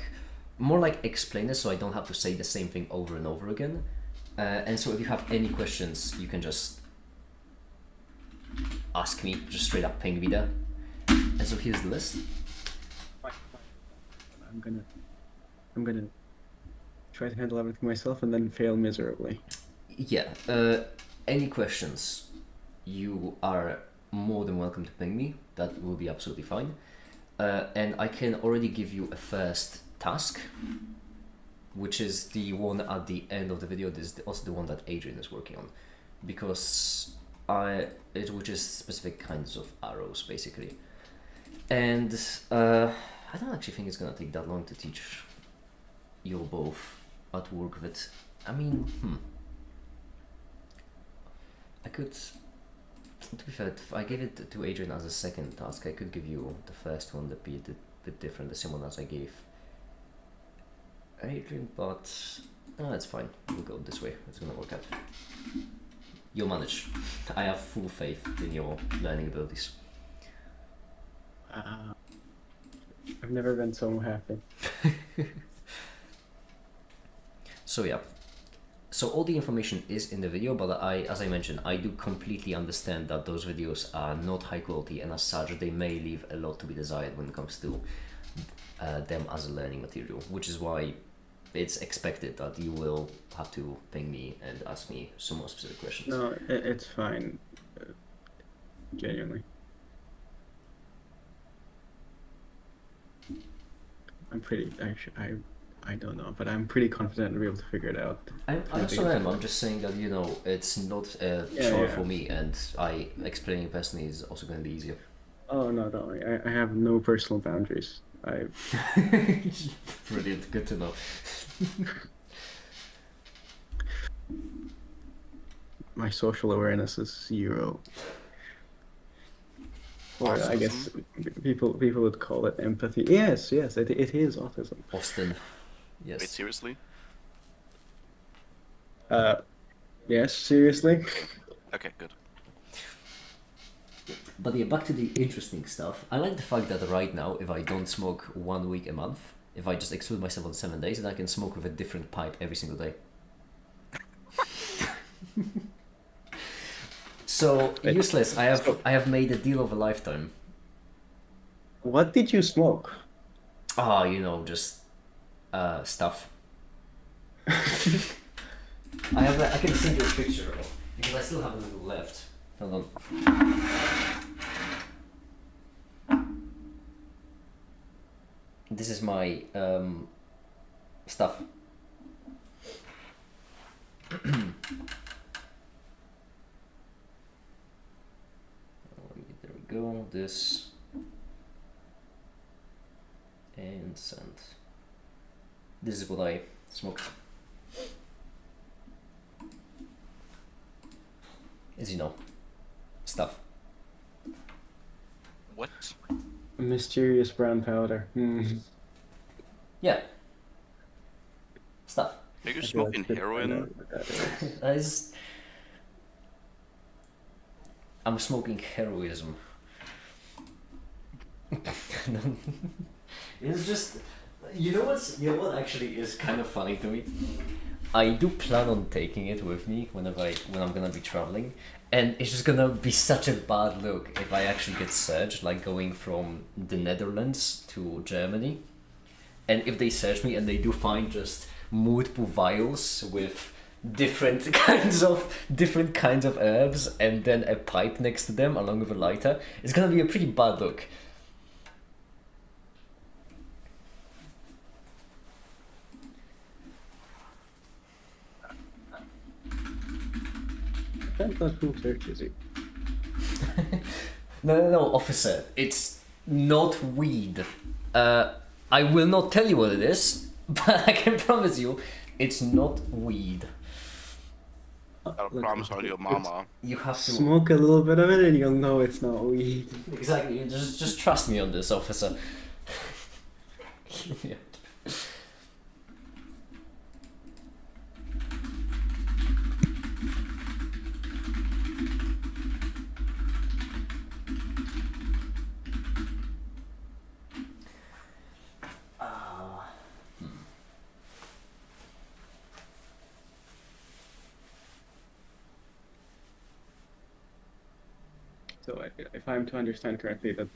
more like explainers, so I don't have to say the same thing over and over again. And so if you have any questions, you can just ask me, just straight up ping me there. And so here's the list. I'm gonna try to handle everything myself and then fail miserably. Yeah, any questions, you are more than welcome to ping me. That will be absolutely fine. And I can already give you a first task, which is the one at the end of the video. This is also the one that Adrian is working on, because which is specific kinds of arrows basically. And I don't actually think it's gonna take that long to teach you both how to work with it. I mean, I could, to be fair, if I gave it to Adrian as a second task, I could give you the first one that be a bit different, the same one as I gave Adrian, but it's fine. We'll go this way. It's gonna work out. You'll manage. I have full faith in your learning abilities. I've never been so happy. So yeah. So all the information is in the video, but as I mentioned, I do completely understand that those videos are not high quality, and as such, they may leave a lot to be desired when it comes to them as a learning material, which is why it's expected that you will have to ping me and ask me some more specific questions. No, it's fine. Genuinely. I'm pretty, I don't know, but I'm pretty confident we'll be able to figure it out. I also am. I'm just saying that, you know, it's not a chore for me, and explaining personally is also going to be easier. Oh, no, don't worry. I have no personal boundaries. Brilliant. Good to know. My social awareness is 0. Or I guess people would call it empathy. Yes, it is autism. Austin. Yes. Wait, seriously? Yes, seriously. Okay, good. But yeah, back to the interesting stuff. I like the fact that right now, if I don't smoke 1 week a month, if I just exclude myself on 7 days, then I can smoke with a different pipe every single day. So useless. I have made a deal of a lifetime. What did you smoke? Ah, you know, just stuff. I can send you a picture of, because I still have a little left. Hold on. This is my stuff. There we go. This and send. This is what I smoke. As you know, stuff. What? Mysterious brown powder. Yeah. Stuff. Are you smoking heroin? I'm smoking heroism. It's just, you know what actually is kind of funny to me? I do plan on taking it with me when I'm gonna be traveling, and it's just gonna be such a bad look if I actually get searched, like going from the Netherlands to Germany, and if they search me and they do find just multiple vials with different kinds of herbs and then a pipe next to them along with a lighter, it's gonna be a pretty bad look. Who searches you? No, officer. It's not weed. I will not tell you what it is, but I can promise you, it's not weed. I'll promise on your mama. You have to Smoke a little bit of it and you'll know it's not weed. exactly. You just trust me on this, officer. Yeah. So if I'm to understand correctly, that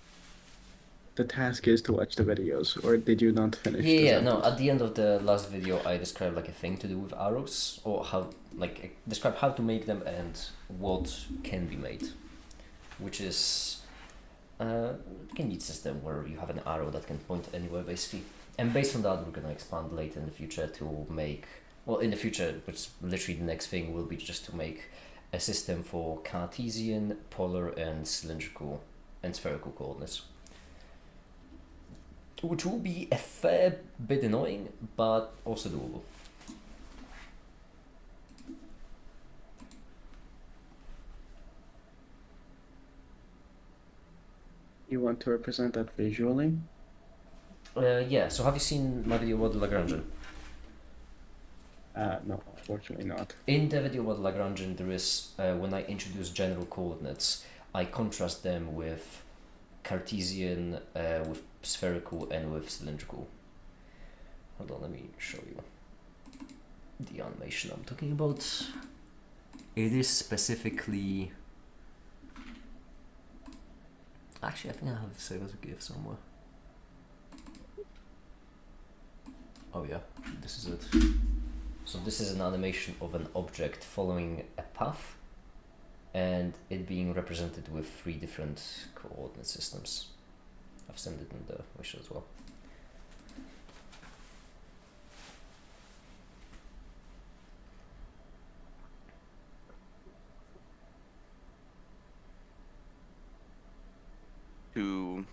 the task is to watch the videos, or did you not finish? Yeah, no. At the end of the last video, I described like a thing to do with arrows, or describe how to make them and what can be made, which is can be a system where you have an arrow that can point anywhere basically, and based on that, we're gonna expand later in the future to make. Well, in the future, which literally the next thing will be just to make a system for Cartesian, polar, and cylindrical and spherical coordinates. Which will be a fair bit annoying, but also doable. You want to represent that visually? Yeah, so have you seen my video about the Lagrangian? No, unfortunately not. In the video about Lagrangian, there is, when I introduce general coordinates, I contrast them with Cartesian, with spherical, and with cylindrical. Hold on, let me show you the animation I'm talking about. It is specifically... Actually, I think I have it saved as a GIF somewhere. Oh yeah, this is it. So this is an animation of an object following a path and it being represented with 3 different coordinate systems. I've sent it in the wish as well. To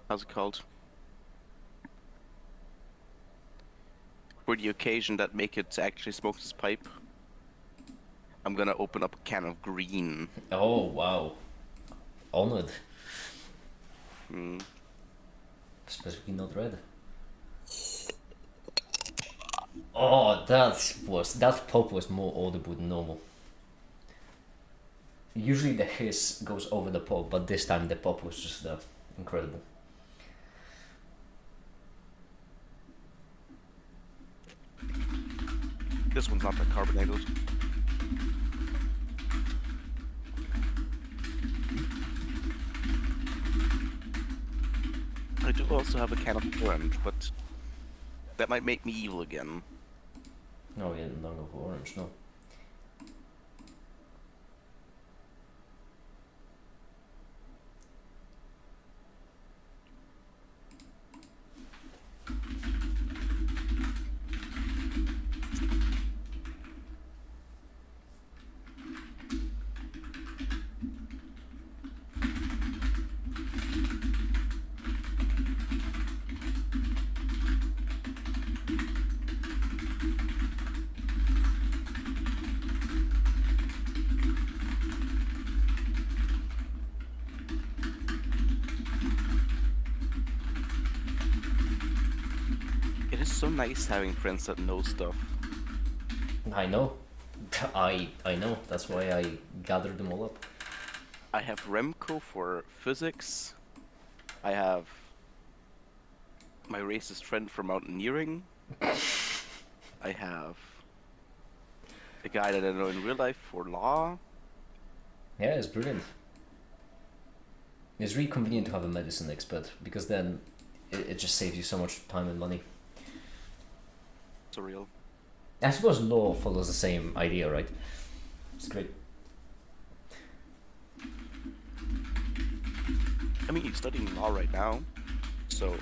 how's it called? For the occasion that make it actually smoke this pipe, I'm gonna open up a can of green. Oh wow, honored. Specifically not red. Oh, that pop was more audible than normal. Usually the hiss goes over the pop, but this time the pop was just incredible. This one's not that carbonated. I do also have a can of orange, but that might make me evil again. No, yeah, don't go for orange, no. It is so nice having friends that know stuff. I know. I know. That's why I gathered them all up. I have Remco for physics. I have my racist friend for mountaineering. I have a guy that I know in real life for law. Yeah, it's brilliant. It's really convenient to have a medicine expert because then it just saves you so much time and money. Surreal. I suppose law follows the same idea, right? It's great. I mean, he's studying law right now, so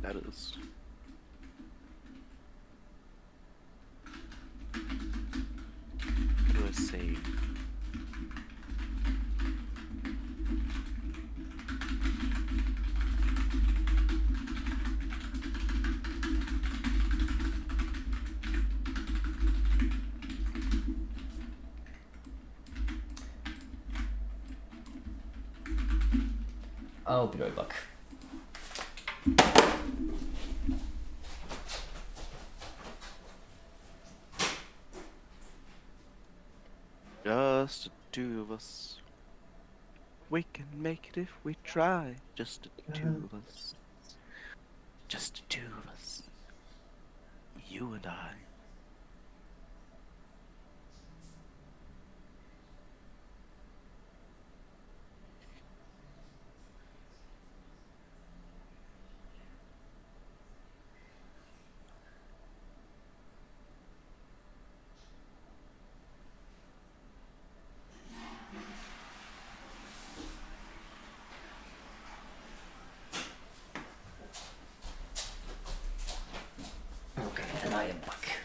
that is. What do I say? I'll be right back. Just the 2 of us. We can make it if we try. Just the 2 of us. Just the 2 of us. You and I. Okay, and I am back.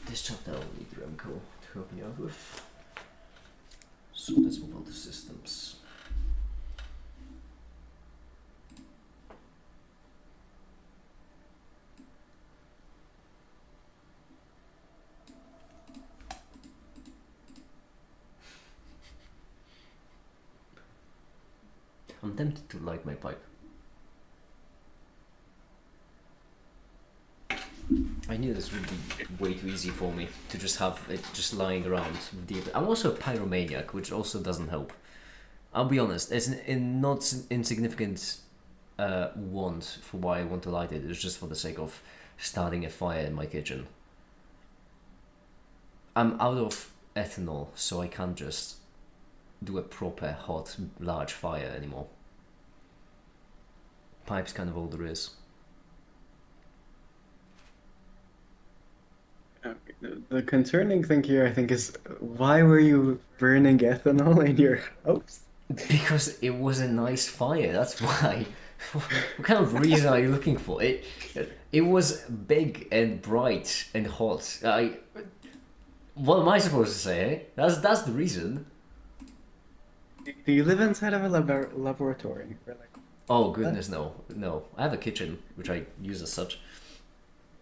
this chapter I'll need Remco to help me out with. So let's move on to systems. I'm tempted to light my pipe. I knew this would be way too easy for me to just have it just lying around. I'm also a pyromaniac, which also doesn't help. I'll be honest, it's not insignificant want for why I want to light it. It's just for the sake of starting a fire in my kitchen. I'm out of ethanol, so I can't just do a proper hot large fire anymore. Pipe's kind of all there is. The concerning thing here, I think, is why were you burning ethanol in your house? Because it was a nice fire, that's why. What kind of reason are you looking for? It was big and bright and hot. What am I supposed to say? That's the reason. Do you live inside of a laboratory? Or like, Oh goodness, no. I have a kitchen which I use as such.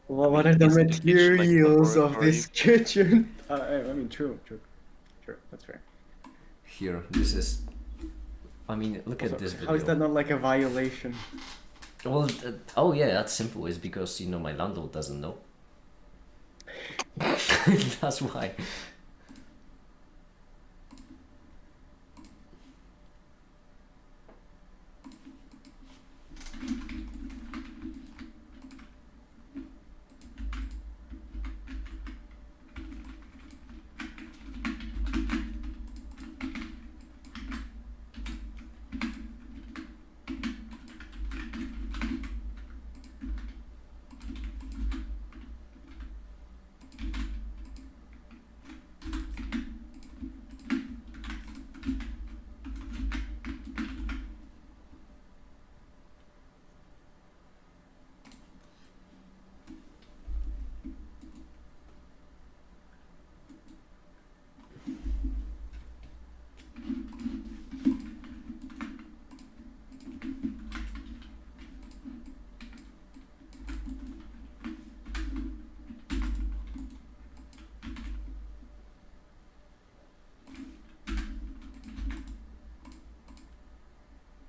well, what are the Is the kitchen like materials of laboratory? this kitchen? I mean, true. That's fair. Here, this is. I mean, look at Also, this video. how is that not like a violation? Well, oh yeah, that's simple. It's because my landlord doesn't know. That's why.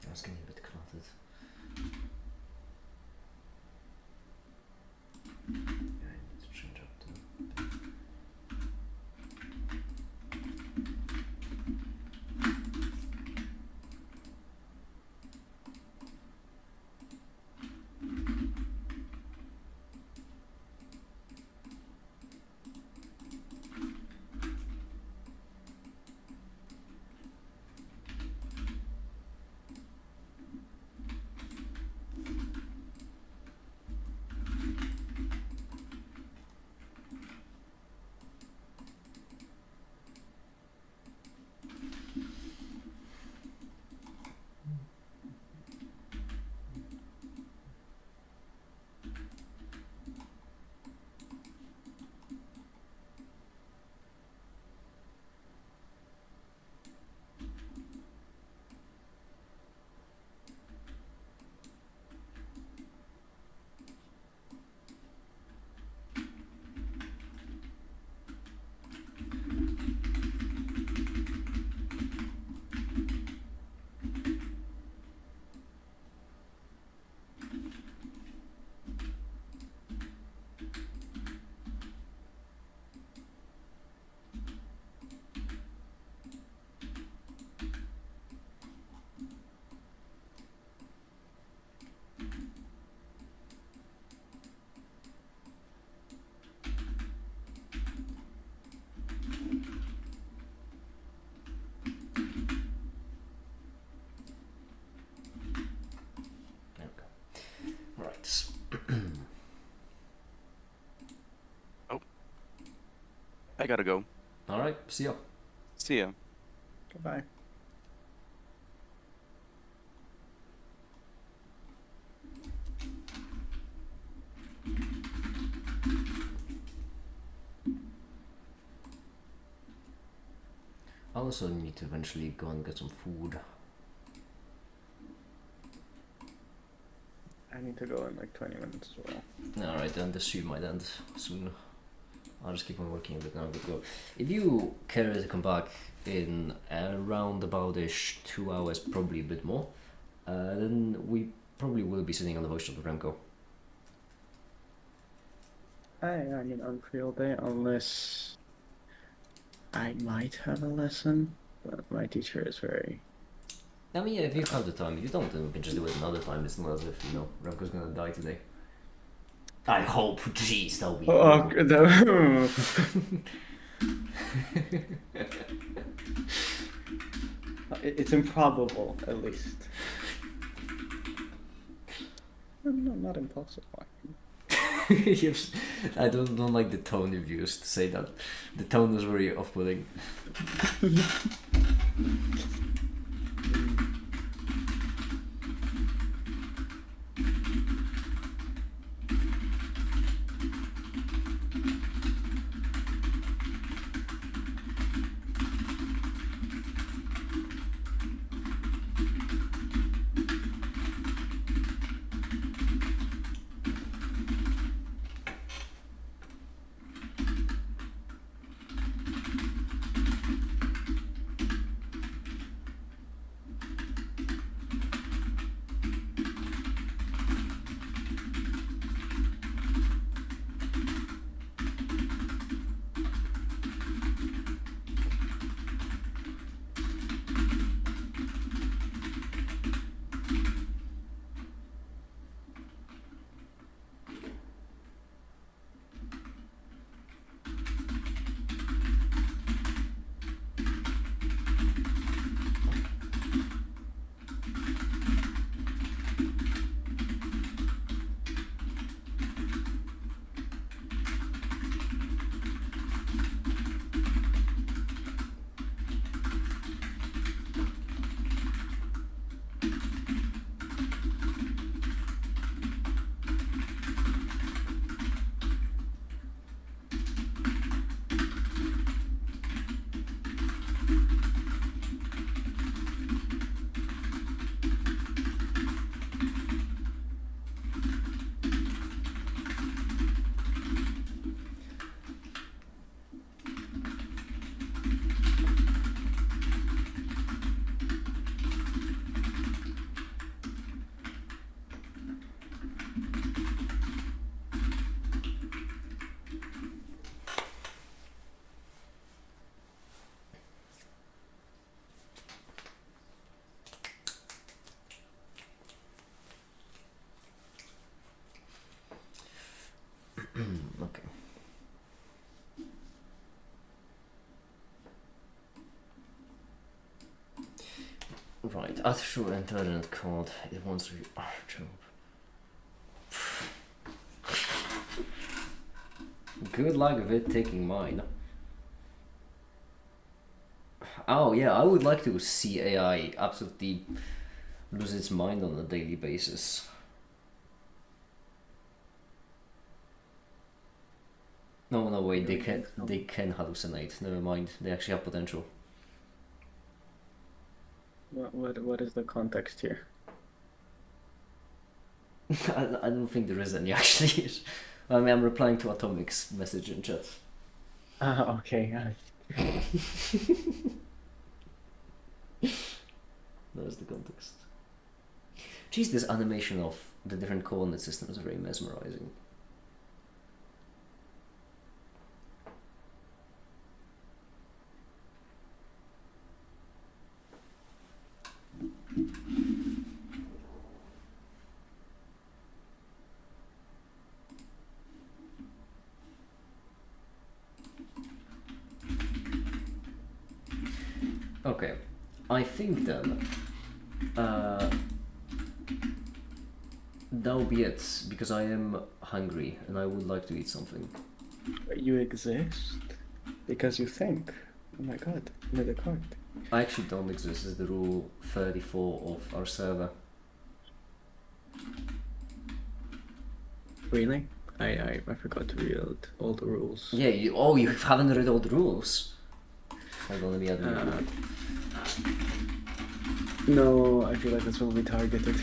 That's getting a bit cluttered. Yeah, I need to change up the. Right. I gotta go. All right. See ya. See ya. Goodbye. I also need to eventually go and get some food. I need to go in like 20 minutes as well. Alright, then the stream might end soon. I'll just keep on working a bit now. But go. If you care to come back in around about-ish 2 hours, probably a bit more, then we probably will be sitting on the voice of the Remco. I mean, I'm free all day unless I might have a lesson, but my teacher is very... I mean, yeah, if you have the time. If you don't, then we can just do it another time. It's not as if, you know, Remco's gonna die today. I hope. Jeez, that'll be... Oh, it's improbable, at least. No, not impossible. I don't like the tone you've used to say that. The tone was very off-putting. Okay. Right, add through internet code. It wants to be our job. Good luck with it taking mine. Oh yeah, I would like to see AI absolutely lose its mind on a daily basis. No, wait, they can hallucinate. Never mind, they actually have potential. What is the context here? I don't think there is any actually. I mean, I'm replying to Atomic's message in chat. Okay. That is the context. Geez, this animation of the different coordinate systems is very mesmerizing. Okay, I think then that'll be it, because I am hungry and I would like to eat something. You exist because you think. Oh my god, with a card. I actually don't exist. This is the rule 34 of our server. Really? I forgot to read all the rules. Yeah, you haven't read all the rules. I'm gonna be admin. No, I feel like this will be targeted.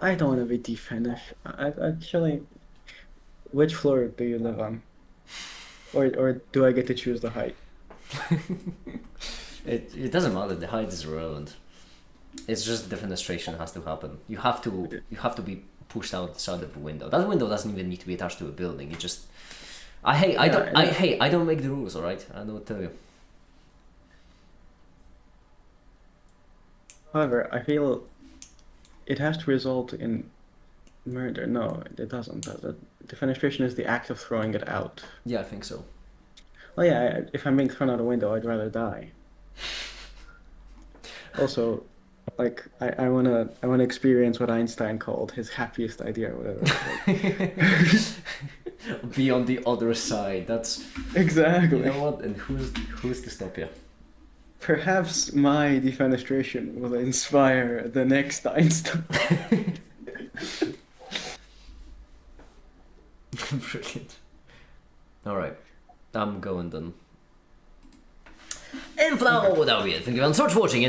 I don't want to be definish. I actually, which floor do you live on? Or do I get to choose the height? It doesn't matter. The height is irrelevant. It's just the defenestration has to happen. You have to be pushed outside of the window. That window doesn't even need to be attached to a building. It just I don't make the rules, all right? I don't tell you. However, I feel it has to result in murder. No, it doesn't. The defenestration is the act of throwing it out. Yeah, I think so. Well, yeah, if I'm being thrown out a window, I'd rather die. Also, like I wanna experience what Einstein called his happiest idea or whatever. Like, Be on the other side. That's exactly. You know what? And who's to stop you? Perhaps my defenestration will inspire the next Einstein. Brilliant. All right, I'm going then. And for now, that will be it. Thank you very much for watching.